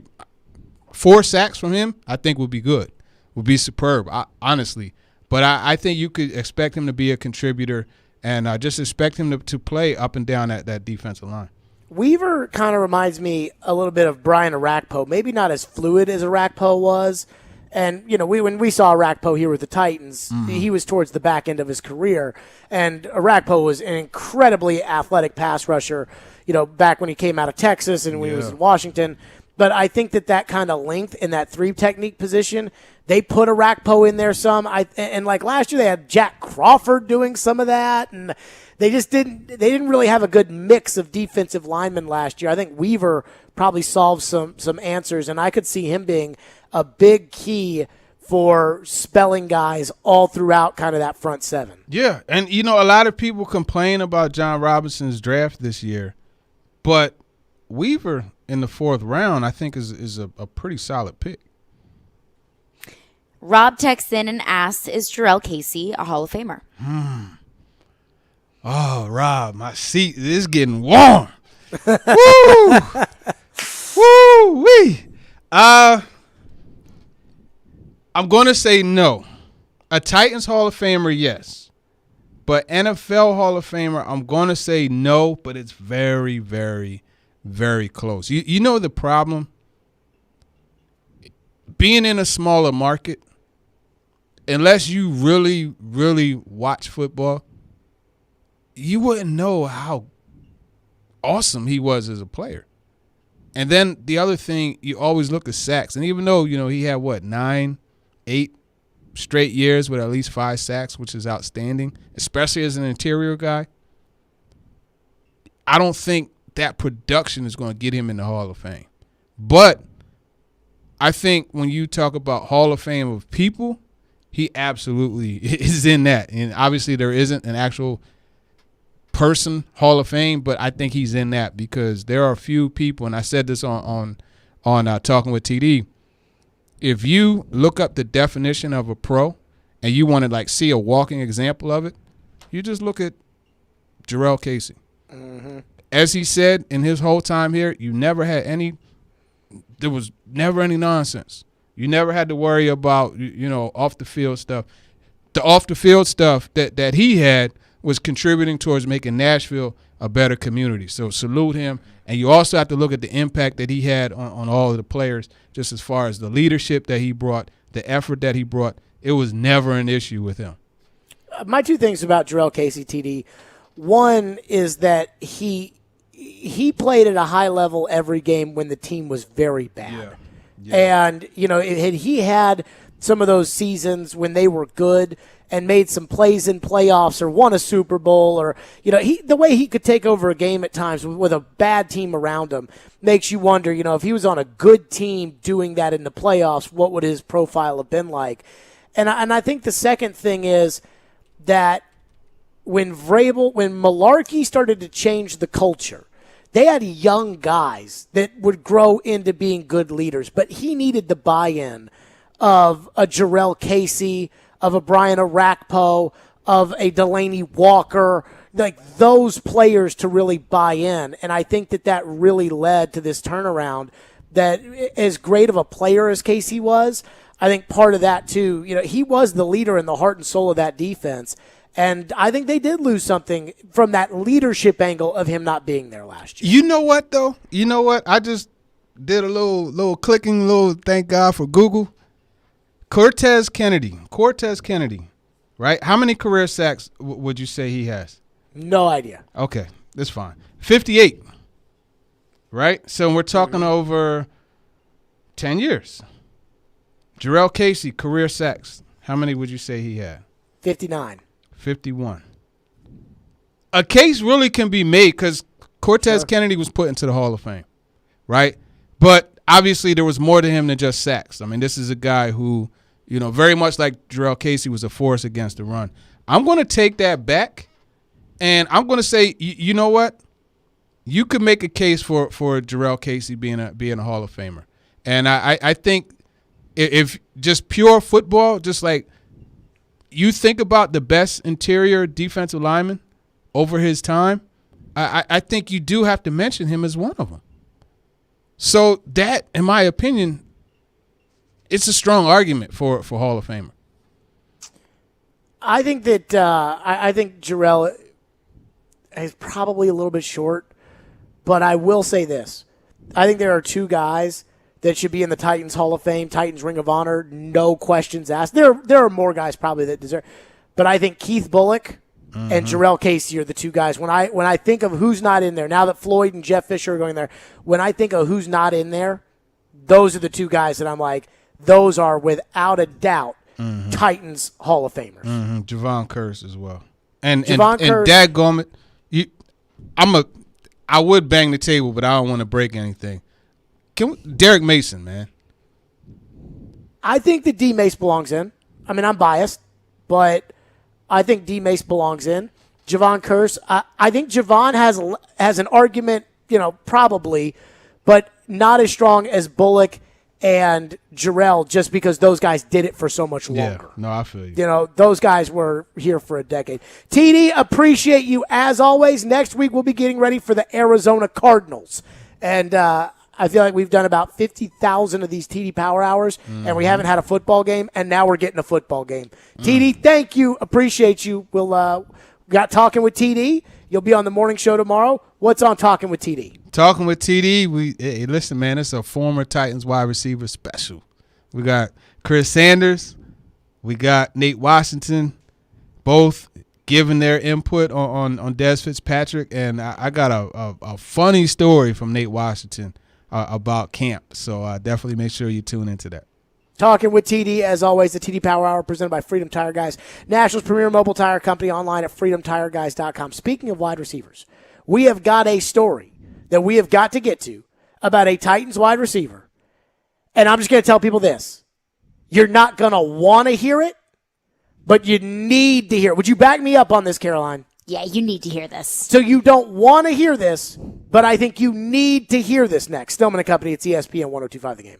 I: 4 sacks from him. I think would be good. Would be superb, honestly. But I think you could expect him to be a contributor and just expect him to play up and down that defensive line.
A: Weaver kind of reminds me a little bit of Brian Arakpo, maybe not as fluid as Arakpo was. And, when we saw Arakpo here with the Titans, he was towards the back end of his career. And Arakpo was an incredibly athletic pass rusher, back when he came out of Texas and when he was in Washington. But I think that kind of length in that 3 technique position, they put Arakpo in there some. And like last year, they had Jack Crawford doing some of that, and they didn't really have a good mix of defensive linemen last year. I think Weaver probably solved some answers, and I could see him being a big key for spelling guys all throughout kind of that front 7.
I: Yeah, and a lot of people complain about John Robinson's draft this year, but Weaver in the 4th round, I think, is a pretty solid pick.
B: Rob texts in and asks, is Jerrell Casey a Hall of Famer?
I: Oh, Rob, my seat is getting warm. Woo! Woo-wee! I'm going to say no. A Titans Hall of Famer, yes. But NFL Hall of Famer, I'm going to say no, but it's very, very, very close. You know the problem? Being in a smaller market, unless you really, really watch football, you wouldn't know how awesome he was as a player. And then the other thing, you always look at sacks. And even though, he had, 9, 8 straight years with at least 5 sacks, which is outstanding, especially as an interior guy, I don't think that production is going to get him in the Hall of Fame. But I think when you talk about Hall of Fame of people, he absolutely is in that. And obviously there isn't an actual person Hall of Fame, but I think he's in that because there are a few people, and I said this on Talking with TD, if you look up the definition of a pro and you want to see a walking example of it, you just look at Jerrell Casey. Mm-hmm. As he said in his whole time here, there was never any nonsense. You never had to worry about, off the field stuff. The off the field stuff that he had was contributing towards making Nashville a better community. So salute him. And you also have to look at the impact that he had on all of the players, just as far as the leadership that he brought, the effort that he brought. It was never an issue with him.
A: My 2 things about Jerrell Casey, TD. One is that he played at a high level every game when the team was very bad. And, had he had some of those seasons when they were good and made some plays in playoffs or won a Super Bowl or, the way he could take over a game at times with a bad team around him makes you wonder, if he was on a good team doing that in the playoffs, what would his profile have been like? And I think the second thing is that when Malarkey started to change the culture, they had young guys that would grow into being good leaders, but he needed the buy-in of a Jerrell Casey, of a Brian Arakpo, of a Delaney Walker, like those players to really buy in. And I think that really led to this turnaround that as great of a player as Casey was, I think part of that too, he was the leader in the heart and soul of that defense. And I think they did lose something from that leadership angle of him not being there last year.
I: You know what, though? You know what? I just did a little clicking, thank God for Google. Cortez Kennedy, right? How many career sacks would you say he has?
A: No idea.
I: Okay, that's fine. 58, right? So we're talking over 10 years. Jerrell Casey, career sacks. How many would you say he had?
A: 59.
I: 51. A case really can be made because Cortez Kennedy was put into the Hall of Fame, right? But obviously there was more to him than just sacks. I mean, this is a guy who, very much like Jerrell Casey, was a force against the run. I'm going to take that back, and I'm going to say, you know what? You could make a case for Jerrell Casey being a Hall of Famer. And I think if just pure football, just like you think about the best interior defensive lineman over his time, I think you do have to mention him as one of them. So that, in my opinion, it's a strong argument for Hall of Famer.
A: I think that I think Jerrell is probably a little bit short, but I will say this. I think there are two guys that should be in the Titans Hall of Fame, Titans Ring of Honor, no questions asked. There are more guys probably that deserve, but I think Keith Bullock and Jerrell Casey are the two guys. When I think of who's not in there, now that Floyd and Jeff Fisher are going there, when I think of who's not in there, those are the two guys that I'm like, those are without a doubt Titans Hall of Famers.
I: Javon Curse as well. And
A: Javon Curse,
I: dadgummit, I would bang the table, but I don't want to break anything. Derek Mason, man.
A: I think that D. Mace belongs in. I mean, I'm biased, but I think D. Mace belongs in. Javon Curse, I think Javon has an argument, probably, but not as strong as Bullock and Jerrell just because those guys did it for so much longer.
I: Yeah, no, I feel you.
A: Those guys were here for a decade. TD, appreciate you as always. Next week we'll be getting ready for the Arizona Cardinals. And I feel like we've done about 50,000 of these TD Power Hours, and we haven't had a football game, and now we're getting a football game. TD, thank you. Appreciate you. We'll got Talking with TD. You'll be on the morning show tomorrow. What's on Talking with TD?
I: Talking with TD, hey, listen, man, it's a former Titans wide receiver special. We got Chris Sanders. We got Nate Washington, both giving their input on Dez Fitzpatrick. And I got a funny story from Nate Washington about camp. So definitely make sure you tune into that.
A: Talking with TD, as always, the TD Power Hour presented by Freedom Tire Guys, National's premier mobile tire company, online at freedomtireguys.com. Speaking of wide receivers, we have got a story that we have got to get to about a Titans wide receiver. And I'm just going to tell people this. You're not going to want to hear it, but you need to hear it. Would you back me up on this, Caroline?
B: Yeah, you need to hear this.
A: So you don't want to hear this, but I think you need to hear this next. Stillman and Company, it's ESPN 102.5 The Game.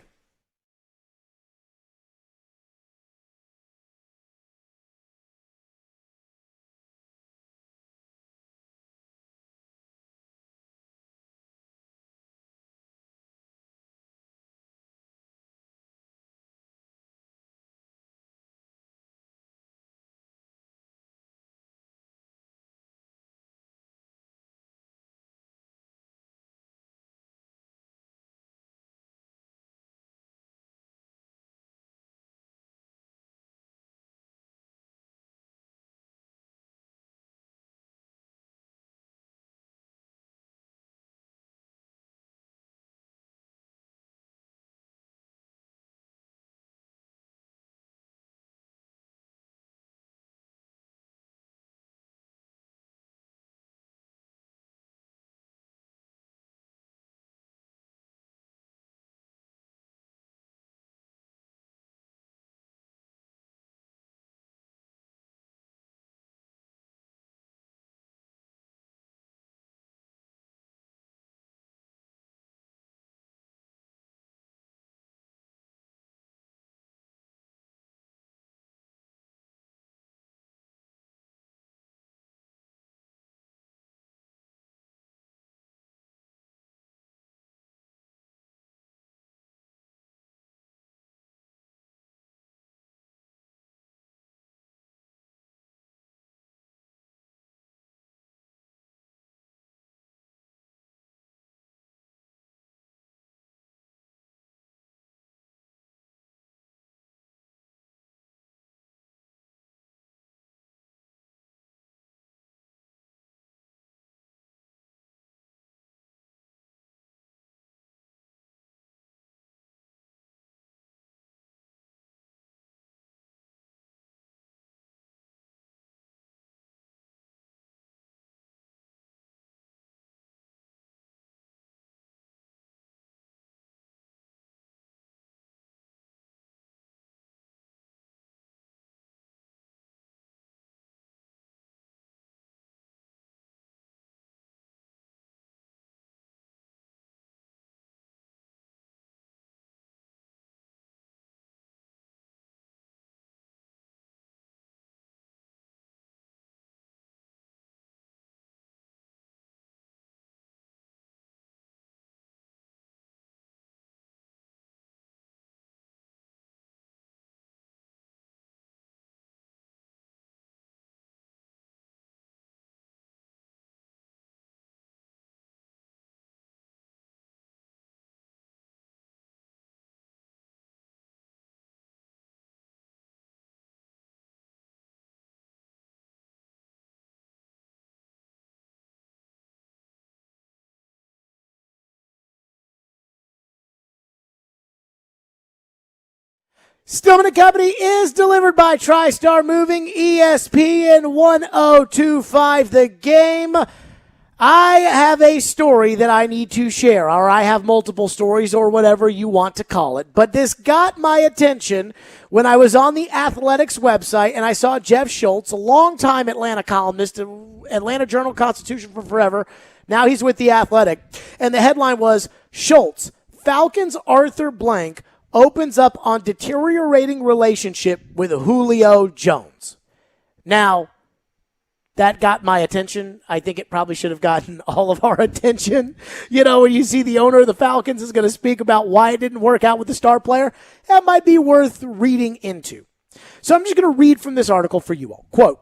A: Stillman & Company is delivered by TriStar Moving, ESPN 1025 The Game. I have a story that I need to share, or I have multiple stories, or whatever you want to call it. But this got my attention when I was on the Athletics website and I saw Jeff Schultz, a longtime Atlanta columnist, Atlanta Journal-Constitution for forever. Now he's with the Athletic. And the headline was, Schultz, Falcons Arthur Blank opens up on deteriorating relationship with Julio Jones. Now, that got my attention. I think it probably should have gotten all of our attention. You know, when you see the owner of the Falcons is going to speak about why it didn't work out with the star player, that might be worth reading into. So I'm just going to read from this article for you all. Quote,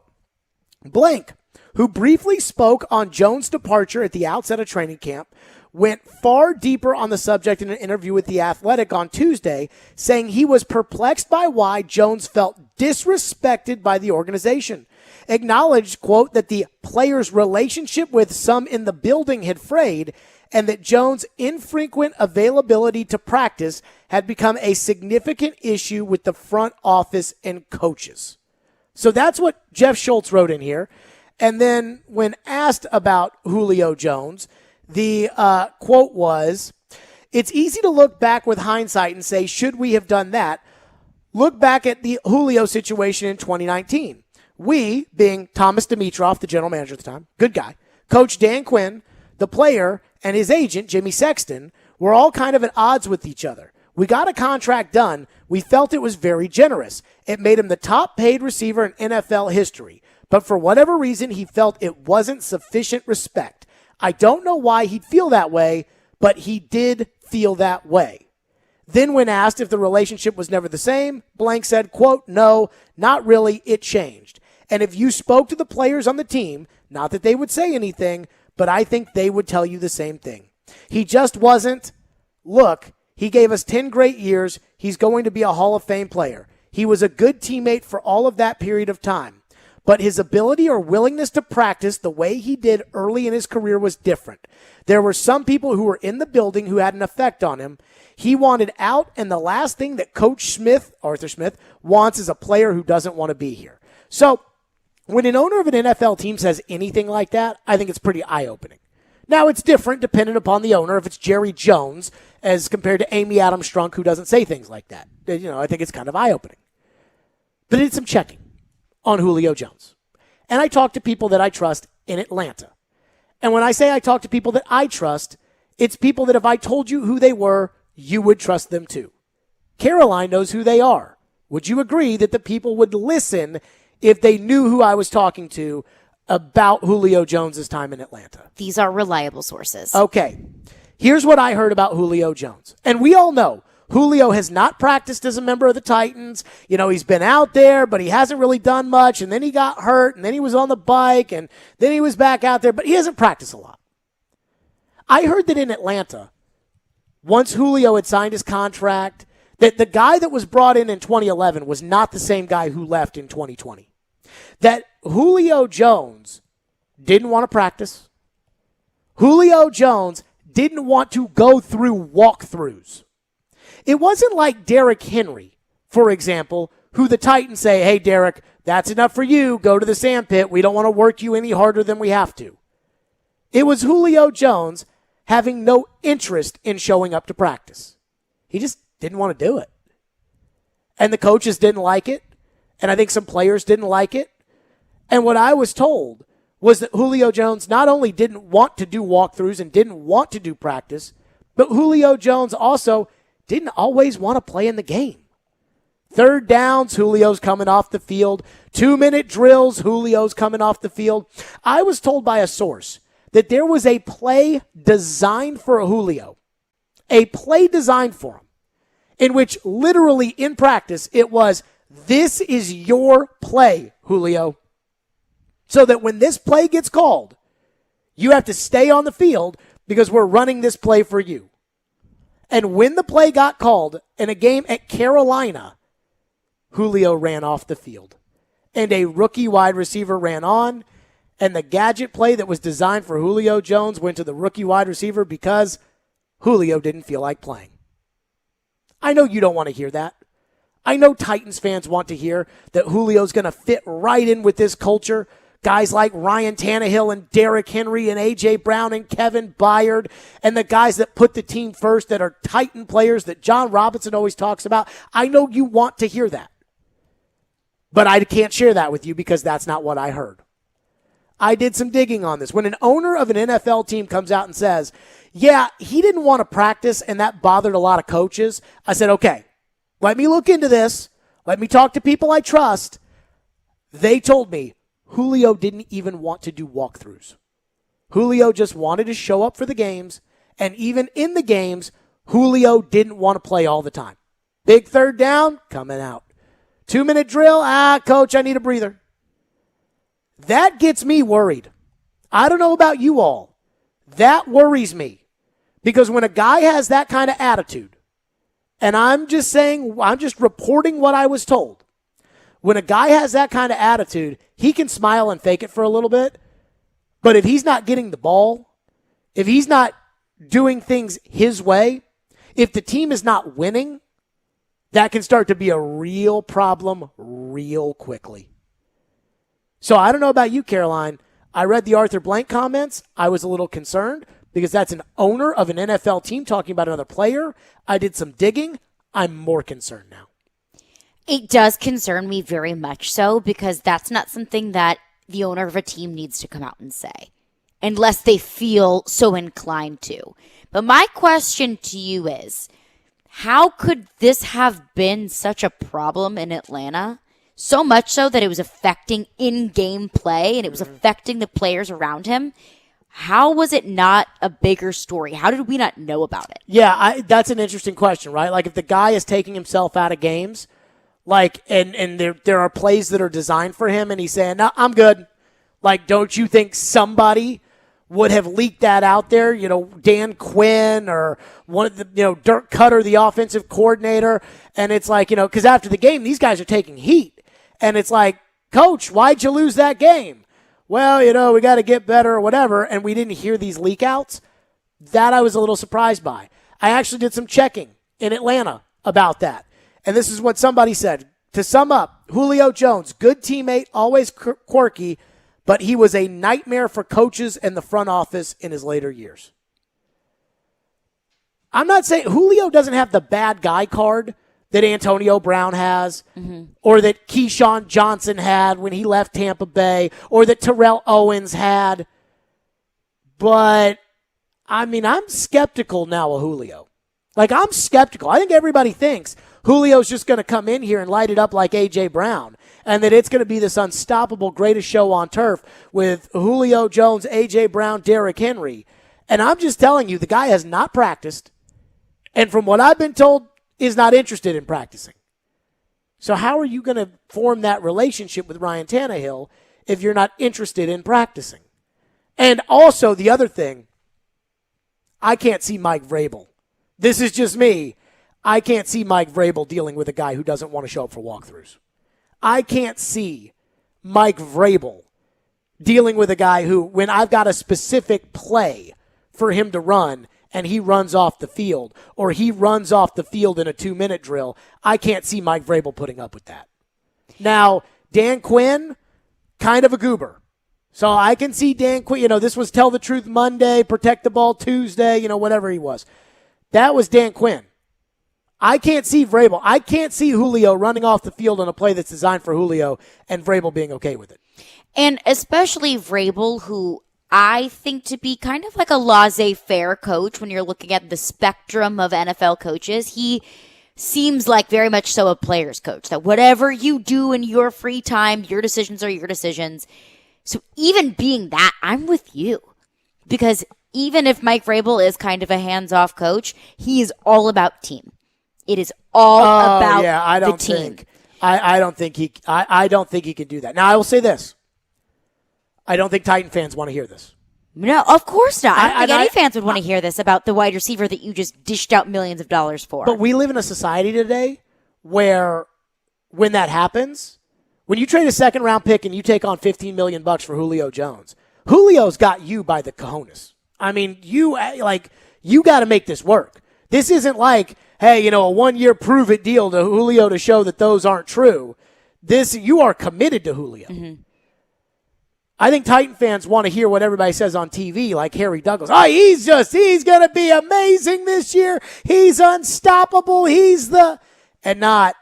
A: Blank, who briefly spoke on Jones' departure at the outset of training camp, went far deeper on the subject in an interview with The Athletic on Tuesday, saying he was perplexed by why Jones felt disrespected by the organization. Acknowledged, quote, that the player's relationship with some in the building had frayed and that Jones' infrequent availability to practice had become a significant issue with the front office and coaches. So that's what Jeff Schultz wrote in here. And then when asked about Julio Jones, the quote was, it's easy to look back with hindsight and say, should we have done that? Look back at the Julio situation in 2019. We, being Thomas Dimitroff, the general manager at the time, good guy, Coach Dan Quinn, the player, and his agent, Jimmy Sexton, were all kind of at odds with each other. We got a contract done. We felt it was very generous. It made him the top paid receiver in NFL history. But for whatever reason, he felt it wasn't sufficient respect. I don't know why he'd feel that way, but he did feel that way. Then when asked if the relationship was never the same, Blank said, quote, no, not really, it changed. And if you spoke to the players on the team, not that they would say anything, but I think they would tell you the same thing. He just wasn't, look, he gave us 10 great years. He's going to be a Hall of Fame player. He was a good teammate for all of that period of time. But his ability or willingness to practice the way he did early in his career was different. There were some people who were in the building who had an effect on him. He wanted out, and the last thing that Coach Smith, Arthur Smith, wants is a player who doesn't want to be here. So when an owner of an NFL team says anything like that, I think it's pretty eye-opening. Now, it's different depending upon the owner. If it's Jerry Jones as compared to Amy Adams Strunk, who doesn't say things like that. You know, I think it's kind of eye-opening. But I did some checking on Julio Jones. And I talk to people that I trust in Atlanta. And when I say I talk to people that I trust, it's people that if I told you who they were, you would trust them too. Caroline knows who they are. Would you agree that the people would listen if they knew who I was talking to about Julio Jones' time in Atlanta?
B: These are reliable sources.
A: Okay. Here's what I heard about Julio Jones. And we all know Julio has not practiced as a member of the Titans. You know, he's been out there, but he hasn't really done much. And then he got hurt, and then he was on the bike, and then he was back out there, but he hasn't practiced a lot. I heard that in Atlanta, once Julio had signed his contract, that the guy that was brought in 2011 was not the same guy who left in 2020. That Julio Jones didn't want to practice. Julio Jones didn't want to go through walkthroughs. It wasn't like Derrick Henry, for example, who the Titans say, hey, Derrick, that's enough for you. Go to the sandpit. We don't want to work you any harder than we have to. It was Julio Jones having no interest in showing up to practice. He just didn't want to do it. And the coaches didn't like it. And I think some players didn't like it. And what I was told was that Julio Jones not only didn't want to do walkthroughs and didn't want to do practice, but Julio Jones also didn't always want to play in the game. Third downs, Julio's coming off the field. 2-minute drills, Julio's coming off the field. I was told by a source that there was a play designed for Julio, a play designed for him, in which literally in practice it was, this is your play, Julio. So that when this play gets called, you have to stay on the field because we're running this play for you. And when the play got called in a game at Carolina, Julio ran off the field. And a rookie wide receiver ran on, and the gadget play that was designed for Julio Jones went to the rookie wide receiver because Julio didn't feel like playing. I know you don't want to hear that. I know Titans fans want to hear that Julio's going to fit right in with this culture. Guys like Ryan Tannehill and Derrick Henry and A.J. Brown and Kevin Byard and the guys that put the team first that are Titan players that John Robinson always talks about. I know you want to hear that. But I can't share that with you because that's not what I heard. I did some digging on this. When an owner of an NFL team comes out and says, yeah, he didn't want to practice and that bothered a lot of coaches, I said, okay, let me look into this. Let me talk to people I trust. They told me Julio didn't even want to do walkthroughs. Julio just wanted to show up for the games, and even in the games, Julio didn't want to play all the time. Big third down, coming out. 2-minute drill, coach, I need a breather. That gets me worried. I don't know about you all. That worries me. Because when a guy has that kind of attitude, and I'm just reporting what I was told. When a guy has that kind of attitude, he can smile and fake it for a little bit. But if he's not getting the ball, if he's not doing things his way, if the team is not winning, that can start to be a real problem real quickly. So I don't know about you, Caroline. I read the Arthur Blank comments. I was a little concerned because that's an owner of an NFL team talking about another player. I did some digging. I'm more concerned now.
B: It does concern me very much so because that's not something that the owner of a team needs to come out and say unless they feel so inclined to. But my question to you is, how could this have been such a problem in Atlanta? So much so that it was affecting in-game play and it was affecting the players around him. How was it not a bigger story? How did we not know about it?
A: Yeah, that's an interesting question, right? Like if the guy is taking himself out of games, like and there are plays that are designed for him and he's saying, no, I'm good. Like, don't you think somebody would have leaked that out there? You know, Dan Quinn or one of the, Dirk Cutter, the offensive coordinator. And it's like, because after the game, these guys are taking heat. And it's like, Coach, why'd you lose that game? Well, we got to get better or whatever. And we didn't hear these leak outs. That I was a little surprised by. I actually did some checking in Atlanta about that. And this is what somebody said. To sum up, Julio Jones, good teammate, always quirky, but he was a nightmare for coaches and the front office in his later years. I'm not saying Julio doesn't have the bad guy card that Antonio Brown has, or that Keyshawn Johnson had when he left Tampa Bay, or that Terrell Owens had. But, I'm skeptical now of Julio. Like, I'm skeptical. I think everybody thinks Julio's just going to come in here and light it up like A.J. Brown, and that it's going to be this unstoppable greatest show on turf with Julio Jones, A.J. Brown, Derrick Henry. And I'm just telling you, the guy has not practiced, and from what I've been told, is not interested in practicing. So how are you going to form that relationship with Ryan Tannehill if you're not interested in practicing? And also, the other thing, I can't see Mike Vrabel. This is just me. I can't see Mike Vrabel dealing with a guy who doesn't want to show up for walkthroughs. I can't see Mike Vrabel dealing with a guy who, when I've got a specific play for him to run and he runs off the field, or he runs off the field in a 2-minute drill, I can't see Mike Vrabel putting up with that. Now, Dan Quinn, kind of a goober. So I can see Dan Quinn, this was Tell the Truth Monday, Protect the Ball Tuesday, whatever he was. That was Dan Quinn. I can't see Vrabel. I can't see Julio running off the field on a play that's designed for Julio and Vrabel being okay with it.
B: And especially Vrabel, who I think to be kind of like a laissez-faire coach when you're looking at the spectrum of NFL coaches. He seems like very much so a player's coach, that whatever you do in your free time, your decisions are your decisions. So even being that, I'm with you. Because even if Mike Vrabel is kind of a hands-off coach, he is all about team. It is all about the team.
A: I don't think he can do that. Now, I will say this. I don't think Titan fans want to hear this.
B: No, of course not. I don't think any fans would want to hear this about the wide receiver that you just dished out millions of dollars for.
A: But we live in a society today where when that happens, when you trade a second-round pick and you take on $15 million for Julio Jones, Julio's got you by the cojones. You got to make this work. This isn't like, hey, a 1-year prove-it deal to Julio to show that those aren't true. You are committed to Julio. Mm-hmm. I think Titan fans want to hear what everybody says on TV, like Harry Douglas. Oh, he's going to be amazing this year. He's unstoppable. And not,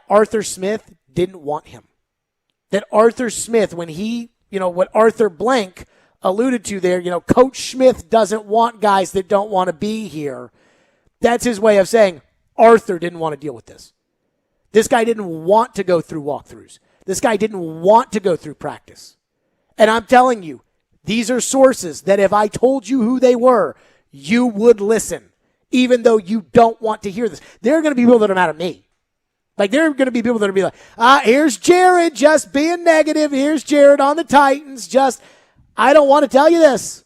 A: Arthur Smith didn't want him. That Arthur Smith, when what Arthur Blank alluded to there, Coach Smith doesn't want guys that don't want to be here. That's his way of saying Arthur didn't want to deal with this. This guy didn't want to go through walkthroughs. This guy didn't want to go through practice. And I'm telling you, these are sources that if I told you who they were, you would listen, even though you don't want to hear this. There are going to be people that are mad at me. Like, there are going to be people that are going to be like, here's Jared just being negative. Here's Jared on the Titans. I don't want to tell you this.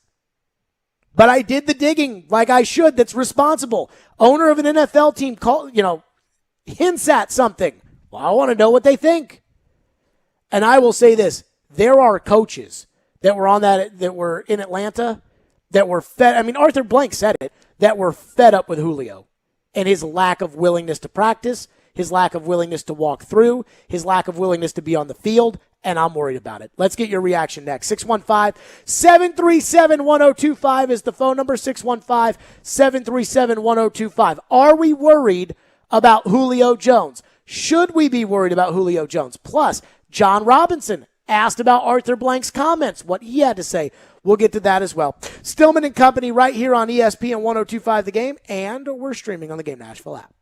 A: But I did the digging like I should. That's responsible. Owner of an NFL team hints at something. Well, I want to know what they think. And I will say this. There are coaches that were that were in Atlanta that were fed. I mean, Arthur Blank said it, that were fed up with Julio and his lack of willingness to practice, his lack of willingness to walk through, his lack of willingness to be on the field, and I'm worried about it. Let's get your reaction next. 615-737-1025 is the phone number, 615-737-1025. Are we worried about Julio Jones? Should we be worried about Julio Jones? Plus, John Robinson asked about Arthur Blank's comments, what he had to say. We'll get to that as well. Stillman and Company right here on ESPN 102.5 The Game, and we're streaming on the Game Nashville app.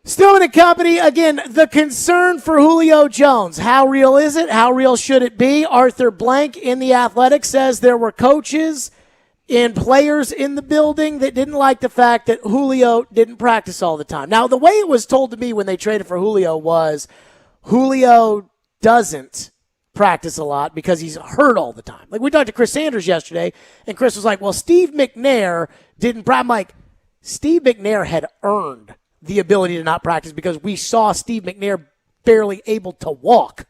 A: Stillman and company, again, the concern for Julio Jones. How real is it? How real should it be? Arthur Blank in The Athletic says there were coaches and players in the building that didn't like the fact that Julio didn't practice all the time. Now, the way it was told to me when they traded for Julio was Julio doesn't practice a lot because he's hurt all the time. Like, we talked to Chris Sanders yesterday, and Chris was like, well, Steve McNair didn't practice. I'm like, Steve McNair had earned the ability to not practice because we saw Steve McNair barely able to walk,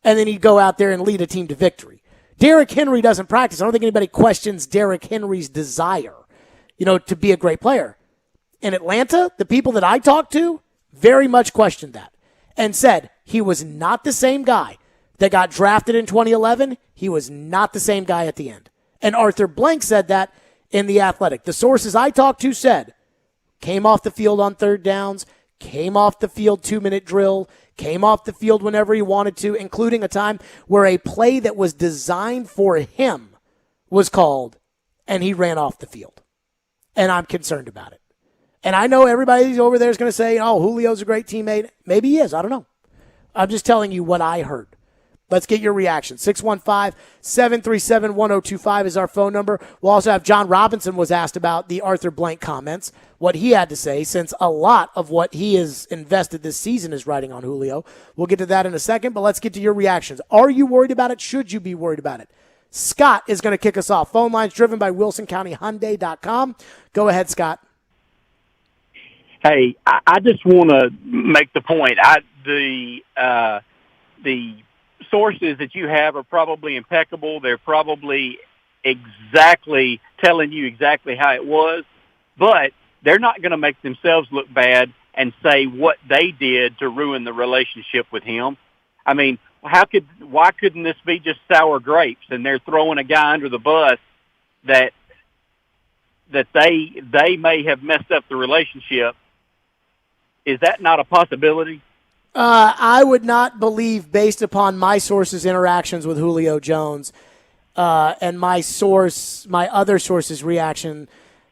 A: and then he'd go out there and lead a team to victory. Derrick Henry doesn't practice. I don't think anybody questions Derrick Henry's desire, to be a great player. In Atlanta, the people that I talked to very much questioned that and said he was not the same guy that got drafted in 2011. He was not the same guy at the end. And Arthur Blank said that in The Athletic. The sources I talked to said came off the field on third downs, came off the field 2-minute drill, came off the field whenever he wanted to, including a time where a play that was designed for him was called, and he ran off the field. And I'm concerned about it. And I know everybody over there is going to say, oh, Julio's a great teammate. Maybe he is. I don't know. I'm just telling you what I heard. Let's get your reaction. 615-737-1025 is our phone number. We'll also have John Robinson was asked about the Arthur Blank comments, what he had to say, since a lot of what he has invested this season is riding on Julio. We'll get to that in a second, but let's get to your reactions. Are you worried about it? Should you be worried about it? Scott is going to kick us off. Phone lines driven by WilsonCountyHyundai.com. Go ahead, Scott.
O: Hey, I just want to make the point. The sources that you have are probably impeccable. They're probably exactly telling you exactly how it was, but they're not going to make themselves look bad and say what they did to ruin the relationship with him. I mean, why couldn't this be just sour grapes and they're throwing a guy under the bus that they may have messed up the relationship? Is that not a possibility?
A: I would not believe, based upon my sources' interactions with Julio Jones and my other sources' reaction,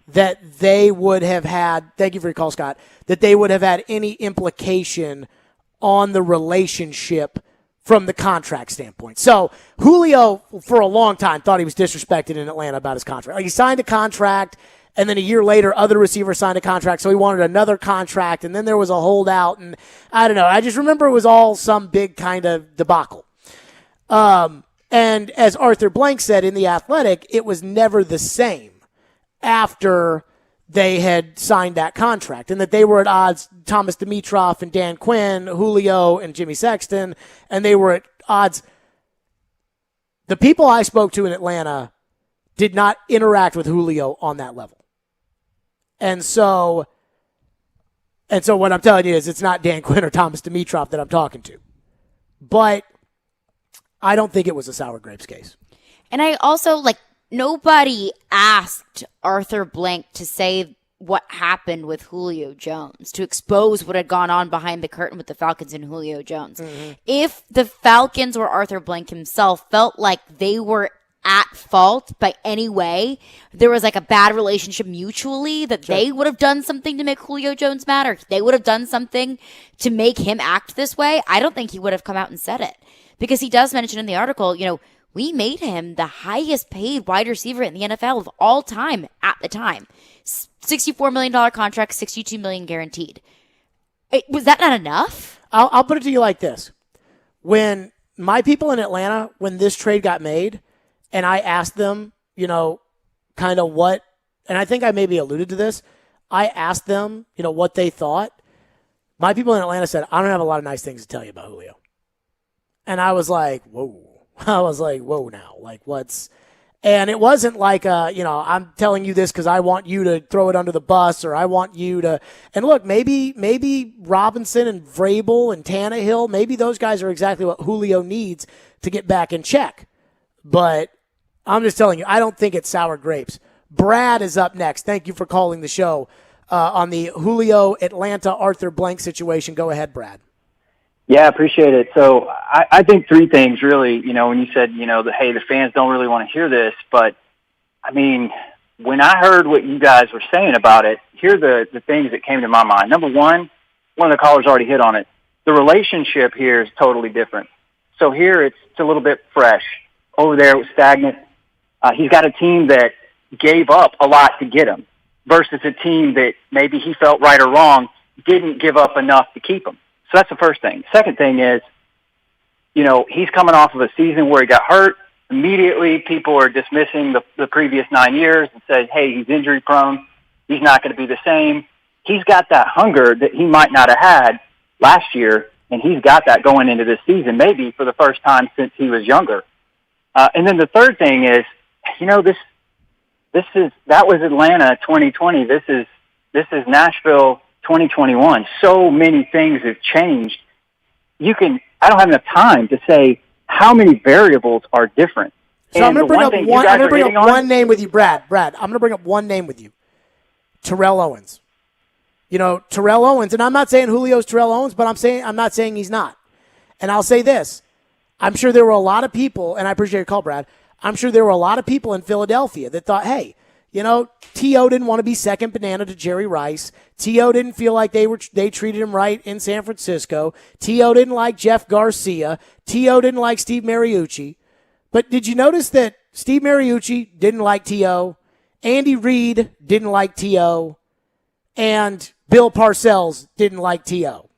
A: that they would have had, thank you for your call, Scott, that they would have had any implication on the relationship from the contract standpoint. So Julio, for a long time, thought he was disrespected in Atlanta about his contract. Like, he signed a contract, and then a year later, other receivers signed a contract, so he wanted another contract, and then there was a holdout, and I don't know. I just remember it was all some big kind of debacle. And as Arthur Blank said in The Athletic, it was never the same after they had signed that contract, and that they were at odds, Thomas Dimitroff and Dan Quinn, Julio and Jimmy Sexton, and they were at odds. The people I spoke to in Atlanta did not interact with Julio on that level. And so what I'm telling you is it's not Dan Quinn or Thomas Dimitroff that I'm talking to. But I don't think it was a sour grapes case.
B: And I also, nobody asked Arthur Blank to say what happened with Julio Jones, to expose what had gone on behind the curtain with the Falcons and Julio Jones. Mm-hmm. If the Falcons or Arthur Blank himself felt like they were at fault by any way, there was a bad relationship mutually, that they would have done something to make Julio Jones mad, or they would have done something to make him act this way, I don't think he would have come out and said it. Because he does mention in the article, we made him the highest paid wide receiver in the NFL of all time at the time. $64 million contract, $62 million guaranteed. Was that not enough?
A: I'll put it to you like this. When my people in Atlanta, when this trade got made, and I asked them, kind of what, and I think I maybe alluded to this, I asked them, what they thought. My people in Atlanta said, I don't have a lot of nice things to tell you about Julio. And I was like, whoa. I was like, whoa now. What's... And it wasn't I'm telling you this because I want you to throw it under the bus, or I want you to. And look, maybe Robinson and Vrabel and Tannehill, maybe those guys are exactly what Julio needs to get back in check. But I'm just telling you, I don't think it's sour grapes. Brad is up next. Thank you for calling the show on the Julio Atlanta Arthur Blank situation. Go ahead, Brad.
P: Yeah, I appreciate it. So I think three things really, when you said, hey, the fans don't really want to hear this, but I mean, when I heard what you guys were saying about it, here are the things that came to my mind. Number one, one of the callers already hit on it. The relationship here is totally different. So here it's a little bit fresh. Over there it was stagnant. He's got a team that gave up a lot to get him versus a team that maybe he felt right or wrong didn't give up enough to keep him. So that's the first thing. Second thing is, he's coming off of a season where he got hurt. Immediately, people are dismissing the previous 9 years and say, hey, he's injury prone. He's not going to be the same. He's got that hunger that he might not have had last year, and he's got that going into this season, maybe for the first time since he was younger. And then the third thing is, that was Atlanta 2020. This is Nashville 2021. So many things have changed. I don't have enough time to say how many variables are different.
A: So I'm going to bring up one name with you, Brad. I'm going to bring up one name with you. Terrell Owens. Terrell Owens, and I'm not saying Julio's Terrell Owens, but I'm not saying he's not. And I'll say this. I'm sure there were a lot of people, and I appreciate your call, Brad. I'm sure there were a lot of people in Philadelphia that thought, hey, T.O. didn't want to be second banana to Jerry Rice. T.O. didn't feel like they treated him right in San Francisco. T.O. didn't like Jeff Garcia. T.O. didn't like Steve Mariucci. But did you notice that Steve Mariucci didn't like T.O., Andy Reid didn't like T.O., and Bill Parcells didn't like T.O.,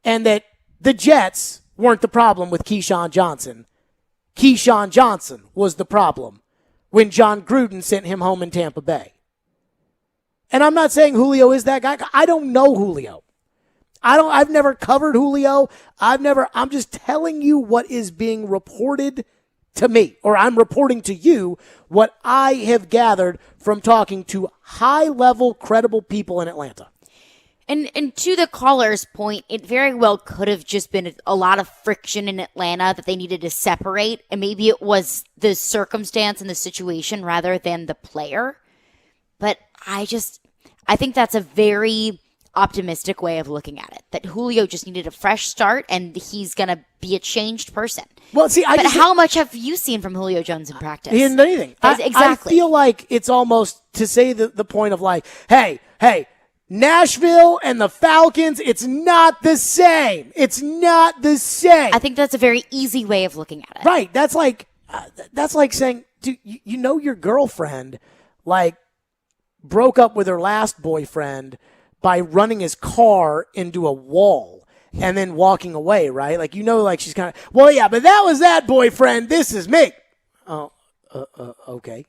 A: and that the Jets weren't the problem with Keyshawn Johnson. Keyshawn Johnson was the problem when John Gruden sent him home in Tampa Bay. And I'm not saying Julio is that guy. I don't know Julio. I've never covered Julio. I'm just telling you what is being reported to me, or I'm reporting to you what I have gathered from talking to high-level, credible people in Atlanta.
B: And to the caller's point, it very well could have just been a lot of friction in Atlanta that they needed to separate, and maybe it was the circumstance and the situation rather than the player. But I think that's a very optimistic way of looking at it, that Julio just needed a fresh start and he's going to be a changed person.
A: Well, see,
B: how much have you seen from Julio Jones in practice?
A: He didn't do anything.
B: Exactly.
A: I feel like it's almost to say the point of like, hey, Nashville and the Falcons, it's not the same. It's not the same.
B: I think that's a very easy way of looking at it.
A: Right. That's like saying, dude, your girlfriend, broke up with her last boyfriend by running his car into a wall and then walking away, right? She's kind of, well, yeah, but that was that boyfriend. This is me. Oh, okay.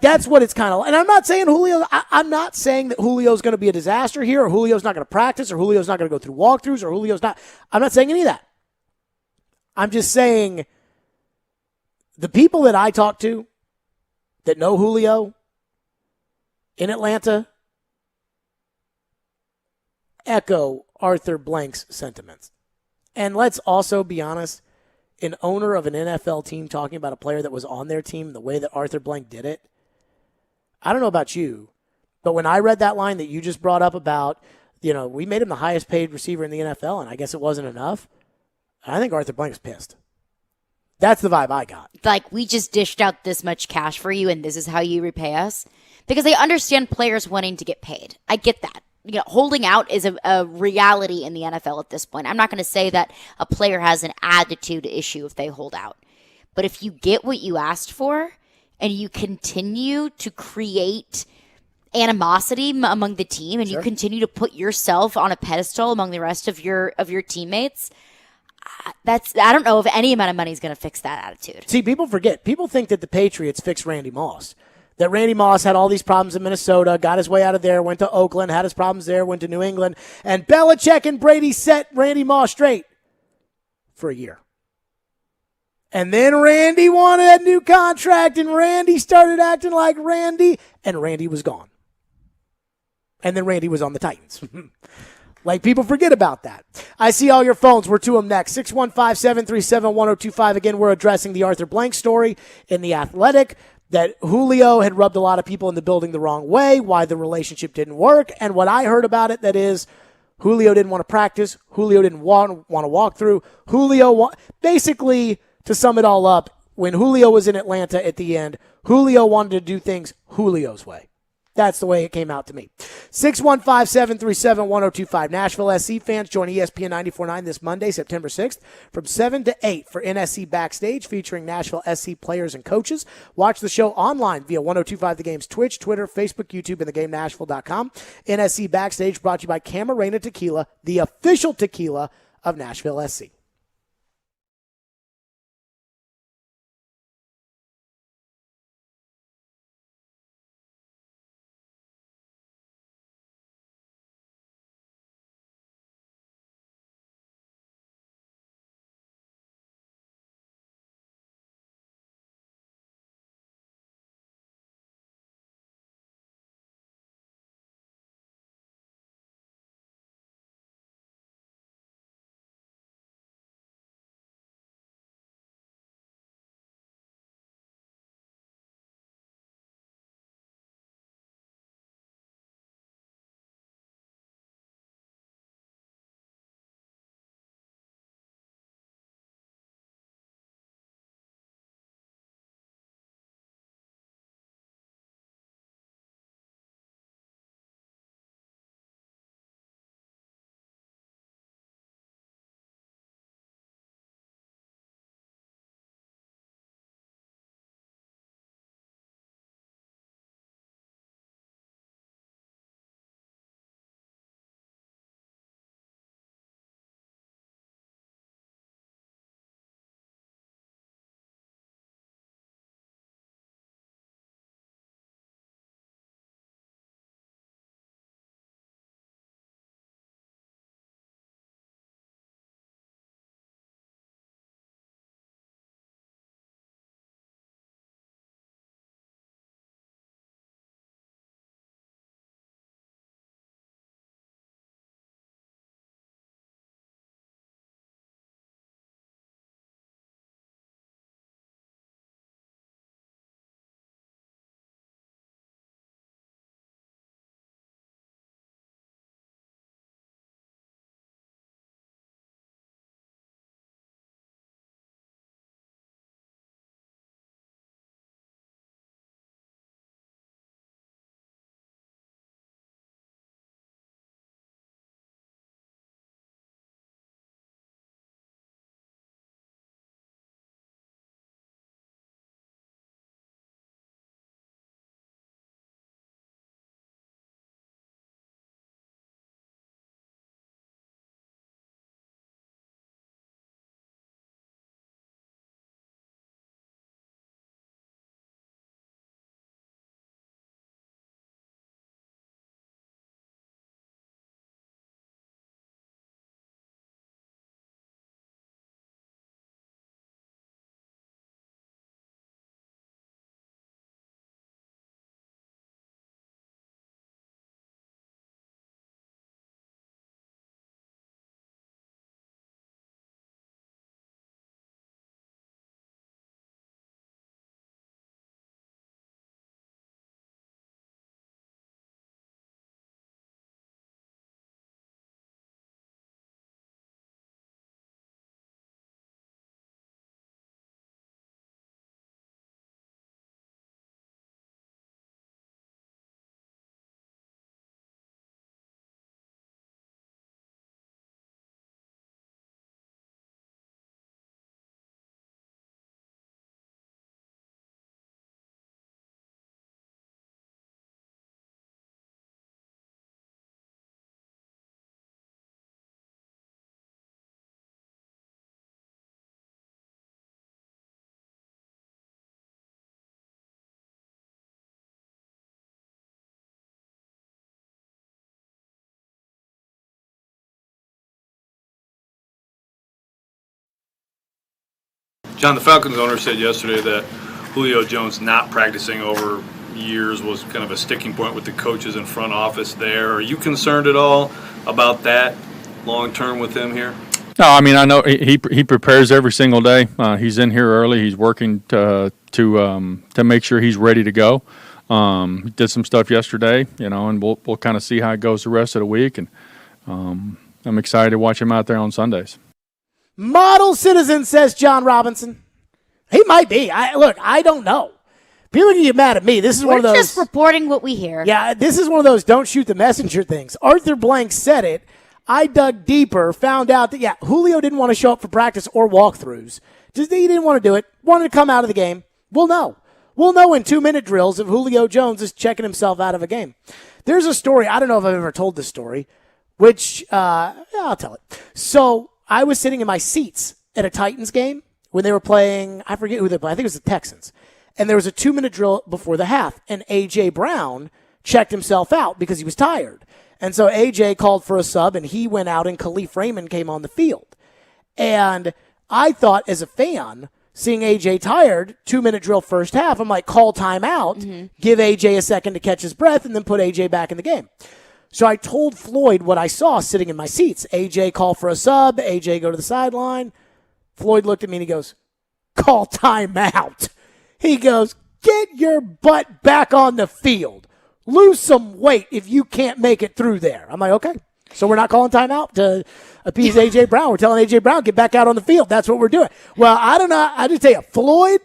A: That's what it's kind of, and I'm not saying I'm not saying that Julio's going to be a disaster here, or Julio's not going to practice, or Julio's not going to go through walkthroughs, or I'm not saying any of that. I'm just saying the people that I talk to that know Julio in Atlanta echo Arthur Blank's sentiments. And let's also be honest, an owner of an NFL team talking about a player that was on their team the way that Arthur Blank did it, I don't know about you, but when I read that line that you just brought up about, we made him the highest paid receiver in the NFL, and I guess it wasn't enough, I think Arthur Blank's pissed. That's the vibe I got.
B: We just dished out this much cash for you, and this is how you repay us? Because I understand players wanting to get paid. I get that. Holding out is a reality in the NFL at this point. I'm not going to say that a player has an attitude issue if they hold out. But if you get what you asked for and you continue to create animosity among the team and you continue to put yourself on a pedestal among the rest of your teammates, I don't know if any amount of money is going to fix that attitude.
A: See, people forget. People think that the Patriots fixed Randy Moss. That Randy Moss had all these problems in Minnesota, got his way out of there, went to Oakland, had his problems there, went to New England, and Belichick and Brady set Randy Moss straight for a year. And then Randy wanted a new contract, and Randy started acting like Randy, and Randy was gone. And then Randy was on the Titans. People forget about that. I see all your phones. We're to them next. 615-737-1025. Again, we're addressing the Arthur Blank story in The Athletic, that Julio had rubbed a lot of people in the building the wrong way, why the relationship didn't work, and what I heard about it, that is, Julio didn't want to practice, Julio didn't want to walk through, basically, to sum it all up, when Julio was in Atlanta at the end, Julio wanted to do things Julio's way. That's the way it came out to me. 615-737-1025. Nashville SC fans join ESPN 94.9 this Monday, September 6th from 7 to 8 for NSC Backstage featuring Nashville SC players and coaches. Watch the show online via 1025 The Game's Twitch, Twitter, Facebook, YouTube, and theGameNashville.com. NSC Backstage brought to you by Camarena Tequila, the official tequila of Nashville SC.
K: John, the Falcons owner said yesterday that Julio Jones not practicing over years was kind of a sticking point with the coaches and front office there. Are you concerned at all about that long term with him here? No, I mean, I know he prepares every single day. He's in here early. He's working to make sure he's ready to go. He did some stuff yesterday, and we'll kind of see how it goes the rest of the week. And I'm excited to watch him out there on Sundays.
A: Model citizen, says John Robinson. He might be. I don't know. People can get mad at me. This is one of those.
B: We're just reporting what we hear.
A: Yeah, this is one of those don't shoot the messenger things. Arthur Blank said it. I dug deeper, found out that, Julio didn't want to show up for practice or walkthroughs. Just he didn't want to do it. Wanted to come out of the game. We'll know. We'll know in 2-minute drills if Julio Jones is checking himself out of a game. There's a story. I don't know if I've ever told this story, which I'll tell it. So I was sitting in my seats at a Titans game when they were playing, I forget who they played. I think it was the Texans. And there was a 2-minute drill before the half, and A.J. Brown checked himself out because he was tired. And so A.J. called for a sub, and he went out, and Khalif Raymond came on the field. And I thought, as a fan, seeing A.J. tired, 2-minute drill first half, I'm like, call timeout, give A.J. a second to catch his breath, and then put A.J. back in the game. So I told Floyd what I saw sitting in my seats. A.J. call for a sub, A.J. go to the sideline. Floyd looked at me, and he goes, call timeout. He goes, get your butt back on the field. Lose some weight if you can't make it through there. I'm like, okay. So we're not calling timeout to appease A.J. Brown. We're telling A.J. Brown, get back out on the field. That's what we're doing. Well, I don't know. I just tell you, Floyd,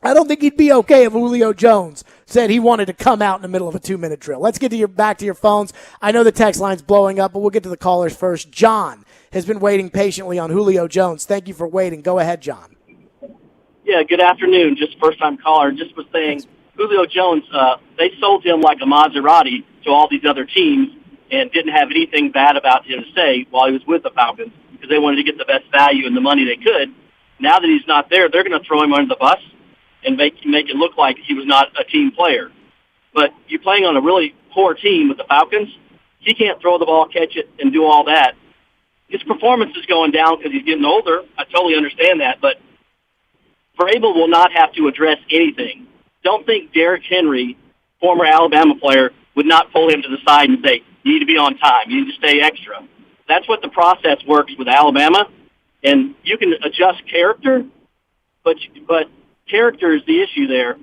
A: I don't think he'd be okay if Julio Jones said he wanted to come out in the middle of a 2-minute drill. Let's get to back to your phones. I know the text line's blowing up, but we'll get to the callers first. John has been waiting patiently on Julio Jones. Thank you for waiting. Go ahead, John.
Q: Yeah, good afternoon. Just first-time caller. Just was saying, Julio Jones, they sold him like a Maserati to all these other teams and didn't have anything bad about him to say while he was with the Falcons because they wanted to get the best value and the money they could. Now that he's not there, they're going to throw him under the bus and make it look like he was not a team player. But you're playing on a really poor team with the Falcons. He can't throw the ball, catch it, and do all that. His performance is going down because he's getting older. I totally understand that, but Vrabel will not have to address anything. Don't think Derrick Henry, former Alabama player, would not pull him to the side and say, you need to be on time, you need to stay extra. That's what the process works with Alabama, and you can adjust character, but character is the issue there.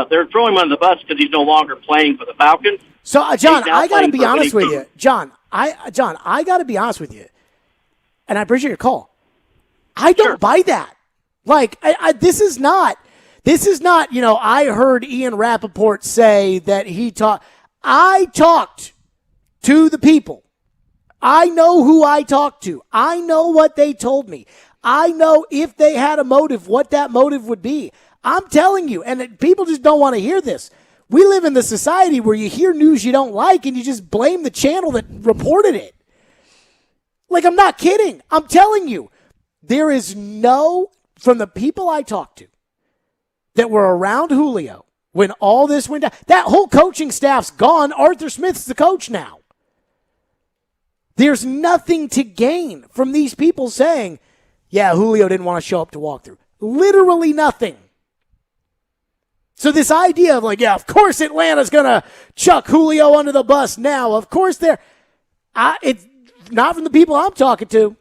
Q: They're throwing him under the bus because he's no longer playing for the Falcons.
A: So, John, I got to be honest with you. John, I got to be honest with you, and I appreciate your call. I don't buy that. Like, this is not, I heard Ian Rappaport say that I talked to the people. I know who I talked to. I know what they told me. I know if they had a motive, what that motive would be. I'm telling you, and people just don't want to hear this. We live in the society where you hear news you don't like and you just blame the channel that reported it. Like, I'm not kidding. I'm telling you, there is from the people I talked to that were around Julio when all this went down, that whole coaching staff's gone. Arthur Smith's the coach now. There's nothing to gain from these people saying, yeah, Julio didn't want to show up to walkthrough. Literally nothing. So this idea of of course Atlanta's going to chuck Julio under the bus now. Of course it's not from the people I'm talking to.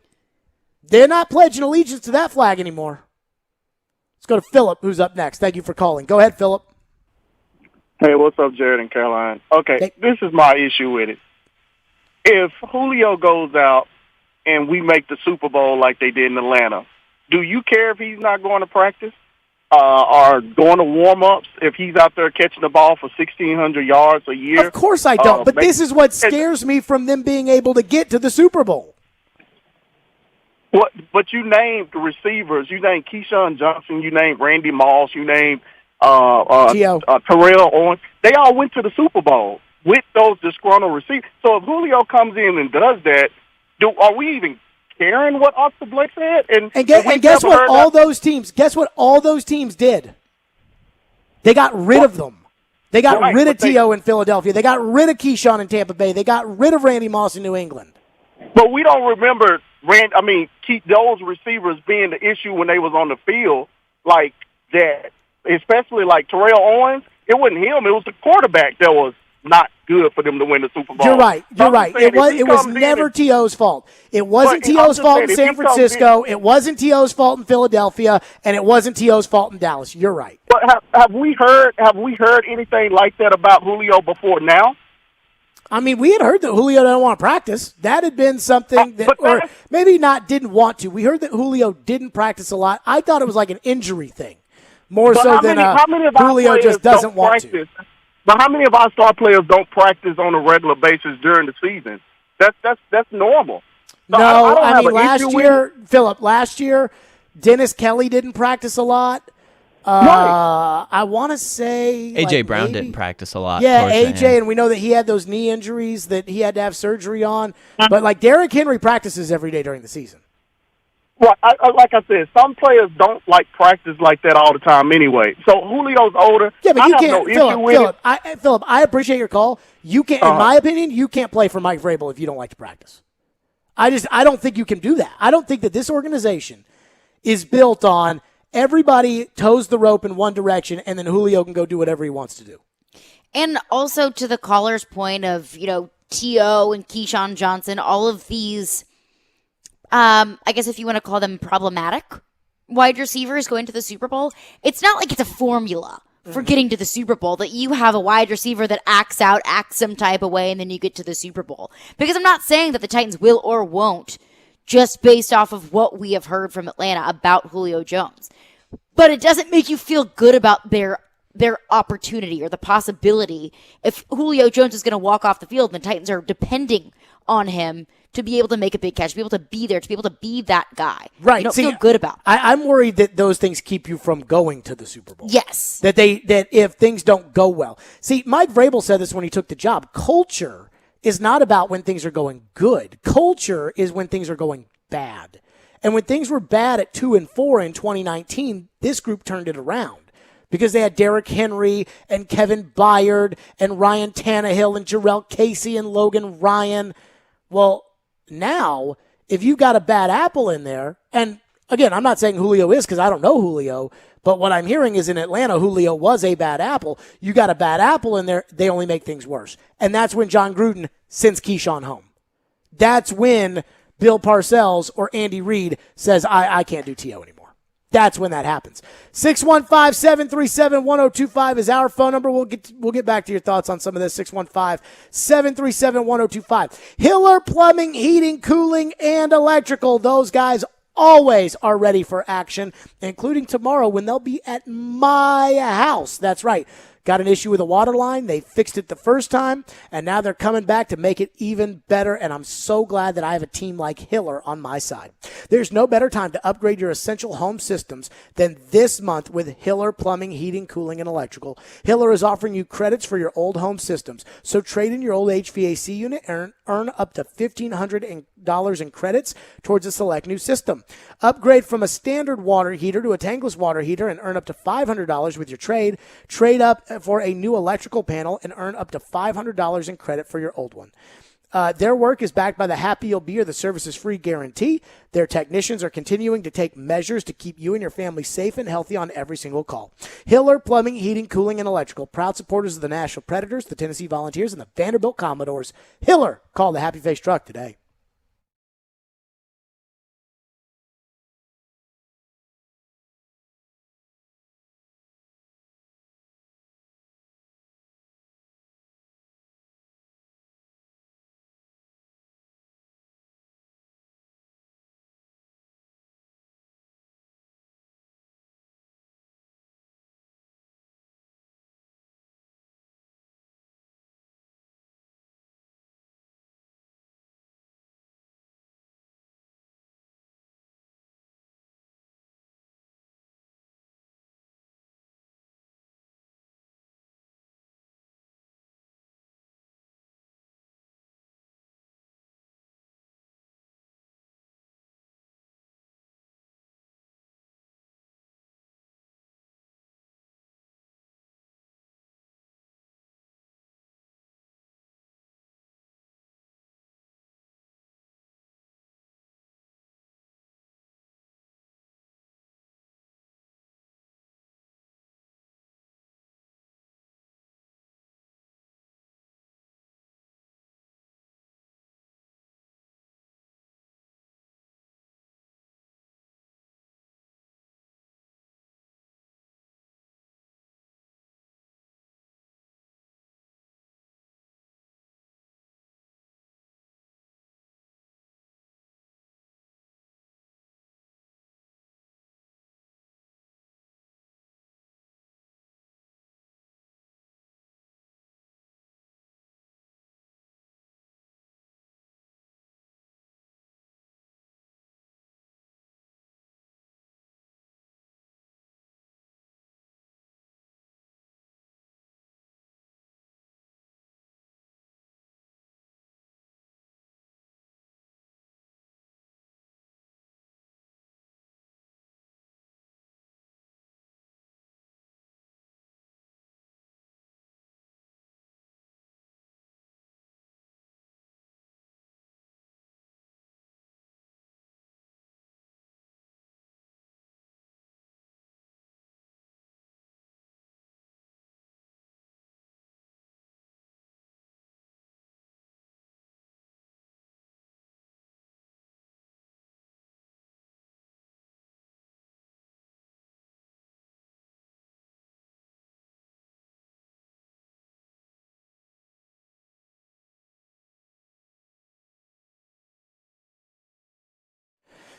A: They're not pledging allegiance to that flag anymore. Let's go to Philip, who's up next. Thank you for calling. Go ahead, Philip.
R: Hey, what's up, Jared and Caroline? Okay, This is my issue with it. If Julio goes out and we make the Super Bowl like they did in Atlanta, do you care if he's not going to practice or going to warm-ups if he's out there catching the ball for 1,600 yards a year?
A: Of course I don't, but this is what scares me from them being able to get to the Super Bowl.
R: What? But you named the receivers. You named Keyshawn Johnson. You named Randy Moss. You named Terrell Owens. They all went to the Super Bowl with those disgruntled receivers. So if Julio comes in and does that, are we even caring what Arthur Blank said? And
A: guess what? Guess what all those teams did? They got rid of them. They got rid of T.O. in Philadelphia. They got rid of Keyshawn in Tampa Bay. They got rid of Randy Moss in New England.
R: But we don't remember those receivers being the issue when they was on the field like that, especially like Terrell Owens. It wasn't him. It was the quarterback that was not good for them to win the Super Bowl.
A: You're right. It was never T.O.'s fault. It wasn't T.O.'s fault in San Francisco. It wasn't T.O.'s fault in Philadelphia, and it wasn't T.O.'s fault in Dallas. You're right.
R: But have we heard anything like that about Julio before now?
A: I mean, we had heard that Julio didn't want to practice. That had been something that, or maybe not didn't want to. We heard that Julio didn't practice a lot. I thought it was like an injury thing. more
R: But
A: so
R: how
A: than
R: many of our
A: Julio
R: players
A: just doesn't
R: don't
A: want to.
R: practice? But how many of our star players don't practice on a regular basis during the season? That's normal. So
A: No,
R: I don't have
A: mean
R: an
A: last
R: issue with
A: year, Philip. Last year, Dennis Kelly didn't practice a lot.
R: Right.
A: I want to say
C: AJ Brown
A: maybe,
C: didn't practice a lot.
A: Yeah,
C: towards the
A: AJ,
C: end.
A: and we know that he had those knee injuries that he had to have surgery on. But like Derrick Henry practices every day during the season.
R: Well, like I said, some players don't like practice like that all the time anyway. So Julio's older.
A: Yeah, but
R: I
A: you
R: have
A: can't,
R: no issue with it.
A: Philip, I appreciate your call. You can't, in my opinion, you can't play for Mike Vrabel if you don't like to practice. I don't think you can do that. I don't think that this organization is built on everybody toes the rope in one direction and then Julio can go do whatever he wants to do.
B: And also to the caller's point of, T.O. and Keyshawn Johnson, all of these, I guess if you want to call them problematic wide receivers going to the Super Bowl, it's not like it's a formula for getting to the Super Bowl that you have a wide receiver that acts some type of way, and then you get to the Super Bowl. Because I'm not saying that the Titans will or won't just based off of what we have heard from Atlanta about Julio Jones. But it doesn't make you feel good about their opportunity or the possibility if Julio Jones is going to walk off the field and the Titans are depending on him to be able to make a big catch, to be able to be there, to be able to be that guy.
A: Right.
B: You don't feel good about that.
A: I'm worried that those things keep you from going to the Super Bowl.
B: Yes.
A: That if things don't go well. See, Mike Vrabel said this when he took the job. Culture is not about when things are going good. Culture is when things are going bad. And when things were bad at 2-4 in 2019, this group turned it around. Because they had Derrick Henry and Kevin Byard and Ryan Tannehill and Jerrell Casey and Logan Ryan. Well, now, if you got a bad apple in there, and again, I'm not saying Julio is because I don't know Julio, but what I'm hearing is in Atlanta, Julio was a bad apple. You got a bad apple in there, they only make things worse. And that's when John Gruden sends Keyshawn home. That's when Bill Parcells or Andy Reid says, I can't do T.O. anymore. That's when that happens. 615-737-1025 is our phone number. We'll get back to your thoughts on some of this. 615-737-1025. Hiller Plumbing, Heating, Cooling, and Electrical. Those guys always are ready for action, including tomorrow when they'll be at my house. That's right. Got an issue with a water line. They fixed it the first time, and now they're coming back to make it even better, and I'm so glad that I have a team like Hiller on my side. There's no better time to upgrade your essential home systems than this month with Hiller Plumbing, Heating, Cooling, and Electrical. Hiller is offering you credits for your old home systems, so trade in your old HVAC unit and earn up to $1,500 in credits towards a select new system. Upgrade from a standard water heater to a tankless water heater and earn up to $500 with your trade. Trade up for a new electrical panel and earn up to $500 in credit for your old one. Their work is backed by the Happy You'll Be or the Service is Free guarantee. Their technicians are continuing to take measures to keep you and your family safe and healthy on every single call. Hiller Plumbing, Heating, Cooling, and Electrical. Proud supporters of the Nashville Predators, the Tennessee Volunteers, and the Vanderbilt Commodores. Hiller, call the Happy Face Truck today.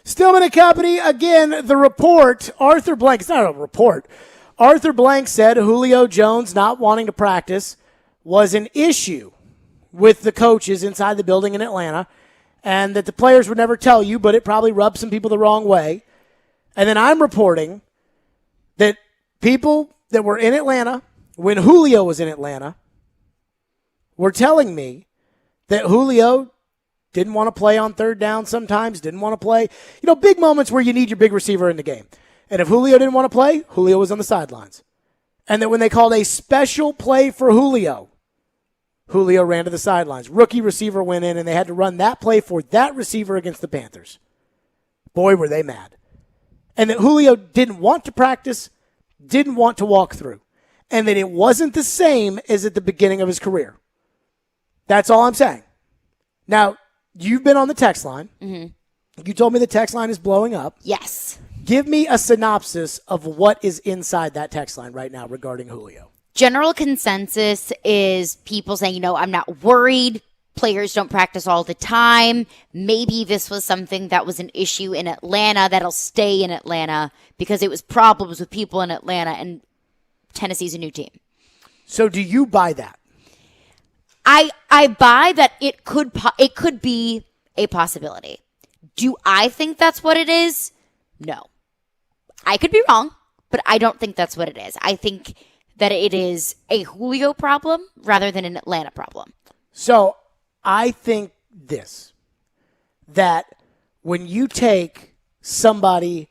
A: Stillman and Company, again, the report, Arthur Blank, it's not a report. Arthur Blank said Julio Jones not wanting to practice was an issue with the coaches inside the building in Atlanta, and that the players would never tell you, but it probably rubbed some people the wrong way. And then I'm reporting that people that were in Atlanta when Julio was in Atlanta were telling me that Julio didn't want to play on third down sometimes, didn't want to play. Big moments where you need your big receiver in the game. And if Julio didn't want to play, Julio was on the sidelines. And that when they called a special play for Julio ran to the sidelines. Rookie receiver went in, and they had to run that play for that receiver against the Panthers. Boy, were they mad. And that Julio didn't want to practice, didn't want to walk through. And that it wasn't the same as at the beginning of his career. That's all I'm saying. Now, you've been on the text line. Mm-hmm. You told me the text line is blowing up.
B: Yes.
A: Give me a synopsis of what is inside that text line right now regarding Julio.
B: General consensus is people saying, I'm not worried. Players don't practice all the time. Maybe this was something that was an issue in Atlanta that'll stay in Atlanta because it was problems with people in Atlanta, and Tennessee's a new team.
A: So do you buy that?
B: I buy that it could be a possibility. Do I think that's what it is? No. I could be wrong, but I don't think that's what it is. I think that it is a Julio problem rather than an Atlanta problem.
A: So I think that when you take somebody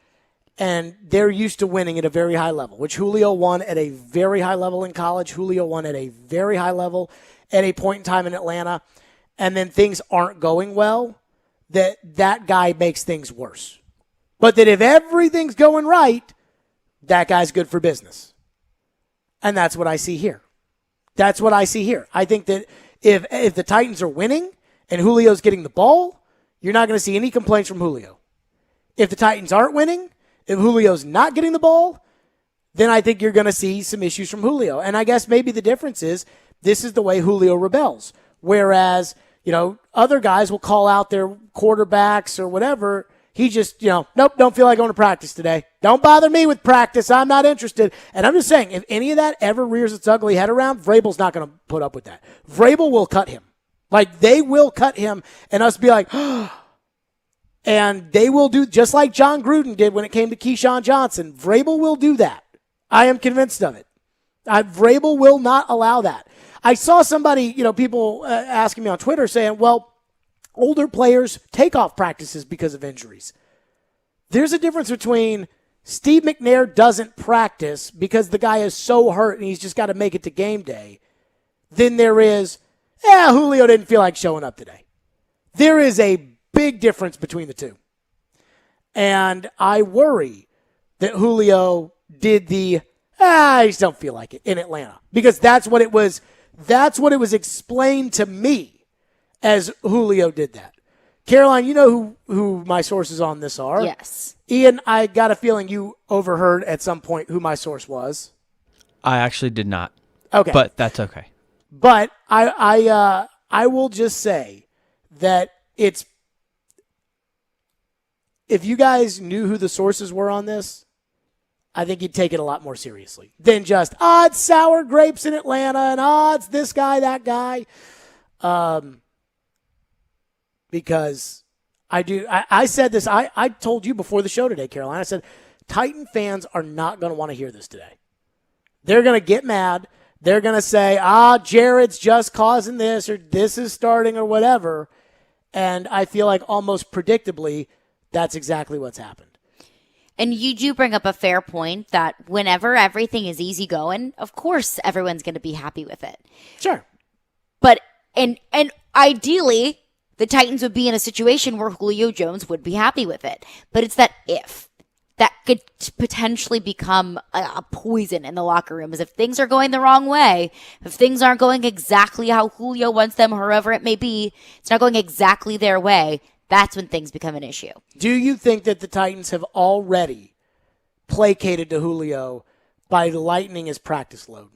A: and they're used to winning at a very high level, which Julio won at a very high level in college, Julio won at a very high level at a point in time in Atlanta, and then things aren't going well, that guy makes things worse. But that if everything's going right, that guy's good for business. And that's what I see here. I think that if the Titans are winning and Julio's getting the ball, you're not going to see any complaints from Julio. If the Titans aren't winning, if Julio's not getting the ball, then I think you're going to see some issues from Julio. And I guess maybe the difference is this is the way Julio rebels. Whereas, other guys will call out their quarterbacks or whatever. He just, nope, don't feel like going to practice today. Don't bother me with practice. I'm not interested. And I'm just saying, if any of that ever rears its ugly head around, Vrabel's not going to put up with that. Vrabel will cut him. Like, they will cut him and us be like, and they will do just like John Gruden did when it came to Keyshawn Johnson. Vrabel will do that. I am convinced of it. Vrabel will not allow that. I saw somebody, people asking me on Twitter saying, well, older players take off practices because of injuries. There's a difference between Steve McNair doesn't practice because the guy is so hurt and he's just got to make it to game day, than there is, Julio didn't feel like showing up today. There is a big difference between the two. And I worry that Julio did the, I just don't feel like it in Atlanta. Because that's what it was explained to me as Julio did that. Caroline, you know who my sources on this are.
B: Yes.
A: Ian, I got a feeling you overheard at some point who my source was.
C: I actually did not.
A: Okay.
C: But that's okay.
A: But I will just say that it's, if you guys knew who the sources were on this, I think you'd take it a lot more seriously than just, it's sour grapes in Atlanta and it's this guy, that guy. Because I said this, I told you before the show today, Caroline, I said, Titan fans are not going to want to hear this today. They're going to get mad. They're going to say, Jared's just causing this, or this is starting, or whatever. And I feel like almost predictably, that's exactly what's happened.
B: And you do bring up a fair point that whenever everything is easy going, of course everyone's going to be happy with it.
A: Sure.
B: But, and ideally, the Titans would be in a situation where Julio Jones would be happy with it. But it's that if. That could potentially become a poison in the locker room. As if things are going the wrong way, if things aren't going exactly how Julio wants them, however it may be, it's not going exactly their way, that's when things become an issue.
A: Do you think that the Titans have already placated to Julio by lightening his practice load?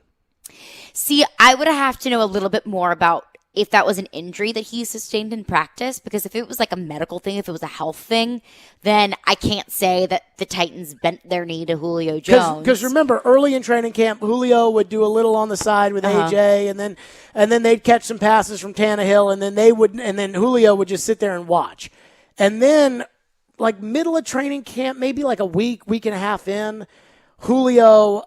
B: See, I would have to know a little bit more about if that was an injury that he sustained in practice, because if it was like a medical thing, if it was a health thing, then I can't say that the Titans bent their knee to Julio Jones.
A: Because remember, early in training camp, Julio would do a little on the side with AJ, and then they'd catch some passes from Tannehill, and then Julio would just sit there and watch. And then, like middle of training camp, maybe like a week and a half in, Julio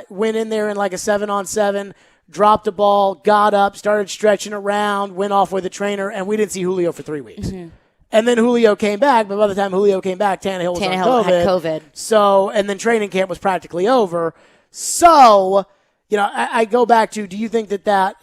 A: went in there in like a 7-on-7, dropped the ball, got up, started stretching around, went off with a trainer, and we didn't see Julio for 3 weeks. Mm-hmm. And then Julio came back, but by the time Julio came back, Tannehill
B: had COVID.
A: So, and then training camp was practically over. So, I go back to, do you think that,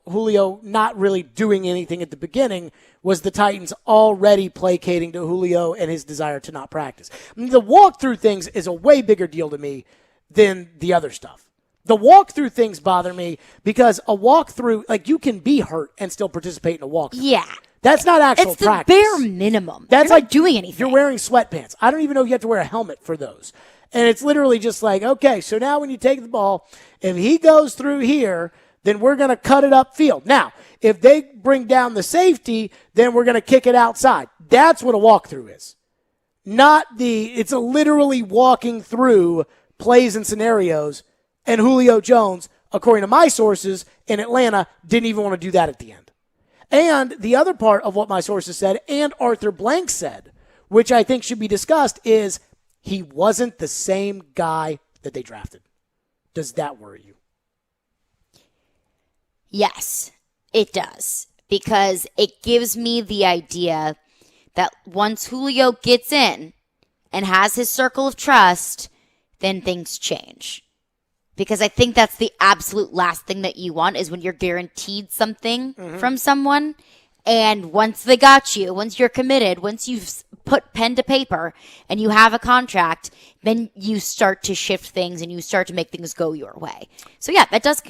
A: Julio not really doing anything at the beginning was the Titans already placating to Julio and his desire to not practice? I mean, the walkthrough things is a way bigger deal to me than the other stuff. The walkthrough things bother me because a walkthrough, like you can be hurt and still participate in a walkthrough.
B: Yeah.
A: That's not actual practice.
B: It's the bare minimum.
A: That's
B: you're
A: like
B: not doing anything.
A: You're wearing sweatpants. I don't even know if you have to wear a helmet for those. And it's literally just like, okay, so now when you take the ball, if he goes through here, then we're going to cut it upfield. Now, if they bring down the safety, then we're going to kick it outside. That's what a walkthrough is. It's literally walking through plays and scenarios. And Julio Jones, according to my sources in Atlanta, didn't even want to do that at the end. And the other part of what my sources said, and Arthur Blank said, which I think should be discussed, is he wasn't the same guy that they drafted. Does that worry you?
B: Yes, it does. Because it gives me the idea that once Julio gets in and has his circle of trust, then things change. Because I think that's the absolute last thing that you want is when you're guaranteed something from someone. And once they got you, once you're committed, once you've put pen to paper and you have a contract, then you start to shift things and you start to make things go your way. So yeah, that does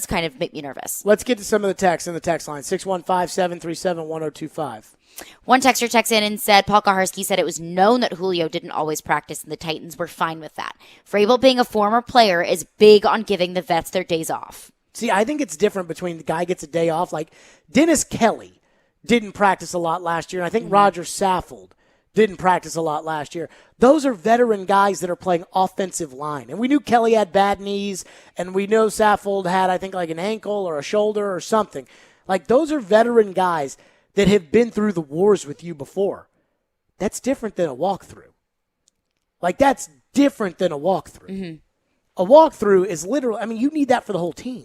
B: kind of make me nervous.
A: Let's get to some of the texts in the text line. 615-737-1025.
B: One texter texted in and said, Paul Kaharski said it was known that Julio didn't always practice and the Titans were fine with that. Vrabel, being a former player, is big on giving the vets their days off.
A: See, I think it's different between the guy gets a day off. Like Dennis Kelly didn't practice a lot last year, and I think Roger Saffold didn't practice a lot last year. Those are veteran guys that are playing offensive line. And we knew Kelly had bad knees, and we know Saffold had, I think, like an ankle or a shoulder or something. Like those are veteran guys that have been through the wars with you before. That's different than a walkthrough. Like, that's different than a walkthrough. Mm-hmm. A walkthrough is literally, I mean, you need that for the whole team.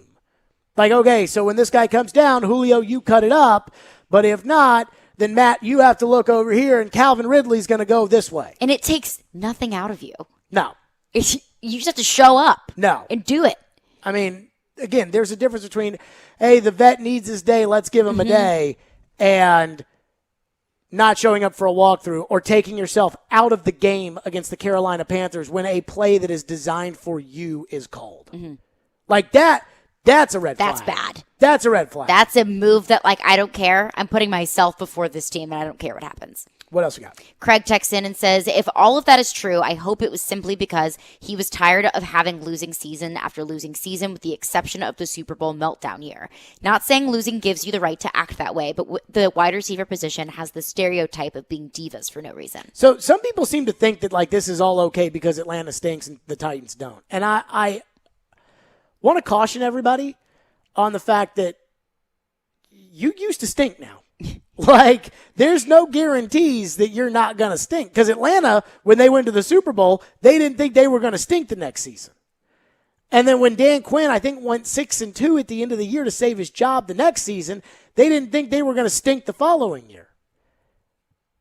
A: Like, okay, so when this guy comes down, Julio, you cut it up, but if not, then Matt, you have to look over here, and Calvin Ridley's going to go this way.
B: And it takes nothing out of you.
A: No.
B: You just have to show up.
A: No.
B: And do it.
A: I mean, again, there's a difference between, hey, the vet needs his day, let's give him a day, and not showing up for a walkthrough or taking yourself out of the game against the Carolina Panthers when a play that is designed for you is called. Mm-hmm. Like that's a red flag.
B: That's bad.
A: That's a red flag.
B: That's a move that, like, I don't care. I'm putting myself before this team, and I don't care what happens.
A: What else we got?
B: Craig texts in and says, if all of that is true, I hope it was simply because he was tired of having losing season after losing season, with the exception of the Super Bowl meltdown year. Not saying losing gives you the right to act that way, but the wide receiver position has the stereotype of being divas for no reason.
A: So some people seem to think that, like, this is all okay because Atlanta stinks and the Titans don't. And I want to caution everybody on the fact that you used to stink now. Like, there's no guarantees that you're not going to stink. Because Atlanta, when they went to the Super Bowl, they didn't think they were going to stink the next season. And then when Dan Quinn, I think, went 6-2 at the end of the year to save his job the next season, they didn't think they were going to stink the following year.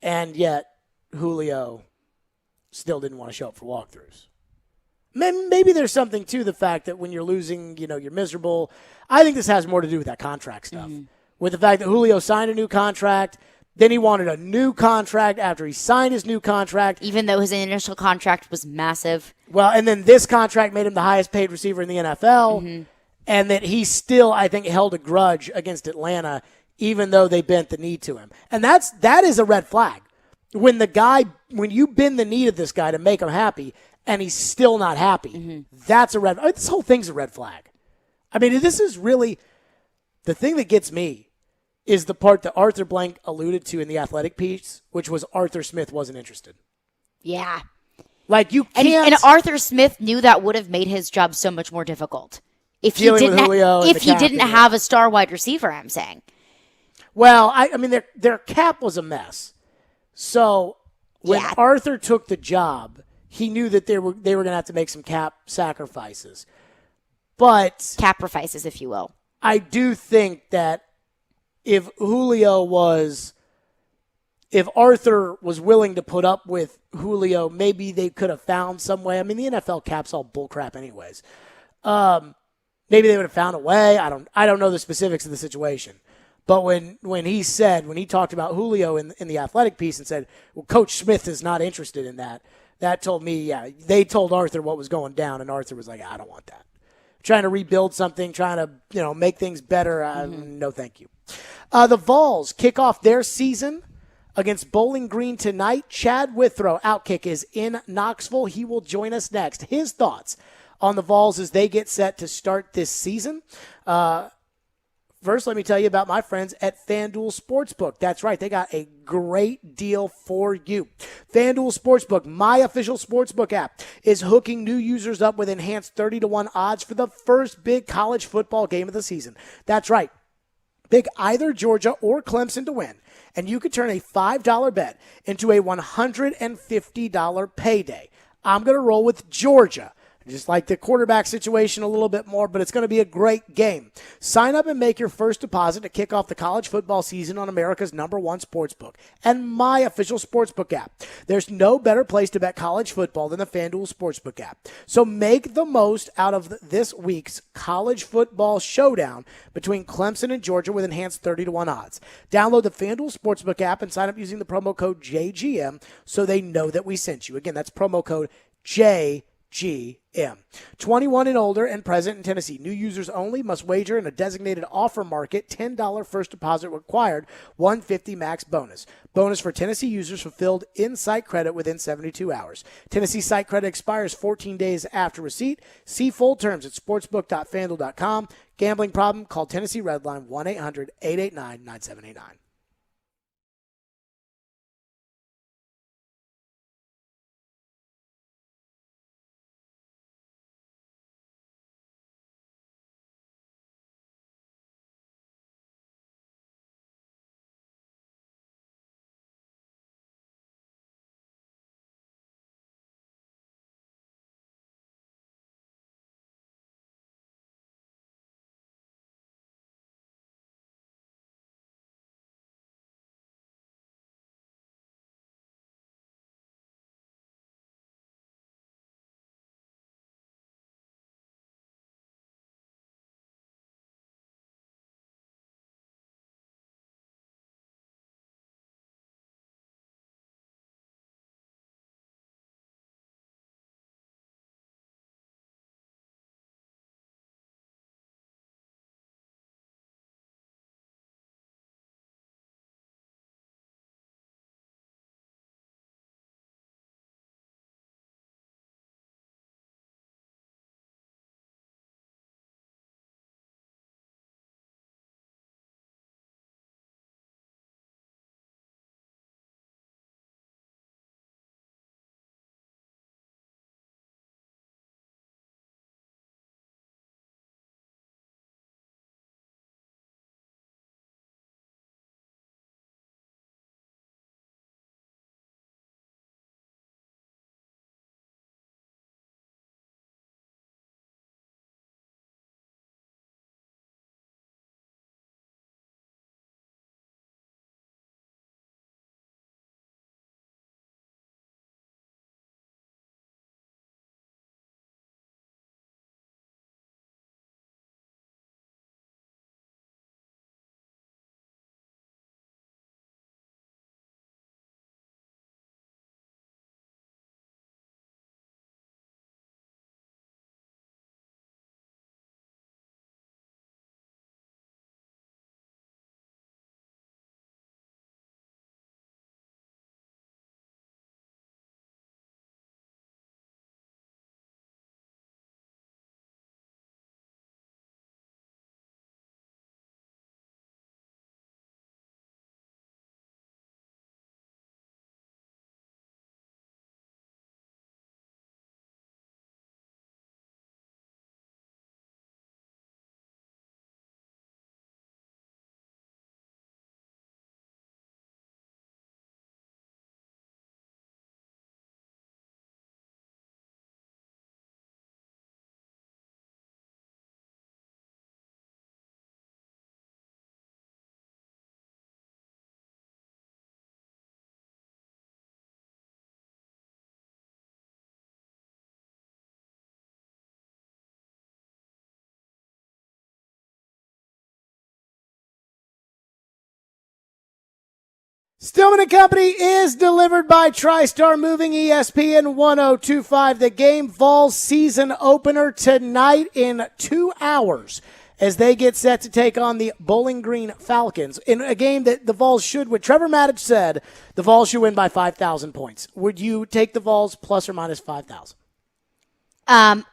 A: And yet, Julio still didn't want to show up for walkthroughs. Maybe there's something to the fact that when you're losing, you're miserable. I think this has more to do with that contract stuff. Mm-hmm. With the fact that Julio signed a new contract, then he wanted a new contract after he signed his new contract.
B: Even though his initial contract was massive.
A: Well, and then this contract made him the highest paid receiver in the NFL, mm-hmm. and that he still, I think, held a grudge against Atlanta, even though they bent the knee to him. And that is a red flag. When you bend the knee to this guy to make him happy, and he's still not happy, mm-hmm. that's a red This whole thing's a red flag. I mean, this is really the thing that gets me is the part that Arthur Blank alluded to in the Athletic piece, which was Arthur Smith wasn't interested.
B: Yeah.
A: Like you can't.
B: And Arthur Smith knew that would have made his job so much more difficult if he
A: Dealing with
B: didn't.
A: Julio and
B: If
A: the
B: he
A: cap
B: didn't
A: and
B: have a star wide receiver, I'm saying.
A: Well, I mean, their cap was a mess. So when Arthur took the job, he knew that they were going to have to make some cap sacrifices. But
B: sacrifices, if you will.
A: I do think that if Arthur was willing to put up with Julio, maybe they could have found some way. I mean, the NFL cap's all bullcrap anyways. Maybe they would have found a way. I don't know the specifics of the situation. But when he talked about Julio in the Athletic piece and said, well, Coach Smith is not interested in that, that told me, they told Arthur what was going down, and Arthur was like, I don't want that. Trying to rebuild something, trying to make things better. No, thank you. The Vols kick off their season against Bowling Green tonight. Chad Withrow, Outkick, is in Knoxville. He will join us next. His thoughts on the Vols as they get set to start this season. First, let me tell you about my friends at FanDuel Sportsbook. That's right. They got a great deal for you. FanDuel Sportsbook, my official sportsbook app, is hooking new users up with enhanced 30-1 odds for the first big college football game of the season. That's right. Pick either Georgia or Clemson to win, and you could turn a $5 bet into a $150 payday. I'm going to roll with Georgia. Just like the quarterback situation a little bit more, but it's going to be a great game. Sign up and make your first deposit to kick off the college football season on America's #1 sportsbook and my official sportsbook app. There's no better place to bet college football than the FanDuel Sportsbook app. So make the most out of this week's college football showdown between Clemson and Georgia with enhanced 30-1 odds. Download the FanDuel Sportsbook app and sign up using the promo code JGM so they know that we sent you. Again, that's promo code JGM. 21 and older and present in Tennessee. New users only must wager in a designated offer market. $10 first deposit required. $150 max bonus. Bonus for Tennessee users fulfilled in-site credit within 72 hours. Tennessee site credit expires 14 days after receipt. See full terms at sportsbook.fanduel.com. Gambling problem? Call Tennessee Redline 1-800-889-9789. Stillman and Company is delivered by TriStar Moving, ESPN 1025. The game Vols season opener tonight in 2 hours as they get set to take on the Bowling Green Falcons in a game that the Vols should win. Trevor Maddich said the Vols should win by 5,000 points. Would you take the Vols plus or minus 5,000?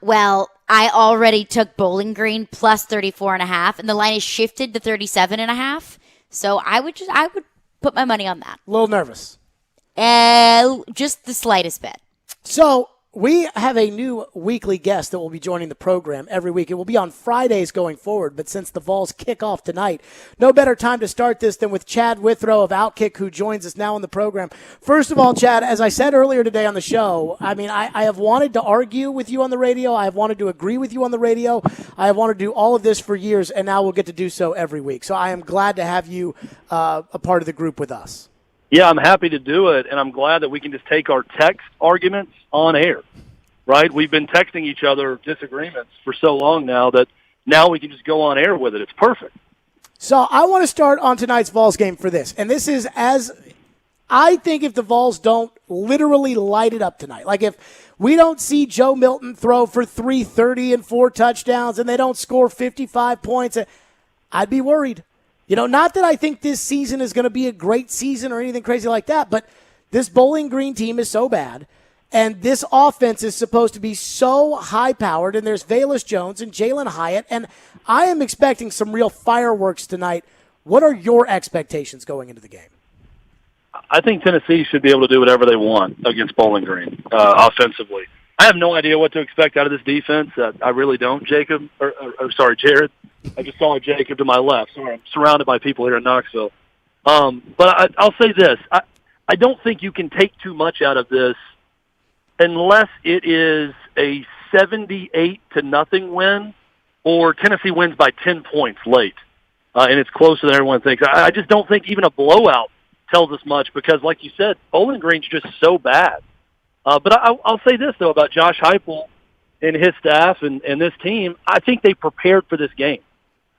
B: Well, I already took Bowling Green plus 34.5, and the line is shifted to 37.5. So I would put my money on that.
A: A little nervous.
B: Just the slightest bit.
A: So we have a new weekly guest that will be joining the program every week. It will be on Fridays going forward, but since the Vols kick off tonight, no better time to start this than with Chad Withrow of Outkick, who joins us now on the program. First of all, Chad, as I said earlier today on the show, I mean, I have wanted to argue with you on the radio. I have wanted to agree with you on the radio. I have wanted to do all of this for years, and now we'll get to do so every week. So I am glad to have you a part of the group with us.
S: Yeah, I'm happy to do it, and I'm glad that we can just take our text arguments on air, right? We've been texting each other disagreements for so long now that now we can just go on air with it. It's perfect.
A: So I want to start on tonight's Vols game for this, and this is as I think if the Vols don't literally light it up tonight, like if we don't see Joe Milton throw for 330 and 4 touchdowns and they don't score 55 points, I'd be worried. You know, not that I think this season is going to be a great season or anything crazy like that, but this Bowling Green team is so bad, and this offense is supposed to be so high-powered, and there's Velus Jones and Jalen Hyatt, and I am expecting some real fireworks tonight. What are your expectations going into the game?
S: I think Tennessee should be able to do whatever they want against Bowling Green offensively. I have no idea what to expect out of this defense. I really don't, Jared. I just saw Jacob to my left. Sorry, I'm surrounded by people here in Knoxville. But I'll say this. I don't think you can take too much out of this unless it is a 78-0 win or Tennessee wins by 10 points late. And it's closer than everyone thinks. I just don't think even a blowout tells us much because, like you said, Bowling Green's just so bad. But I'll say this, though, about Josh Heupel and his staff and this team. I think they prepared for this game.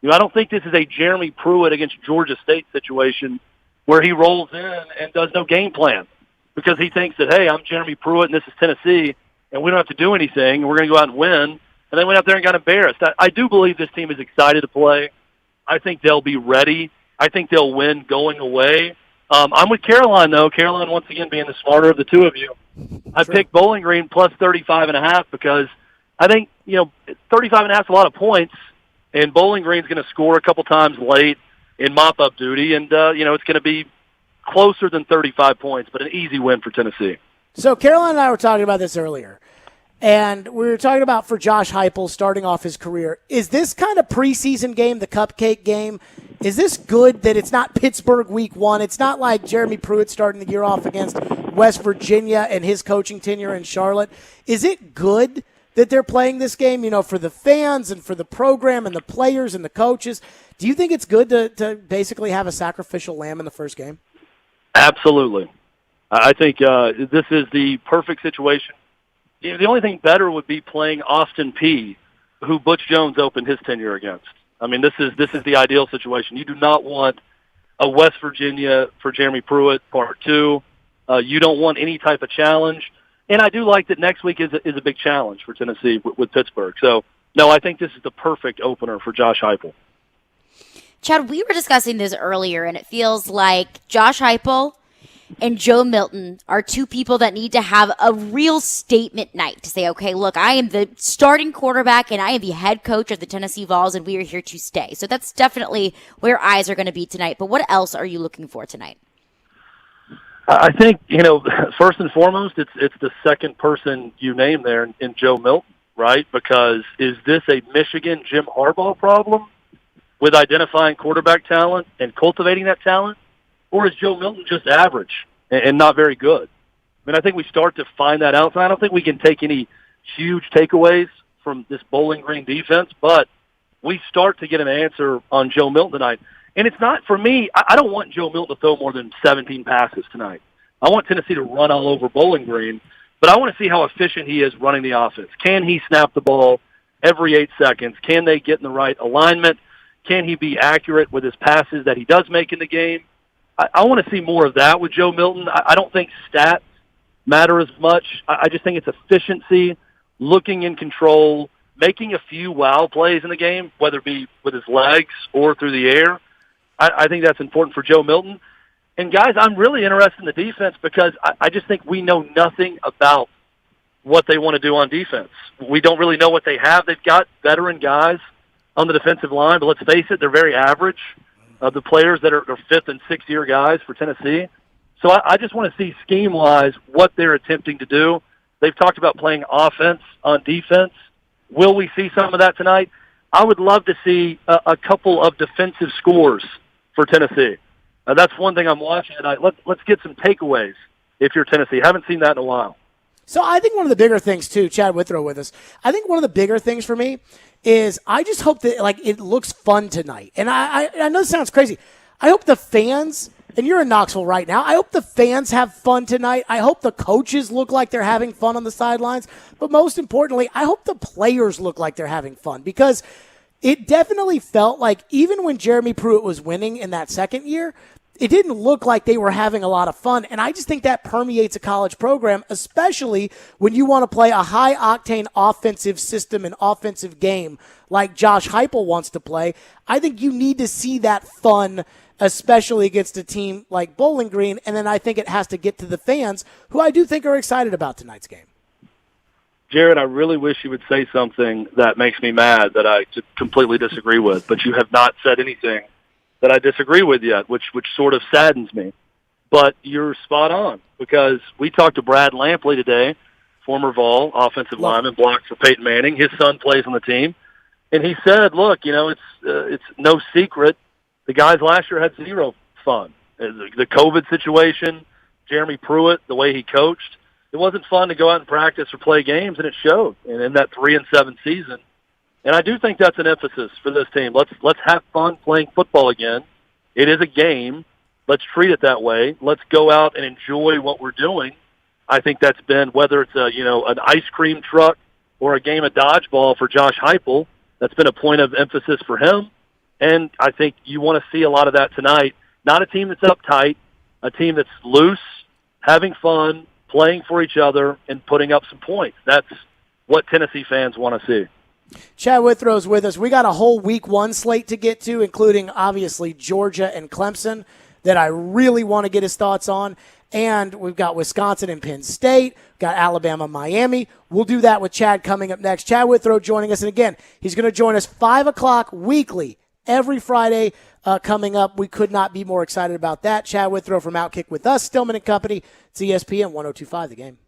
S: You know, I don't think this is a Jeremy Pruitt against Georgia State situation where he rolls in and does no game plan because he thinks that, hey, I'm Jeremy Pruitt and this is Tennessee and we don't have to do anything and we're going to go out and win. And they went out there and got embarrassed. I do believe this team is excited to play. I think they'll be ready. I think they'll win going away. I'm with Caroline, though. Caroline, once again, being the smarter of the two of you. I picked Bowling Green plus 35.5 because I think, 35.5 is a lot of points, and Bowling Green's going to score a couple times late in mop-up duty, and, it's going to be closer than 35 points, but an easy win for Tennessee.
A: So Caroline and I were talking about this earlier, and we were talking about for Josh Heupel starting off his career. Is this kind of preseason game, the cupcake game, is this good that it's not Pittsburgh week 1? It's not like Jeremy Pruitt starting the year off against West Virginia and his coaching tenure in Charlotte. Is it good that they're playing this game, for the fans and for the program and the players and the coaches? Do you think it's good to basically have a sacrificial lamb in the first game?
S: Absolutely. I think this is the perfect situation. The only thing better would be playing Austin Peay, who Butch Jones opened his tenure against. I mean, this is the ideal situation. You do not want a West Virginia for Jeremy Pruitt Part 2. You don't want any type of challenge. And I do like that next week is a big challenge for Tennessee with Pittsburgh. So, no, I think this is the perfect opener for Josh Heupel.
B: Chad, we were discussing this earlier, and it feels like Josh Heupel and Joe Milton are two people that need to have a real statement night to say, okay, look, I am the starting quarterback and I am the head coach of the Tennessee Vols and we are here to stay. So that's definitely where eyes are going to be tonight. But what else are you looking for tonight?
S: I think, first and foremost, it's the second person you name there in Joe Milton, right? Because is this a Michigan Jim Harbaugh problem with identifying quarterback talent and cultivating that talent? Or is Joe Milton just average and not very good? I mean, I think we start to find that out. I don't think we can take any huge takeaways from this Bowling Green defense, but we start to get an answer on Joe Milton tonight. And it's not, for me, I don't want Joe Milton to throw more than 17 passes tonight. I want Tennessee to run all over Bowling Green, but I want to see how efficient he is running the offense. Can he snap the ball every 8 seconds? Can they get in the right alignment? Can he be accurate with his passes that he does make in the game? I want to see more of that with Joe Milton. I don't think stats matter as much. I just think it's efficiency, looking in control, making a few wow plays in the game, whether it be with his legs or through the air. I think that's important for Joe Milton. And, guys, I'm really interested in the defense because I just think we know nothing about what they want to do on defense. We don't really know what they have. They've got veteran guys on the defensive line, but let's face it, they're very average. The players that are fifth and sixth year guys for Tennessee. So I just want to see scheme-wise what they're attempting to do. They've talked about playing offense on defense. Will we see some of that tonight? I would love to see a couple of defensive scores for Tennessee. That's one thing I'm watching tonight. Let's get some takeaways if you're Tennessee. Haven't seen that in a while.
A: So I think one of the bigger things, too, Chad Withrow with us, I think one of the bigger things for me is I just hope that it looks fun tonight. And I know this sounds crazy. I hope the fans, and you're in Knoxville right now, I hope the fans have fun tonight. I hope the coaches look like they're having fun on the sidelines. But most importantly, I hope the players look like they're having fun because it definitely felt like even when Jeremy Pruitt was winning in that second year, it didn't look like they were having a lot of fun. And I just think that permeates a college program, especially when you want to play a high-octane offensive system and offensive game like Josh Heupel wants to play. I think you need to see that fun, especially against a team like Bowling Green. And then I think it has to get to the fans, who I do think are excited about tonight's game.
S: Jared, I really wish you would say something that makes me mad that I completely disagree with, but you have not said anything that I disagree with yet, which sort of saddens me. But you're spot on because we talked to Brad Lampley today, former Vol, offensive lineman, blocked for Peyton Manning. His son plays on the team. And he said, look, it's no secret. The guys last year had zero fun. The COVID situation, Jeremy Pruitt, the way he coached, it wasn't fun to go out and practice or play games, and it showed. And in that 3-7 season, and I do think that's an emphasis for this team. Let's have fun playing football again. It is a game. Let's treat it that way. Let's go out and enjoy what we're doing. I think that's been, whether it's an ice cream truck or a game of dodgeball for Josh Heupel, that's been a point of emphasis for him. And I think you want to see a lot of that tonight. Not a team that's uptight, a team that's loose, having fun, playing for each other, and putting up some points. That's what Tennessee fans want to see.
A: Chad Withrow's with us. We got a whole week one slate to get to, including, obviously, Georgia and Clemson that I really want to get his thoughts on. And we've got Wisconsin and Penn State, got Alabama, Miami. We'll do that with Chad coming up next. Chad Withrow joining us. And, again, he's going to join us 5 o'clock weekly every Friday coming up. We could not be more excited about that. Chad Withrow from Outkick with us, Stillman and Company. It's ESPN 102.5 The Game.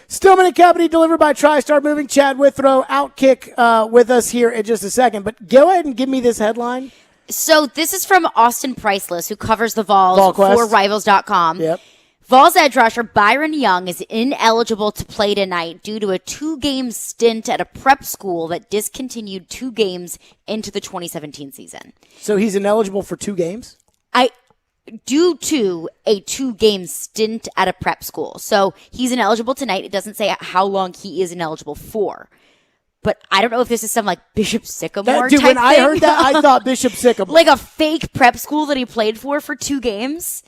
A: Stillman and Company, delivered by TriStar Moving. Chad Withrow, Outkick with us here in just a second. But go ahead and give me this headline.
B: So this is from Austin Priceless, who covers the Vols
A: VolQuest.
B: for Rivals.com.
A: Yep.
B: Vols edge rusher Byron Young is ineligible to play tonight due to a 2-game stint at a prep school that discontinued 2 games into the 2017 season.
A: So he's ineligible for 2 games?
B: Due to a 2-game stint at a prep school. So he's ineligible tonight. It doesn't say how long he is ineligible for. But I don't know if this is some like Bishop Sycamore type
A: when I
B: thing.
A: heard that, I thought Bishop Sycamore.
B: Like a fake prep school that he played for 2 games.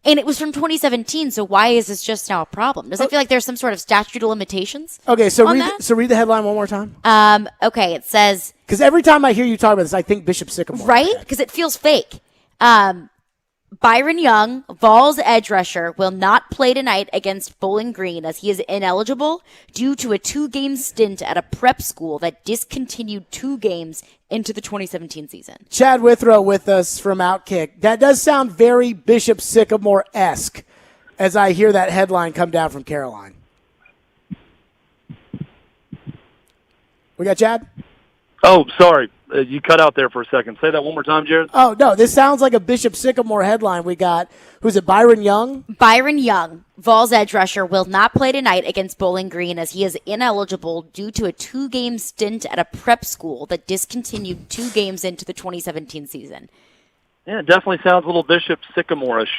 B: And it was from 2017, so why is this just now a problem? Does it feel like there's some sort of statute of limitations?
A: Okay, so read the headline one more time.
B: Okay, it says...
A: Because every time I hear you talk about this, I think Bishop Sycamore.
B: Right? Because it feels fake. Byron Young, Vols edge rusher, will not play tonight against Bowling Green as he is ineligible due to a 2-game stint at a prep school that discontinued 2 games into the 2017 season.
A: Chad Withrow with us from Outkick. That does sound very Bishop Sycamore-esque as I hear that headline come down from Caroline. We got Chad?
S: Oh, sorry. You cut out there for a second. Say that one more time, Jared.
A: Oh, no. This sounds like a Bishop Sycamore headline we got. Who's it, Byron Young?
B: Byron Young, Vols edge rusher, will not play tonight against Bowling Green as he is ineligible due to a 2-game stint at a prep school that discontinued 2 games into the 2017 season.
S: Yeah, it definitely sounds a little Bishop Sycamore-ish.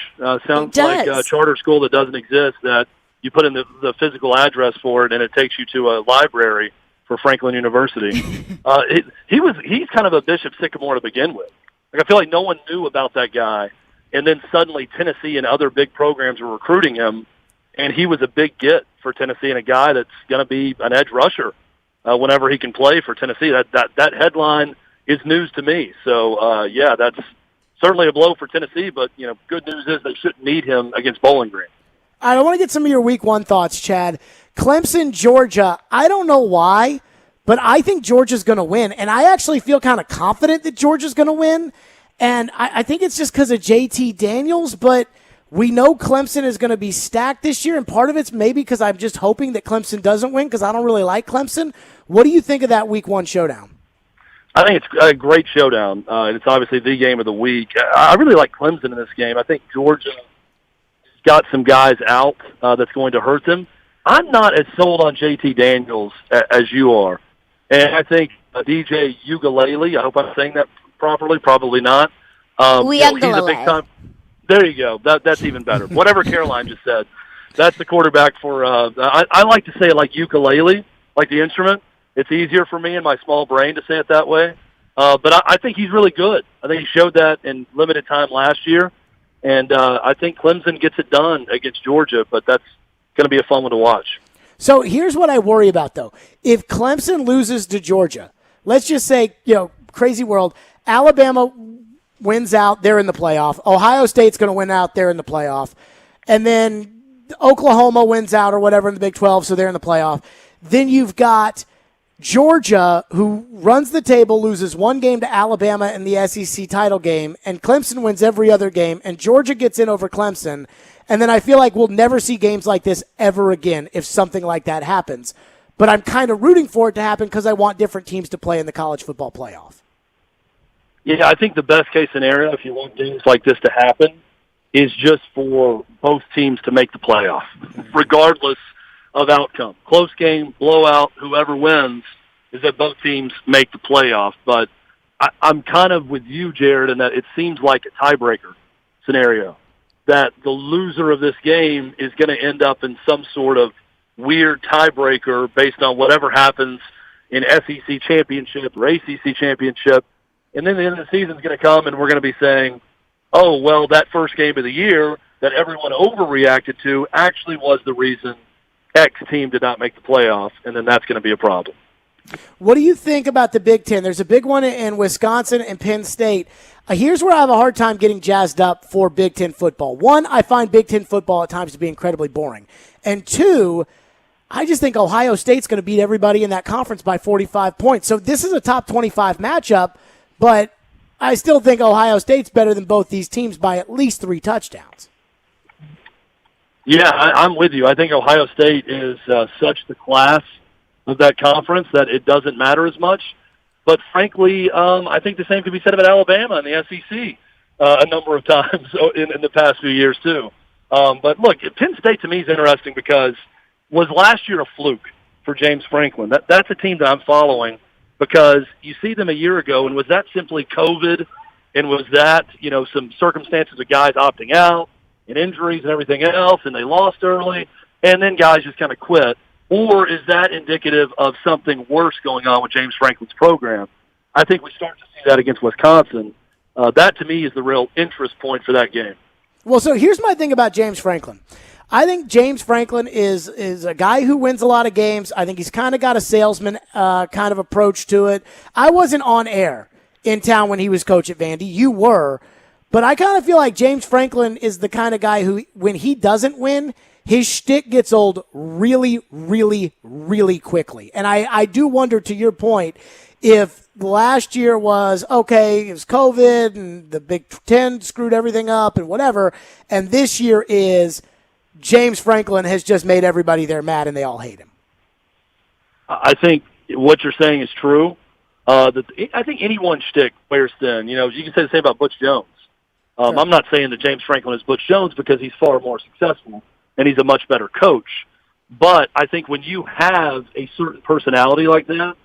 S: Sounds like a charter school that doesn't exist, that you put in the physical address for it and it takes you to a library for Franklin University. He's kind of a Bishop Sycamore to begin with. Like I feel like no one knew about that guy, and then suddenly Tennessee and other big programs were recruiting him, and he was a big get for Tennessee and a guy that's going to be an edge rusher whenever he can play for Tennessee. That headline is news to me. So yeah, that's certainly a blow for Tennessee. But good news is they shouldn't need him against Bowling Green.
A: I want to get some of your week 1 thoughts, Chad. Clemson, Georgia, I don't know why, but I think Georgia's going to win. And I actually feel kind of confident that Georgia's going to win. And I think it's just because of JT Daniels, but we know Clemson is going to be stacked this year. And part of it's maybe because I'm just hoping that Clemson doesn't win because I don't really like Clemson. What do you think of that week 1 showdown?
S: I think it's a great showdown. And it's obviously the game of the week. I really like Clemson in this game. I think Georgia got some guys out that's going to hurt them. I'm not as sold on JT Daniels as you are. And I think DJ Ugalele, I hope I'm saying that properly, probably not. He's a big time. There you go. That's even better. Whatever Caroline just said. That's the quarterback for, I like to say it like ukulele, like the instrument. It's easier for me in my small brain to say it that way. But I think he's really good. I think he showed that in limited time last year. And I think Clemson gets it done against Georgia, but that's going to be a fun one to watch.
A: So here's what I worry about, though. If Clemson loses to Georgia, let's just say, crazy world, Alabama wins out, they're in the playoff. Ohio State's going to win out, they're in the playoff. And then Oklahoma wins out or whatever in the Big 12, so they're in the playoff. Then you've got Georgia, who runs the table, loses 1 game to Alabama in the SEC title game, and Clemson wins every other game, and Georgia gets in over Clemson. And then I feel like we'll never see games like this ever again if something like that happens. But I'm kind of rooting for it to happen because I want different teams to play in the college football playoff.
S: Yeah, I think the best case scenario, if you want things like this to happen, is just for both teams to make the playoff, regardless of outcome. Close game, blowout, whoever wins, is that both teams make the playoff. But I'm kind of with you, Jared, in that it seems like a tiebreaker scenario, that the loser of this game is going to end up in some sort of weird tiebreaker based on whatever happens in SEC championship or ACC championship. And then the end of the season is going to come and we're going to be saying, oh, well, that first game of the year that everyone overreacted to actually was the reason X team did not make the playoff, and then that's going to be a problem.
A: What do you think about the Big Ten? There's a big one in Wisconsin and Penn State. Here's where I have a hard time getting jazzed up for Big Ten football. 1, I find Big Ten football at times to be incredibly boring. And 2, I just think Ohio State's going to beat everybody in that conference by 45 points. So this is a top 25 matchup, but I still think Ohio State's better than both these teams by at least 3 touchdowns.
S: Yeah, I'm with you. I think Ohio State is such the class of that conference that it doesn't matter as much. But frankly, I think the same could be said about Alabama and the SEC a number of times in the past few years too. But look, Penn State to me is interesting because was last year a fluke for James Franklin? That's a team that I'm following because you see them a year ago, and was that simply COVID, and was that some circumstances of guys opting out and injuries and everything else, and they lost early, and then guys just kind of quit? Or is that indicative of something worse going on with James Franklin's program? I think we start to see that against Wisconsin. That, to me, is the real interest point for that game.
A: Well, so here's my thing about James Franklin. I think James Franklin is a guy who wins a lot of games. I think he's kind of got a salesman kind of approach to it. I wasn't on air in town when he was coach at Vandy. You were. But I kind of feel like James Franklin is the kind of guy who, when he doesn't win, his shtick gets old really, really, really quickly. And I do wonder, to your point, if last year was, okay, it was COVID and the Big Ten screwed everything up and whatever, and this year is James Franklin has just made everybody there mad and they all hate him.
S: I think what you're saying is true. I think any one shtick wears thin. You can say the same about Butch Jones.
A: Sure.
S: I'm not saying that James Franklin is Butch Jones because he's far more successful and he's a much better coach. But I think when you have a certain personality like that,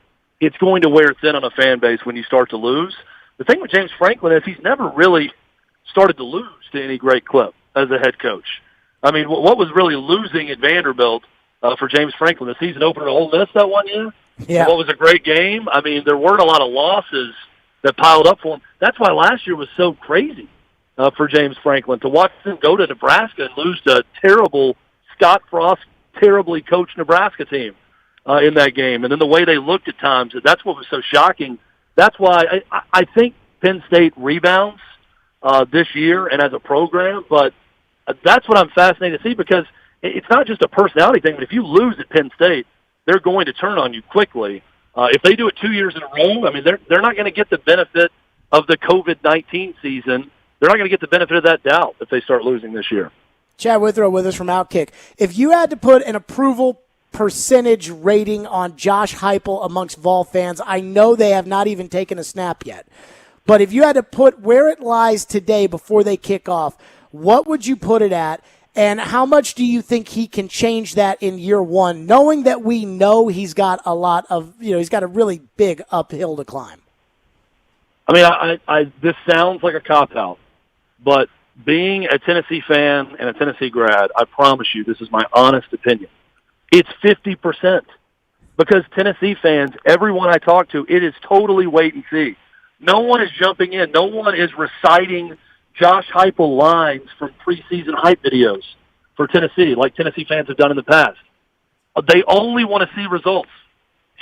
S: it's going to wear thin on a fan base when you start to lose. The thing with James Franklin is he's never really started to lose to any great clip as a head coach. I mean, what was really losing at Vanderbilt for James Franklin? The season opener at Ole Miss that one year?
A: Yeah.
S: What was a great game? I mean, there weren't a lot of losses that piled up for him. That's why last year was so crazy for James Franklin. To watch him go to Nebraska and lose to a terrible Scott Frost, terribly coached Nebraska team in that game. And then the way they looked at times, that's what was so shocking. That's why I think Penn State rebounds this year and as a program, but that's what I'm fascinated to see because it's not just a personality thing, but if you lose at Penn State, they're going to turn on you quickly. If they do it 2 years in a row, I mean, they're not going to get the benefit of the COVID-19 season. They're not going to get the benefit of that doubt if they start losing this year.
A: Chad Withrow with us from Outkick. If you had to put an approval percentage rating on Josh Heupel amongst Vol fans, I know they have not even taken a snap yet, but if you had to put where it lies today before they kick off, what would you put it at, and how much do you think he can change that in year one, knowing that we know he's got a lot of, he's got a really big uphill to climb?
S: I mean, I this sounds like a cop-out, but being a Tennessee fan and a Tennessee grad, I promise you, this is my honest opinion. It's 50%. Because Tennessee fans, everyone I talk to, it is totally wait and see. No one is jumping in. No one is reciting Josh Heupel lines from preseason hype videos for Tennessee, like Tennessee fans have done in the past. They only want to see results.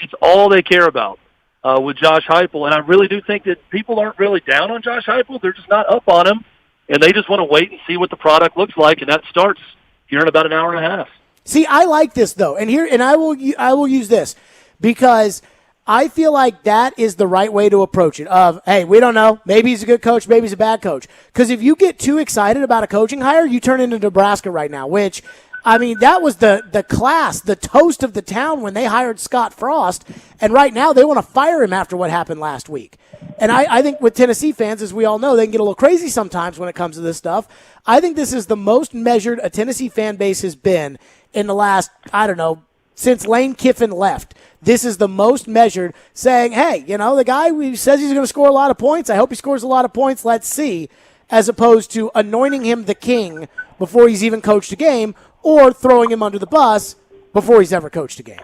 S: It's all they care about with Josh Heupel. And I really do think that people aren't really down on Josh Heupel. They're just not up on him. And they just want to wait and see what the product looks like. And that starts here in about an hour and a half.
A: See, I like this though, and I will use this because I feel like that is the right way to approach it. Of, hey, we don't know, maybe he's a good coach, maybe he's a bad coach. Because if you get too excited about a coaching hire, you turn into Nebraska right now. Which, I mean, that was the class, the toast of the town when they hired Scott Frost, and right now they want to fire him after what happened last week. And I think with Tennessee fans, as we all know, they can get a little crazy sometimes when it comes to this stuff. I think this is the most measured a Tennessee fan base has been in the last, I don't know, since Lane Kiffin left. This is the most measured, saying, hey, the guy who says he's going to score a lot of points, I hope he scores a lot of points, let's see, as opposed to anointing him the king before he's even coached a game or throwing him under the bus before he's ever coached a game.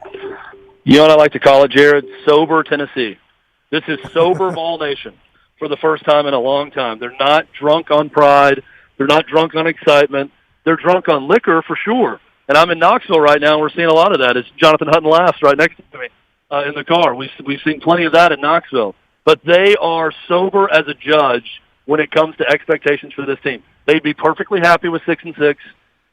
S: You know what I like to call it, Jared? Sober Tennessee. This is sober Vol Nation for the first time in a long time. They're not drunk on pride. They're not drunk on excitement. They're drunk on liquor for sure. And I'm in Knoxville right now, and we're seeing a lot of that. As Jonathan Hutton laughs right next to me in the car. We've seen plenty of that in Knoxville. But they are sober as a judge when it comes to expectations for this team. They'd be perfectly happy with 6-6.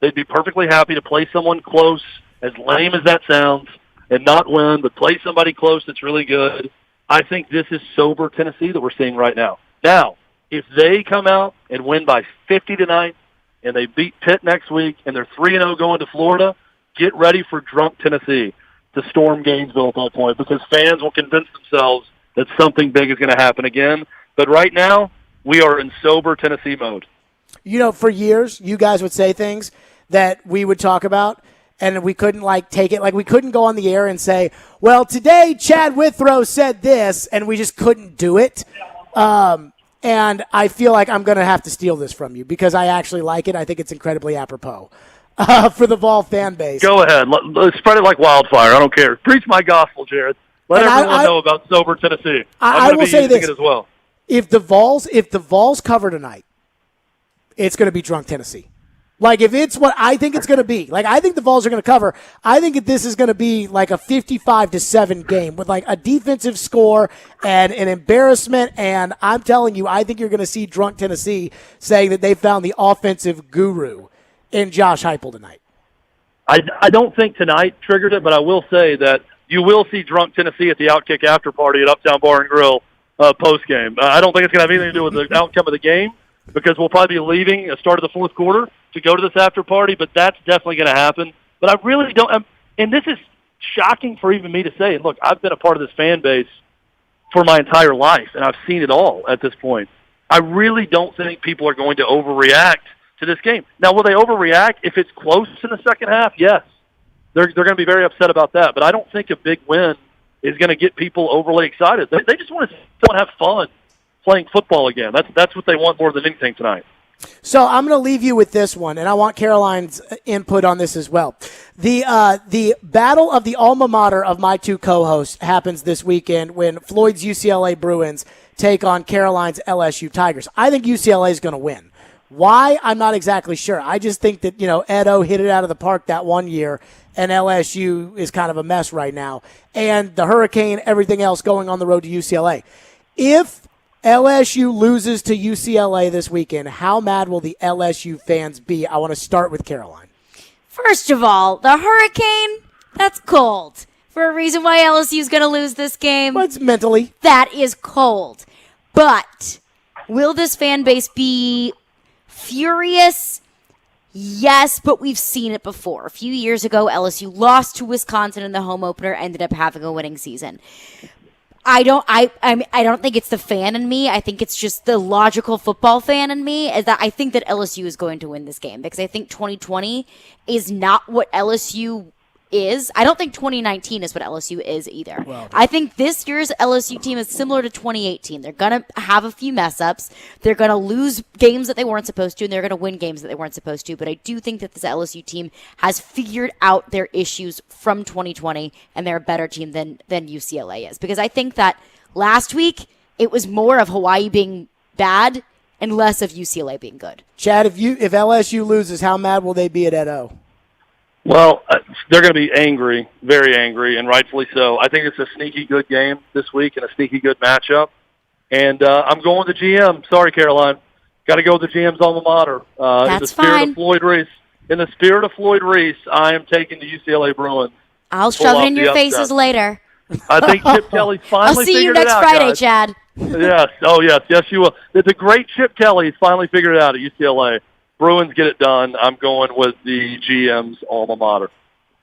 S: They'd be perfectly happy to play someone close, as lame as that sounds, and not win, but play somebody close that's really good. I think this is sober Tennessee that we're seeing right now. Now, if they come out and win by 50 tonight, and they beat Pitt next week, and they're 3-0 going to Florida, get ready for drunk Tennessee to storm Gainesville at that point, because fans will convince themselves that something big is going to happen again. But right now, we are in sober Tennessee mode.
A: You know, for years, you guys would say things that we would talk about, and we couldn't, take it. We couldn't go on the air and say, well, today Chad Withrow said this, and we just couldn't do it. And I feel like I'm going to have to steal this from you because I actually like it. I think it's incredibly apropos for the Vol fan base.
S: Go ahead. Let's spread it like wildfire. I don't care. Preach my gospel, Jared. Let everyone know about sober Tennessee.
A: I will say this.
S: It as well.
A: If the Vols cover tonight, it's going to be drunk Tennessee. If it's what I think it's going to be, I think the Vols are going to cover. I think that this is going to be a 55-7 game with a defensive score and an embarrassment. And I'm telling you, I think you're going to see drunk Tennessee saying that they found the offensive guru in Josh Heupel tonight.
S: I don't think tonight triggered it, but I will say that you will see drunk Tennessee at the Outkick after party at Uptown Bar and Grill post game. I don't think it's going to have anything to do with the outcome of the game, because we'll probably be leaving at the start of the fourth quarter to go to this after party, but that's definitely going to happen. But I really don't, and this is shocking for even me to say. Look, I've been a part of this fan base for my entire life, and I've seen it all at this point. I really don't think people are going to overreact to this game. Now, will they overreact if it's close in the second half? Yes. They're going to be very upset about that, but I don't think a big win is going to get people overly excited. They just want to have fun playing football again. That's what they want more than anything tonight.
A: So I'm going to leave you with this one, and I want Caroline's input on this as well. The battle of the alma mater of my two co-hosts happens this weekend when Floyd's UCLA Bruins take on Caroline's LSU Tigers. I think UCLA is going to win. Why? I'm not exactly sure. I just think that, Ed O hit it out of the park that one year, and LSU is kind of a mess right now. And the hurricane, everything else going on the road to UCLA. If LSU loses to UCLA this weekend, how mad will the LSU fans be? I want to start with Caroline.
B: First of all, the hurricane, that's cold. For a reason why LSU is going to lose this game.
A: Well, it's mentally.
B: That is cold. But will this fan base be furious? Yes, but we've seen it before. A few years ago, LSU lost to Wisconsin in the home opener, ended up having a winning season. I don't think it's the fan in me. I think it's just the logical football fan in me, is that I think that LSU is going to win this game, because I think 2020 is not what LSU is. I don't think 2019 is what LSU is either. Well, I think this year's LSU team is similar to 2018. They're going to have a few mess ups. They're going to lose games that they weren't supposed to, and they're going to win games that they weren't supposed to. But I do think that this LSU team has figured out their issues from 2020, and they're a better team than UCLA is. Because I think that last week it was more of Hawaii being bad and less of UCLA being good.
A: Chad, if LSU loses, how mad will they be at Ed O?
S: Well, they're going to be angry, very angry, and rightfully so. I think it's a sneaky good game this week and a sneaky good matchup. And I'm going with the GM. Sorry, Caroline. Got to go with the GM's alma mater.
B: That's
S: in the spirit
B: fine.
S: Of Floyd Reese. In the spirit of Floyd Reese, I am taking the UCLA Bruins.
B: I'll shove it in your faces later.
S: I think Chip Kelly finally figured it out.
B: I'll see you next Friday,
S: guys.
B: Chad.
S: Yes. Oh, yes. Yes, you will. It's a great Chip Kelly. He's finally figured it out at UCLA. Bruins get it done. I'm going with the GM's alma mater.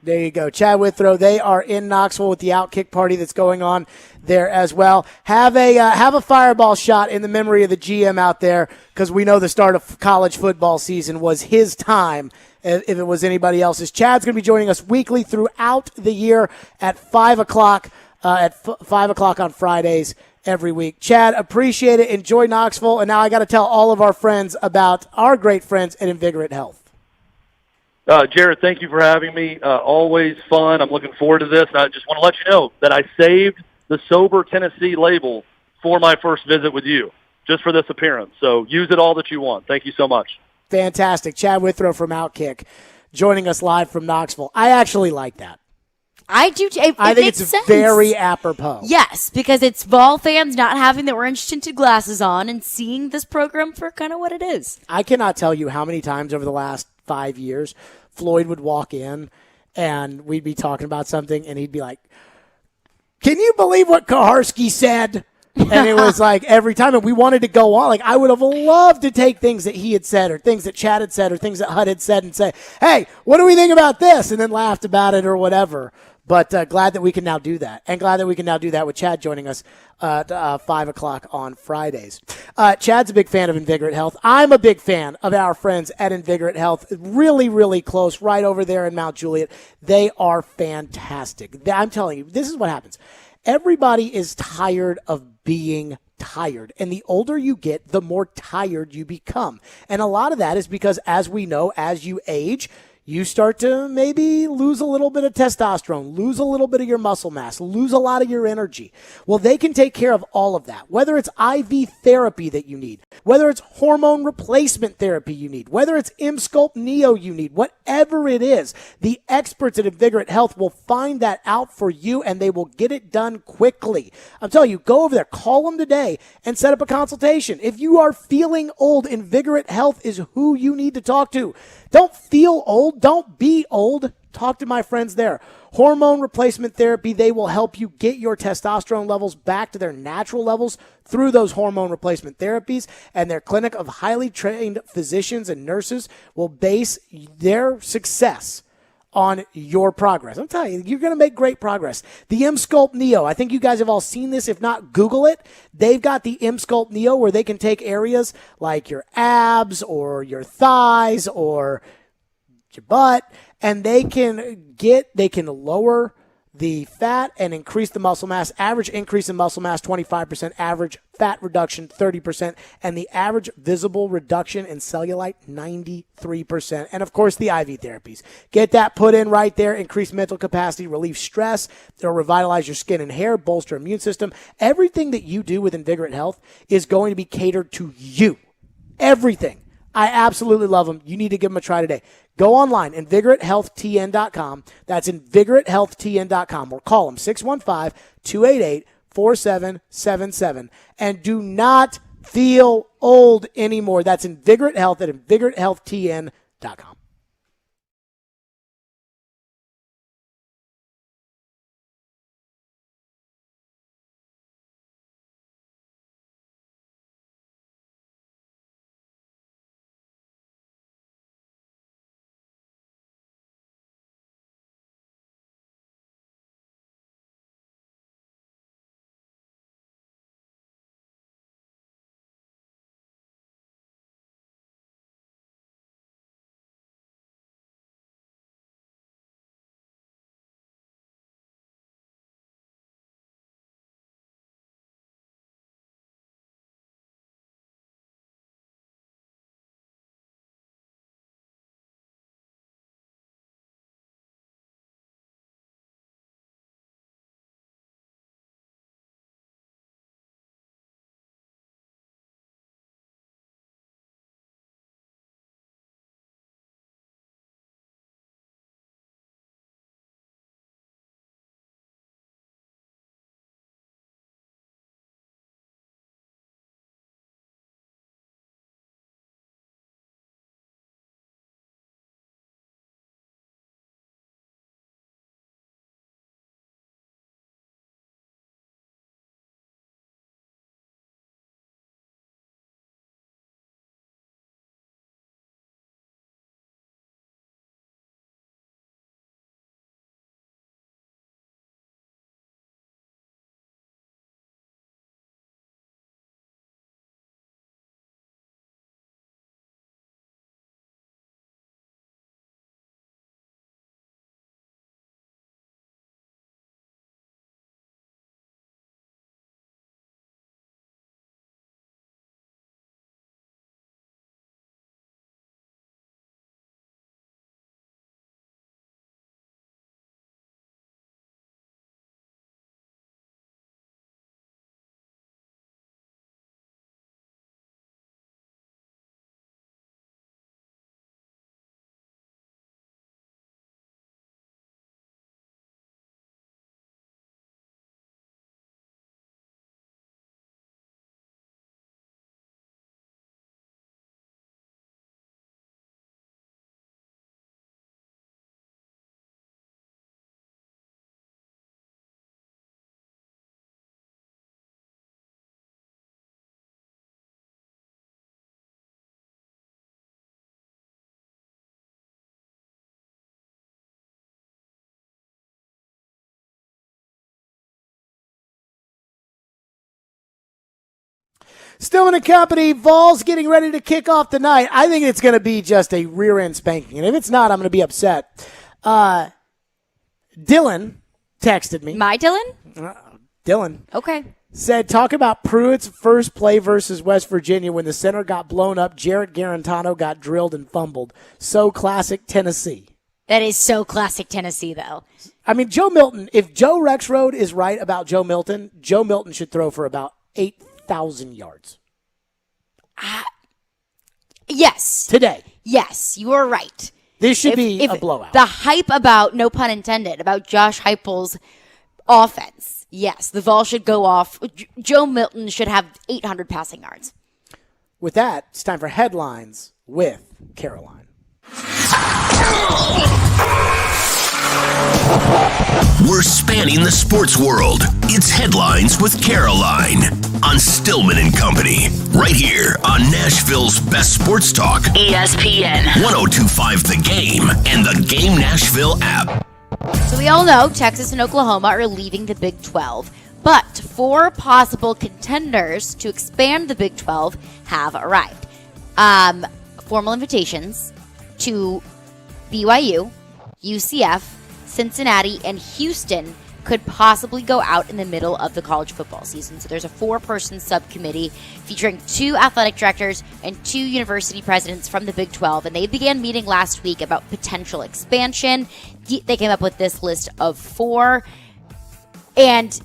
A: There you go. Chad Withrow, they are in Knoxville with the Outkick party that's going on there as well. Have a fireball shot in the memory of the GM out there, because we know the start of college football season was his time if it was anybody else's. Chad's going to be joining us weekly throughout the year at 5 o'clock, on Fridays every week. Chad, appreciate it. Enjoy Knoxville. And now I got to tell all of our friends about our great friends at Invigorate Health.
S: Jared, thank you for having me. Always fun. I'm looking forward to this. And I just want to let you know that I saved the Sober Tennessee label for my first visit with you, just for this appearance. So use it all that you want. Thank you so much.
A: Fantastic. Chad Withrow from Outkick joining us live from Knoxville. I actually like that.
B: I do.
A: I think it's
B: sense.
A: Very apropos.
B: Yes, because it's Vol fans not having their orange-tinted glasses on and seeing this program for kind of what it is.
A: I cannot tell you how many times over the last 5 years Floyd would walk in and we'd be talking about something and he'd be like, "Can you believe what Kaharski said?" And it was like every time, and we wanted to go on. Like, I would have loved to take things that he had said or things that Chad had said or things that Hud had said and say, hey, what do we think about this? And then laughed about it or whatever. But glad that we can now do that. And glad that we can now do that with Chad joining us at 5 o'clock on Fridays. Chad's a big fan of Invigorate Health. I'm a big fan of our friends at Invigorate Health. Really, really close, right over there in Mount Juliet. They are fantastic. I'm telling you, this is what happens. Everybody is tired of being tired. And the older you get, the more tired you become. And a lot of that is because, as we know, as you age, you start to maybe lose a little bit of testosterone, lose a little bit of your muscle mass, lose a lot of your energy. Well, they can take care of all of that, whether it's IV therapy that you need, whether it's hormone replacement therapy you need, whether it's Sculpt Neo you need, whatever it is, the experts at Invigorate Health will find that out for you, and they will get it done quickly. I'm telling you, go over there, call them today, and set up a consultation. If you are feeling old, Invigorate Health is who you need to talk to. Don't feel old. Don't be old. Talk to my friends there. Hormone replacement therapy, they will help you get your testosterone levels back to their natural levels through those hormone replacement therapies. And their clinic of highly trained physicians and nurses will base their success on your progress. I'm telling you, you're going to make great progress. The Sculpt Neo, I think you guys have all seen this. If not, Google it. They've got the Sculpt Neo where they can take areas like your abs or your thighs or your butt, and they can lower the fat and increase the muscle mass. Average increase in muscle mass, 25%. Average fat reduction, 30%. And the average visible reduction in cellulite, 93%. And, of course, the IV therapies. Get that put in right there. Increase mental capacity, relieve stress. It'll revitalize your skin and hair, bolster immune system. Everything that you do with Invigorate Health is going to be catered to you. Everything. I absolutely love them. You need to give them a try today. Go online, invigoratehealthtn.com. That's invigoratehealthtn.com. Or call them, 615-288-4777. And do not feel old anymore. That's Invigorate Health at invigoratehealthtn.com. Stillman and Company, Vols getting ready to kick off the night. I think it's going to be just a rear-end spanking. And if it's not, I'm going to be upset. Dylan texted me.
B: My Dylan?
A: Dylan.
B: Okay.
A: Said, talk about Pruitt's first play versus West Virginia when the center got blown up. Jarrett Garantano got drilled and fumbled. So classic Tennessee.
B: That is so classic Tennessee, though.
A: I mean, Joe Milton, if Joe Rexroad is right about Joe Milton should throw for about 8,000 yards.
B: Yes.
A: Today.
B: Yes, you are right.
A: This should be a blowout.
B: The hype about, no pun intended, about Josh Heupel's offense. Yes, the Vols should go off. Joe Milton should have 800 passing yards.
A: With that, it's time for headlines with Caroline.
T: We're spanning the sports world. It's Headlines with Caroline on Stillman and Company, right here on Nashville's best sports talk,
B: ESPN
T: 102.5 The Game and the Game Nashville app.
B: So we all know Texas and Oklahoma are leaving the Big 12, but 4 possible contenders to expand the Big 12 have arrived. Formal invitations to BYU, UCF, Cincinnati, and Houston could possibly go out in the middle of the college football season. So there's a 4-person subcommittee featuring 2 athletic directors and 2 university presidents from the Big 12, and they began meeting last week about potential expansion. They came up with this list of 4, and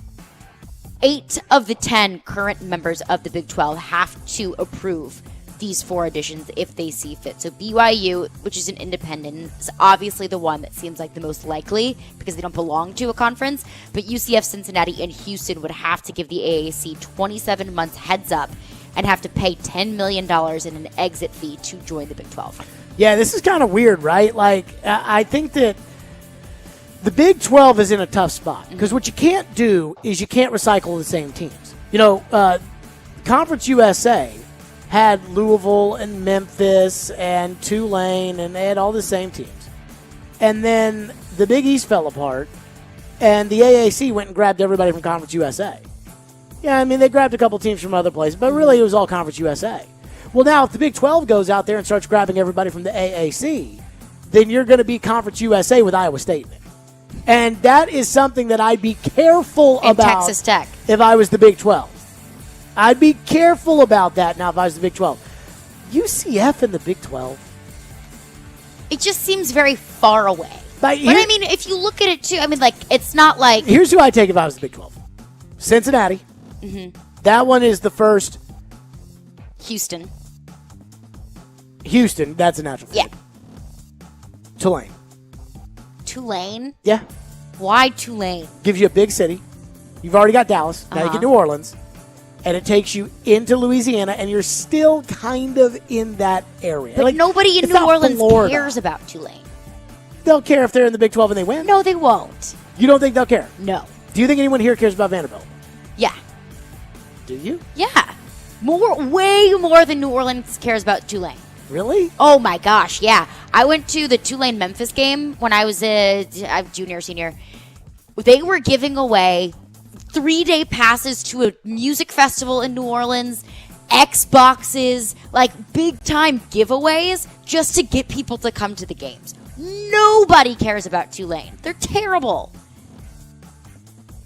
B: 8 of the 10 current members of the Big 12 have to approve these 4 additions if they see fit. So BYU, which is an independent, is obviously the one that seems like the most likely because they don't belong to a conference. But UCF, Cincinnati, and Houston would have to give the AAC 27 months heads up and have to pay $10 million in an exit fee to join the Big 12.
A: Yeah, this is kind of weird, right? Like, I think that the Big 12 is in a tough spot because what you can't do is you can't recycle the same teams. You know, Conference USA had Louisville and Memphis and Tulane, and they had all the same teams. And then the Big East fell apart, and the AAC went and grabbed everybody from Conference USA. Yeah, I mean, they grabbed a couple teams from other places, but really it was all Conference USA. Well, now if the Big 12 goes out there and starts grabbing everybody from the AAC, then you're going to be Conference USA with Iowa State in it. And that is something that I'd be careful
B: and
A: about
B: Texas Tech.
A: If I was the Big 12. I'd be careful about that now if I was the Big 12. UCF in the Big 12?
B: It just seems very far away. But I mean, if you look at it, too, I mean, like, it's not like...
A: Here's who I'd take if I was the Big 12. Cincinnati.
B: Mm-hmm.
A: That one is the first.
B: Houston,
A: that's a natural fit.
B: Yeah.
A: Tulane.
B: Yeah. Why Tulane?
A: Gives you a big city. You've already got Dallas. Now you get New Orleans. And it takes you into Louisiana, and you're still kind of in that area.
B: But nobody in New Orleans cares about Tulane.
A: They'll care if they're in the Big 12 and they win.
B: No, they won't.
A: You don't think they'll care?
B: No.
A: Do you think anyone here cares about Vanderbilt?
B: Yeah.
A: Do you?
B: Yeah. Way more than New Orleans cares about Tulane.
A: Really?
B: Oh, my gosh, yeah. I went to the Tulane-Memphis game when I was a junior, senior. They were giving away 3-day passes to a music festival in New Orleans, Xboxes, like big-time giveaways just to get people to come to the games. Nobody cares about Tulane. They're terrible.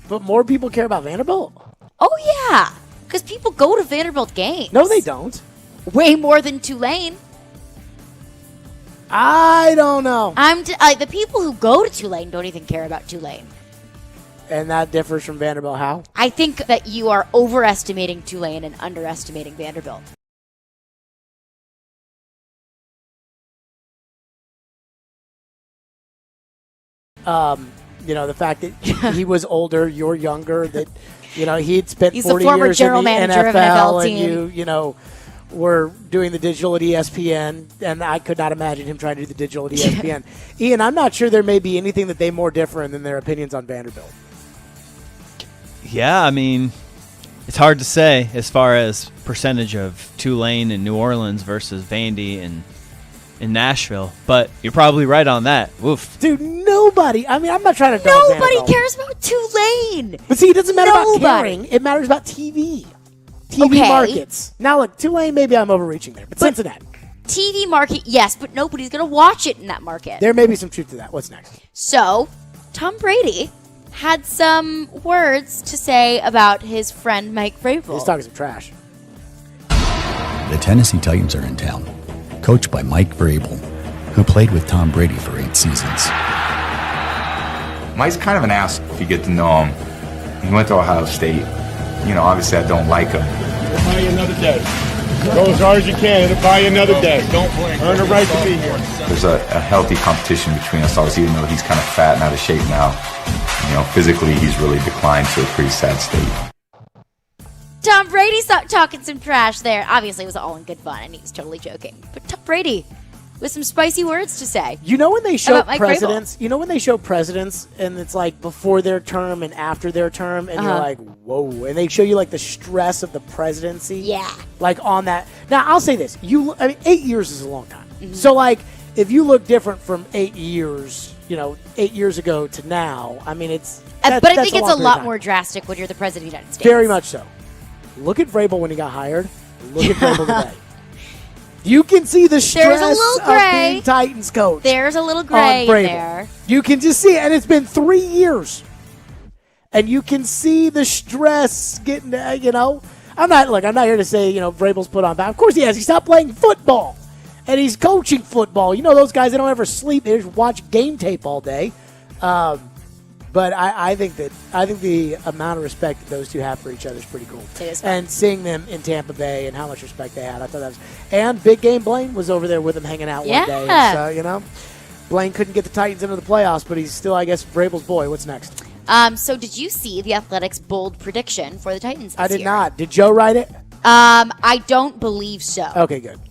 A: But more people care about Vanderbilt?
B: Oh, yeah, because people go to Vanderbilt games.
A: No, they don't.
B: Way more than Tulane.
A: I don't know.
B: The people who go to Tulane don't even care about Tulane.
A: And that differs from Vanderbilt how?
B: I think that you are overestimating Tulane and underestimating Vanderbilt.
A: The fact that he was older, you're younger, that, he'd spent
B: He's
A: 40
B: the former
A: years
B: general
A: in the
B: manager
A: NFL,
B: of an NFL team.
A: And you were doing the digital at ESPN, and I could not imagine him trying to do the digital at ESPN. Ian, I'm not sure there may be anything that they more different than their opinions on Vanderbilt.
C: Yeah, I mean, it's hard to say as far as percentage of Tulane and New Orleans versus Vandy and in Nashville, but you're probably right on that. Woof.
A: Dude, nobody. I mean, I'm not trying to.
B: Nobody cares about Tulane.
A: But see, it doesn't matter about caring. It matters about TV. TV markets. Now, look, Tulane, maybe I'm overreaching there, but Cincinnati.
B: TV market, yes, but nobody's going to watch it in that market.
A: There may be some truth to that. What's next?
B: So, Tom Brady had some words to say about his friend Mike Vrabel.
A: He's talking some trash.
U: The Tennessee Titans are in town, coached by Mike Vrabel, who played with Tom Brady for 8 seasons.
V: Mike's kind of an ass if you get to know him. He went to Ohio State. Obviously I don't like him.
W: It'll buy you another day. Go as hard as you can. It'll buy you another day. Don't blink. Earn the right to be here.
V: There's a healthy competition between us, obviously, even though he's kind of fat and out of shape now. Physically, he's really declined to a pretty sad state.
B: Tom Brady's talking some trash there. Obviously, it was all in good fun, and he was totally joking. But Tom Brady with some spicy words to say.
A: When they show
B: presidents,
A: when they show presidents, and it's like before their term and after their term, and you're like, whoa, and they show you like the stress of the presidency.
B: Yeah.
A: Like on that. Now, I'll say this: 8 years is a long time. Mm-hmm. So, like, if you look different from 8 years, 8 years ago to now, it's.
B: But I think it's a lot more drastic when you're the president of the United States.
A: Very much so. Look at Vrabel when he got hired. Look at Vrabel today. You can see the stress of being Titans coach.
B: There's a little gray in there.
A: You can just see it, and it's been 3 years. And you can see the stress getting, I'm not here to say, Vrabel's put on back. Of course he has. He stopped playing football. And he's coaching football. Those guys, they don't ever sleep. They just watch game tape all day. But I think the amount of respect that those two have for each other is pretty cool. And seeing them in Tampa Bay and how much respect they had, I thought that was. And Big Game Blaine was over there with them hanging out one day. And so Blaine couldn't get the Titans into the playoffs, but he's still, I guess, Vrabel's boy. What's next?
B: So did you see the Athletics' bold prediction for the Titans this
A: I did
B: year?
A: not. Did Joe write it?
B: I don't believe so.
A: Okay, good.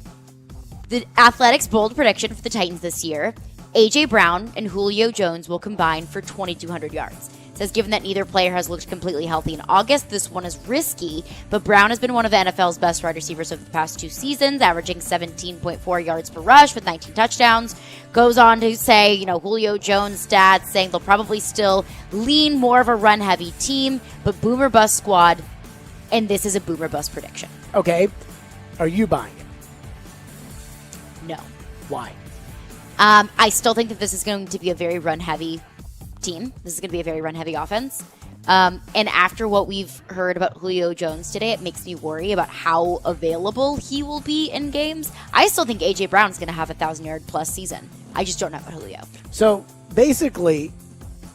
B: The Athletics' bold prediction for the Titans this year: A.J. Brown and Julio Jones will combine for 2,200 yards. It says, given that neither player has looked completely healthy in August, this one is risky, but Brown has been one of the NFL's best wide receivers over the past 2 seasons, averaging 17.4 yards per rush with 19 touchdowns. Goes on to say, Julio Jones' stats, saying they'll probably still lean more of a run-heavy team, but boomer bust squad, and this is a boomer bust prediction.
A: Okay. Are you buying it?
B: No.
A: Why?
B: I still think that this is going to be a very run-heavy team. This is going to be a very run-heavy offense. And after what we've heard about Julio Jones today, it makes me worry about how available he will be in games. I still think A.J. Brown's going to have a 1,000-yard-plus season. I just don't know about Julio.
A: So, basically,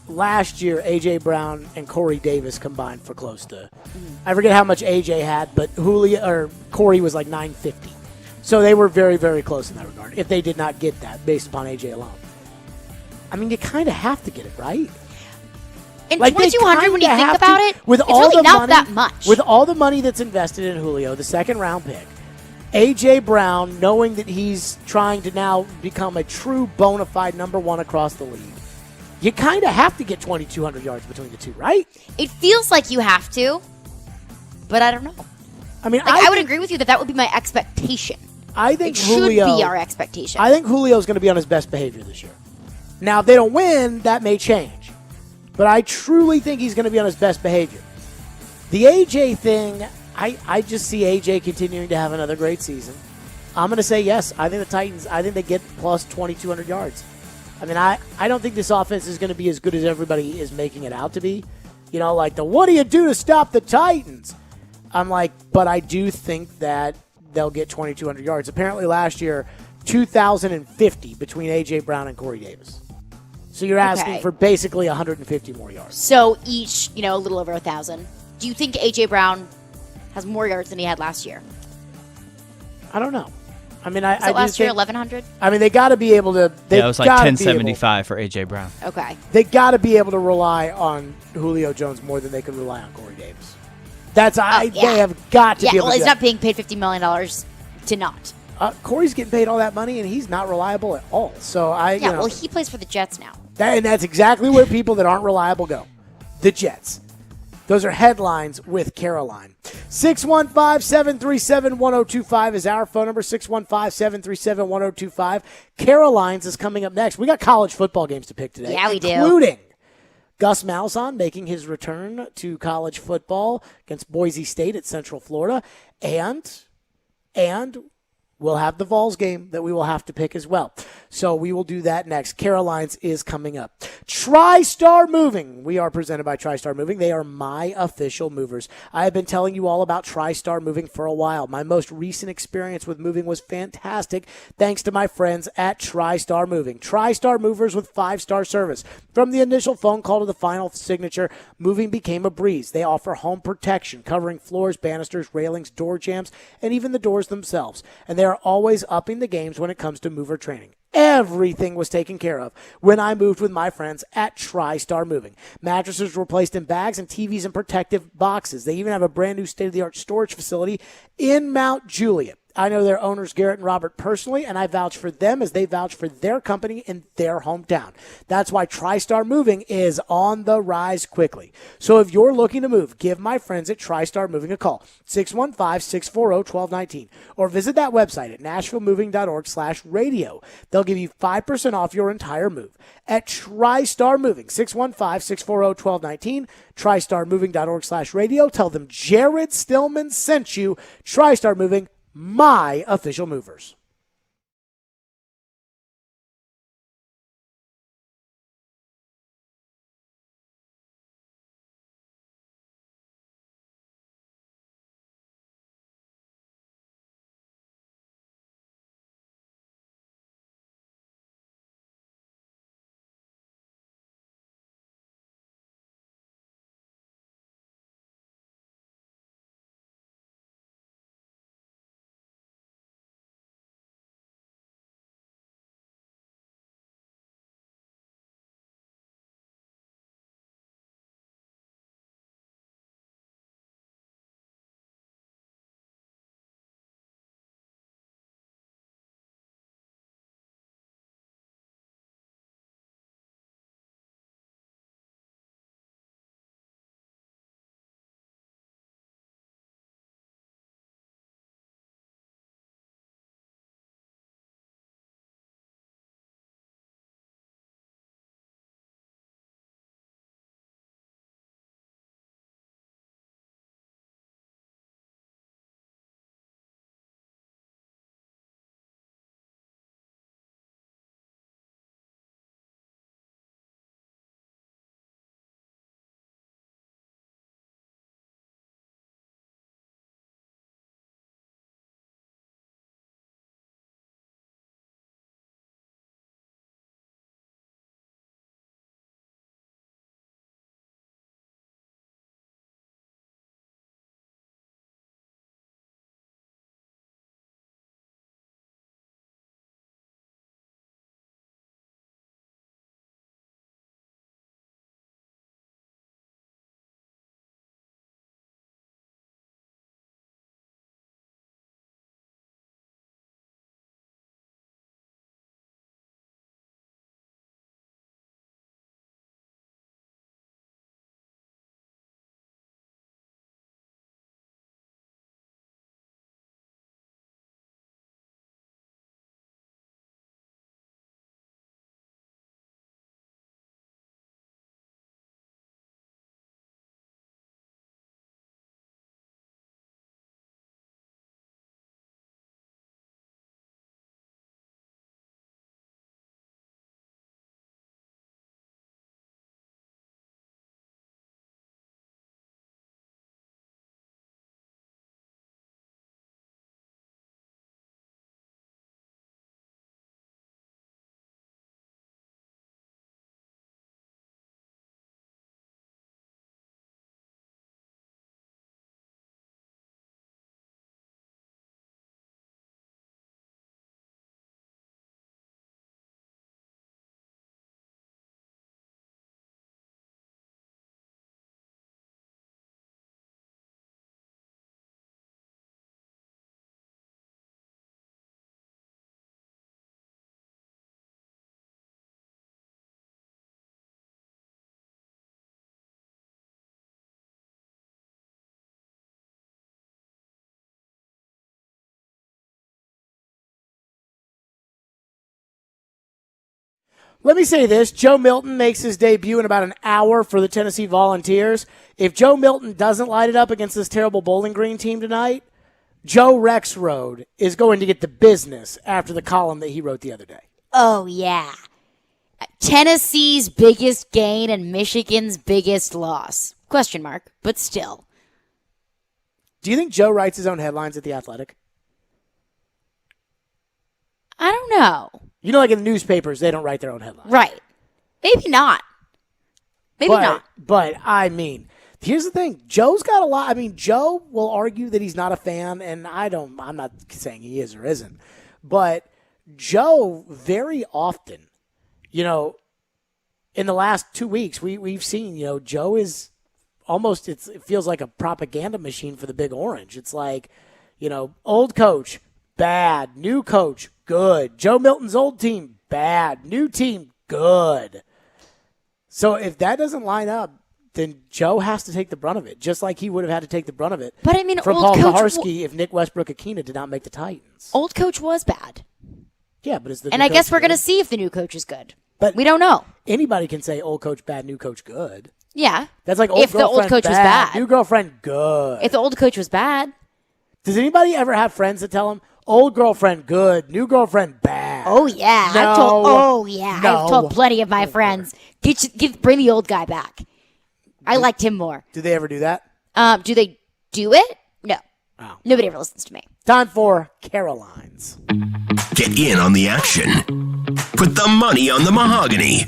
A: last year, A.J. Brown and Corey Davis combined for close to... I forget how much A.J. had, but Corey was like 950. So they were very, very close in that regard, if they did not get that based upon A.J. alone. You kind of have to get it, right?
B: And 2,200, when you think about it, it's really not that much.
A: With all the money that's invested in Julio, the second-round pick, A.J. Brown, knowing that he's trying to now become a true bona fide number one across the league, you kind of have to get 2,200 yards between the two, right?
B: It feels like you have to, but I don't know. I would agree with you that would be my expectation.
A: I think
B: it
A: Julio
B: should be our expectation.
A: I think Julio's going to be on his best behavior this year. Now, if they don't win, that may change. But I truly think he's going to be on his best behavior. The A.J. thing, I just see A.J. continuing to have another great season. I'm going to say yes. I think the Titans, they get plus 2,200 yards. I don't think this offense is going to be as good as everybody is making it out to be. What do you do to stop the Titans? But I do think that they'll get 2,200 yards. Apparently last year, 2,050 between A.J. Brown and Corey Davis. So you're asking for basically 150 more yards.
B: So each, a little over 1,000. Do you think A.J. Brown has more yards than he had last year?
A: I don't know.
B: So last year, 1,100?
A: They got to be able to...
C: it was like 1,075 for A.J. Brown.
B: Okay.
A: They got to be able to rely on Julio Jones more than they could rely on Corey Davis. They have got to be able to.
B: Well, he's not being paid $50 million to not.
A: Corey's getting paid all that money, and he's not reliable at all. So
B: well, he plays for the Jets now.
A: And that's exactly where people that aren't reliable go. The Jets. Those are headlines with Caroline. 615-737-1025 is our phone number, 615-737-1025. Caroline's is coming up next. We got college football games to pick today.
B: Yeah, we do.
A: Including Gus Malzahn making his return to college football against Boise State at Central Florida. And we'll have the Vols game that we will have to pick as well. So we will do that next. Caroline's is coming up. TriStar Moving. We are presented by TriStar Moving. They are my official movers. I have been telling you all about TriStar Moving for a while. My most recent experience with moving was fantastic thanks to my friends at TriStar Moving. TriStar Movers with 5-star service. From the initial phone call to the final signature, moving became a breeze. They offer home protection, covering floors, banisters, railings, door jambs, and even the doors themselves. And they are always upping the games when it comes to mover training. Everything was taken care of when I moved with my friends at TriStar Moving. Mattresses were placed in bags and TVs in protective boxes. They even have a brand new state-of-the-art storage facility in Mount Juliet. I know their owners, Garrett and Robert, personally, and I vouch for them as they vouch for their company in their hometown. That's why TriStar Moving is on the rise quickly. So if you're looking to move, give my friends at TriStar Moving a call, 615-640-1219, or visit that website at nashvillemoving.org/radio. They'll give you 5% off your entire move at TriStar Moving, 615-640-1219, tristarmoving.org/radio. Tell them Jared Stillman sent you. TriStar Moving, my official movers. Let me say this. Joe Milton makes his debut in about an hour for the Tennessee Volunteers. If Joe Milton doesn't light it up against this terrible Bowling Green team tonight, Joe Rexrode is going to get the business after the column that he wrote the other day.
B: Oh, yeah. Tennessee's biggest gain and Michigan's biggest loss. Question mark, but still.
A: Do you think Joe writes his own headlines at The Athletic?
B: I don't know.
A: You know, like in the newspapers, they don't write their own headlines.
B: Right. Maybe not. Maybe not.
A: But, I mean, here's the thing. Joe's got a lot. I mean, Joe will argue that he's not a fan, and I'm not saying he is or isn't. But Joe, very often, you know, in the last 2 weeks, we've seen, you know, Joe is almost, it feels like a propaganda machine for the Big Orange. It's like, you know, old coach, bad. New coach, good. Joe Milton's old team, bad. New team, good. So if that doesn't line up, then Joe has to take the brunt of it, just like he would have had to take the brunt of it.
B: But I mean,
A: from
B: old
A: Paul
B: coach
A: Kaharski if Nick Westbrook-Akina did not make the Titans.
B: Old coach was bad.
A: Yeah, but it's the
B: and
A: new
B: I guess
A: coach
B: we're going to
A: good?
B: see if the new coach is good.
A: But
B: we don't know.
A: Anybody can say old coach bad, new coach good.
B: Yeah.
A: That's like old
B: if the old
A: girlfriend
B: coach was bad.
A: new girlfriend good.
B: If the old coach was bad.
A: Does anybody ever have friends that tell them old girlfriend good, new girlfriend bad?
B: Oh yeah,
A: No.
B: I've told plenty of my friends. Bring the old guy back. I liked him more.
A: Do they ever do that?
B: Do they do it? No.
A: Oh.
B: Nobody ever listens to me.
A: Time for Caroline's.
T: Get in on the action. Put the money on the mahogany.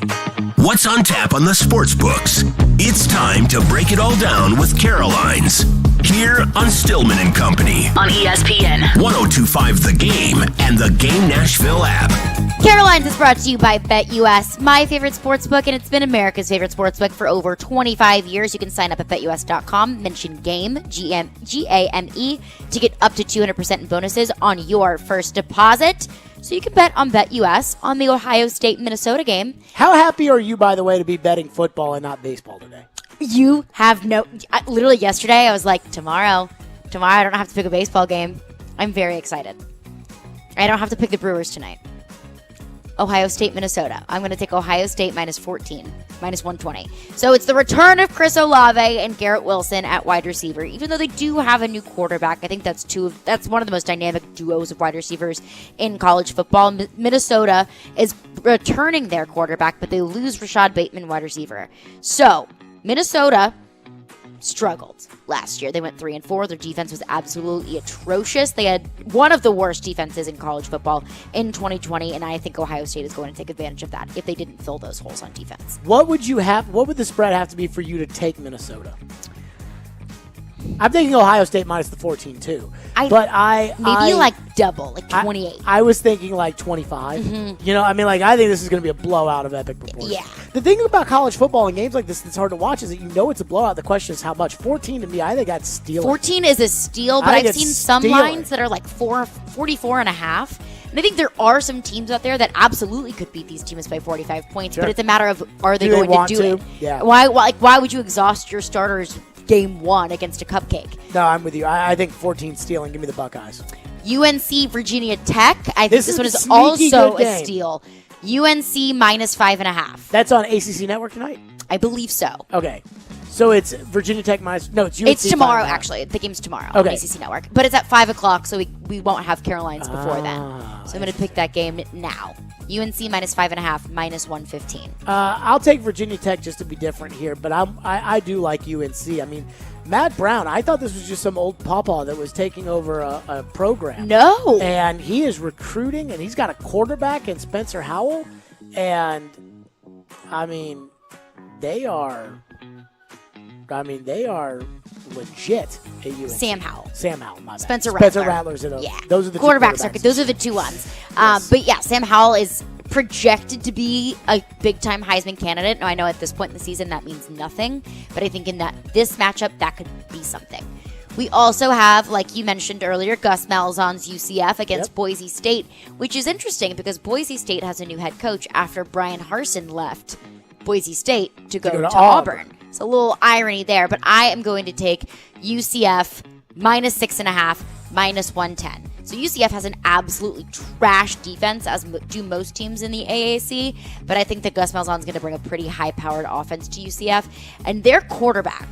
T: What's on tap on the sports books? It's time to break it all down with Caroline's. Here on Stillman and Company.
D: On ESPN.
T: 102.5 The Game and the Game Nashville app.
B: Caroline's is brought to you by BetUS, my favorite sportsbook, and it's been America's favorite sportsbook for over 25 years. You can sign up at BetUS.com, mention GAME, G-A-M-E, to get up to 200% in bonuses on your first deposit. So you can bet on BetUS on the Ohio State-Minnesota game.
A: How happy are you, by the way, to be betting football and not baseball today?
B: You have literally yesterday I was like, tomorrow I don't have to pick a baseball game. I'm very excited. I don't have to pick the Brewers tonight. Ohio State, Minnesota. I'm going to take Ohio State minus 14, minus 120. So it's the return of Chris Olave and Garrett Wilson at wide receiver. Even though they do have a new quarterback, I think that's one of the most dynamic duos of wide receivers in college football. Minnesota is returning their quarterback, but they lose Rashad Bateman, wide receiver. So Minnesota struggled last year. They went 3-4. Their defense was absolutely atrocious. They had one of the worst defenses in college football in 2020, and I think Ohio State is going to take advantage of that if they didn't fill those holes on defense.
A: What would the spread have to be for you to take Minnesota? I'm taking Ohio State minus the 14 too.
B: Maybe like double, like 28.
A: I was thinking like 25.
B: Mm-hmm.
A: You know, I mean, like I think this is going to be a blowout of epic proportions.
B: Yeah.
A: The thing about college football and games like this that's hard to watch is that you know it's a blowout. The question is how much. 14 to me, I think that's stealing.
B: 14 is a steal, but I've seen some lines that are like 44.5. And I think there are some teams out there that absolutely could beat these teams by 45 points, but it's a matter of are they going to do it?
A: Yeah.
B: Why would you exhaust your starters game one against a cupcake?
A: No, I'm with you. I think 14 stealing. Give me the Buckeyes.
B: UNC Virginia Tech. I think this one is
A: sneaky
B: also
A: good
B: a
A: game.
B: steal. UNC minus 5.5.
A: That's on ACC Network tonight?
B: I believe so.
A: Okay. So it's Virginia Tech minus... No, it's UNC.
B: It's tomorrow,
A: 5.5.
B: actually. The game's tomorrow
A: Okay.
B: on ACC Network. But it's at 5 o'clock, so we won't have Caroline's before then. So I'm going to pick that game now. UNC minus 5.5, minus 115.
A: I'll take Virginia Tech just to be different here, but I do like UNC. I mean, Matt Brown, I thought this was just some old pawpaw that was taking over a program.
B: No.
A: And he is recruiting, and he's got a quarterback in Spencer Howell. And, I mean, they are legit at UNC.
B: Sam Howell, my bad.
A: Spencer
B: Rattler.
A: Rattlers.
B: Yeah.
A: Those are the
B: quarterbacks.
A: two quarterbacks.
B: Those are the two ones.
A: Yes.
B: But yeah, Sam Howell is projected to be a big-time Heisman candidate. Now, I know at this point in the season that means nothing, but I think in this matchup, that could be something. We also have, like you mentioned earlier, Gus Malzahn's UCF against Boise State, which is interesting because Boise State has a new head coach after Brian Harsin left Boise State to go to Auburn. It's a little irony there, but I am going to take UCF minus 6.5, minus 110. So UCF has an absolutely trash defense, as do most teams in the AAC. But I think that Gus Malzahn's going to bring a pretty high-powered offense to UCF. And their quarterback,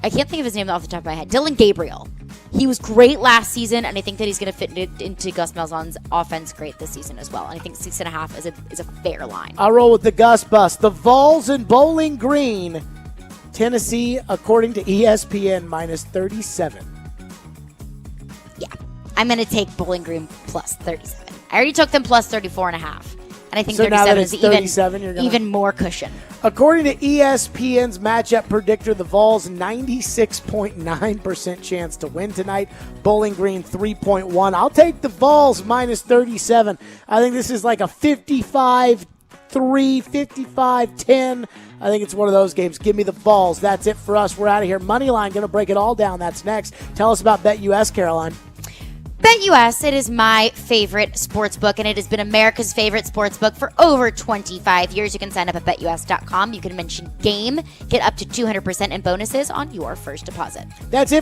B: I can't think of his name off the top of my head, Dylan Gabriel. He was great last season, and I think that he's going to fit into Gus Malzahn's offense great this season as well. And I think 6.5 is a fair line.
A: I'll roll with the Gus bus. The Vols in Bowling Green, Tennessee, according to ESPN, minus 37.
B: Yeah, I'm going to take Bowling Green plus 37. I already took them plus 34.5. And I think
A: So now
B: 37
A: that
B: is
A: it's 37, you're gonna-
B: even more cushion.
A: According to ESPN's matchup predictor, the Vols 96.9% chance to win tonight. Bowling Green 3.1. I'll take the Vols minus 37. I think this is like a 55-3, 55-10. I think it's one of those games. Give me the Vols. That's it for us. We're out of here. Moneyline, going to break it all down. That's next. Tell us about BetUS, Caroline.
B: BetUS, it is my favorite sports book, and it has been America's favorite sports book for over 25 years. You can sign up at BetUS.com. You can mention GAME, get up to 200% in bonuses on your first deposit.
A: That's it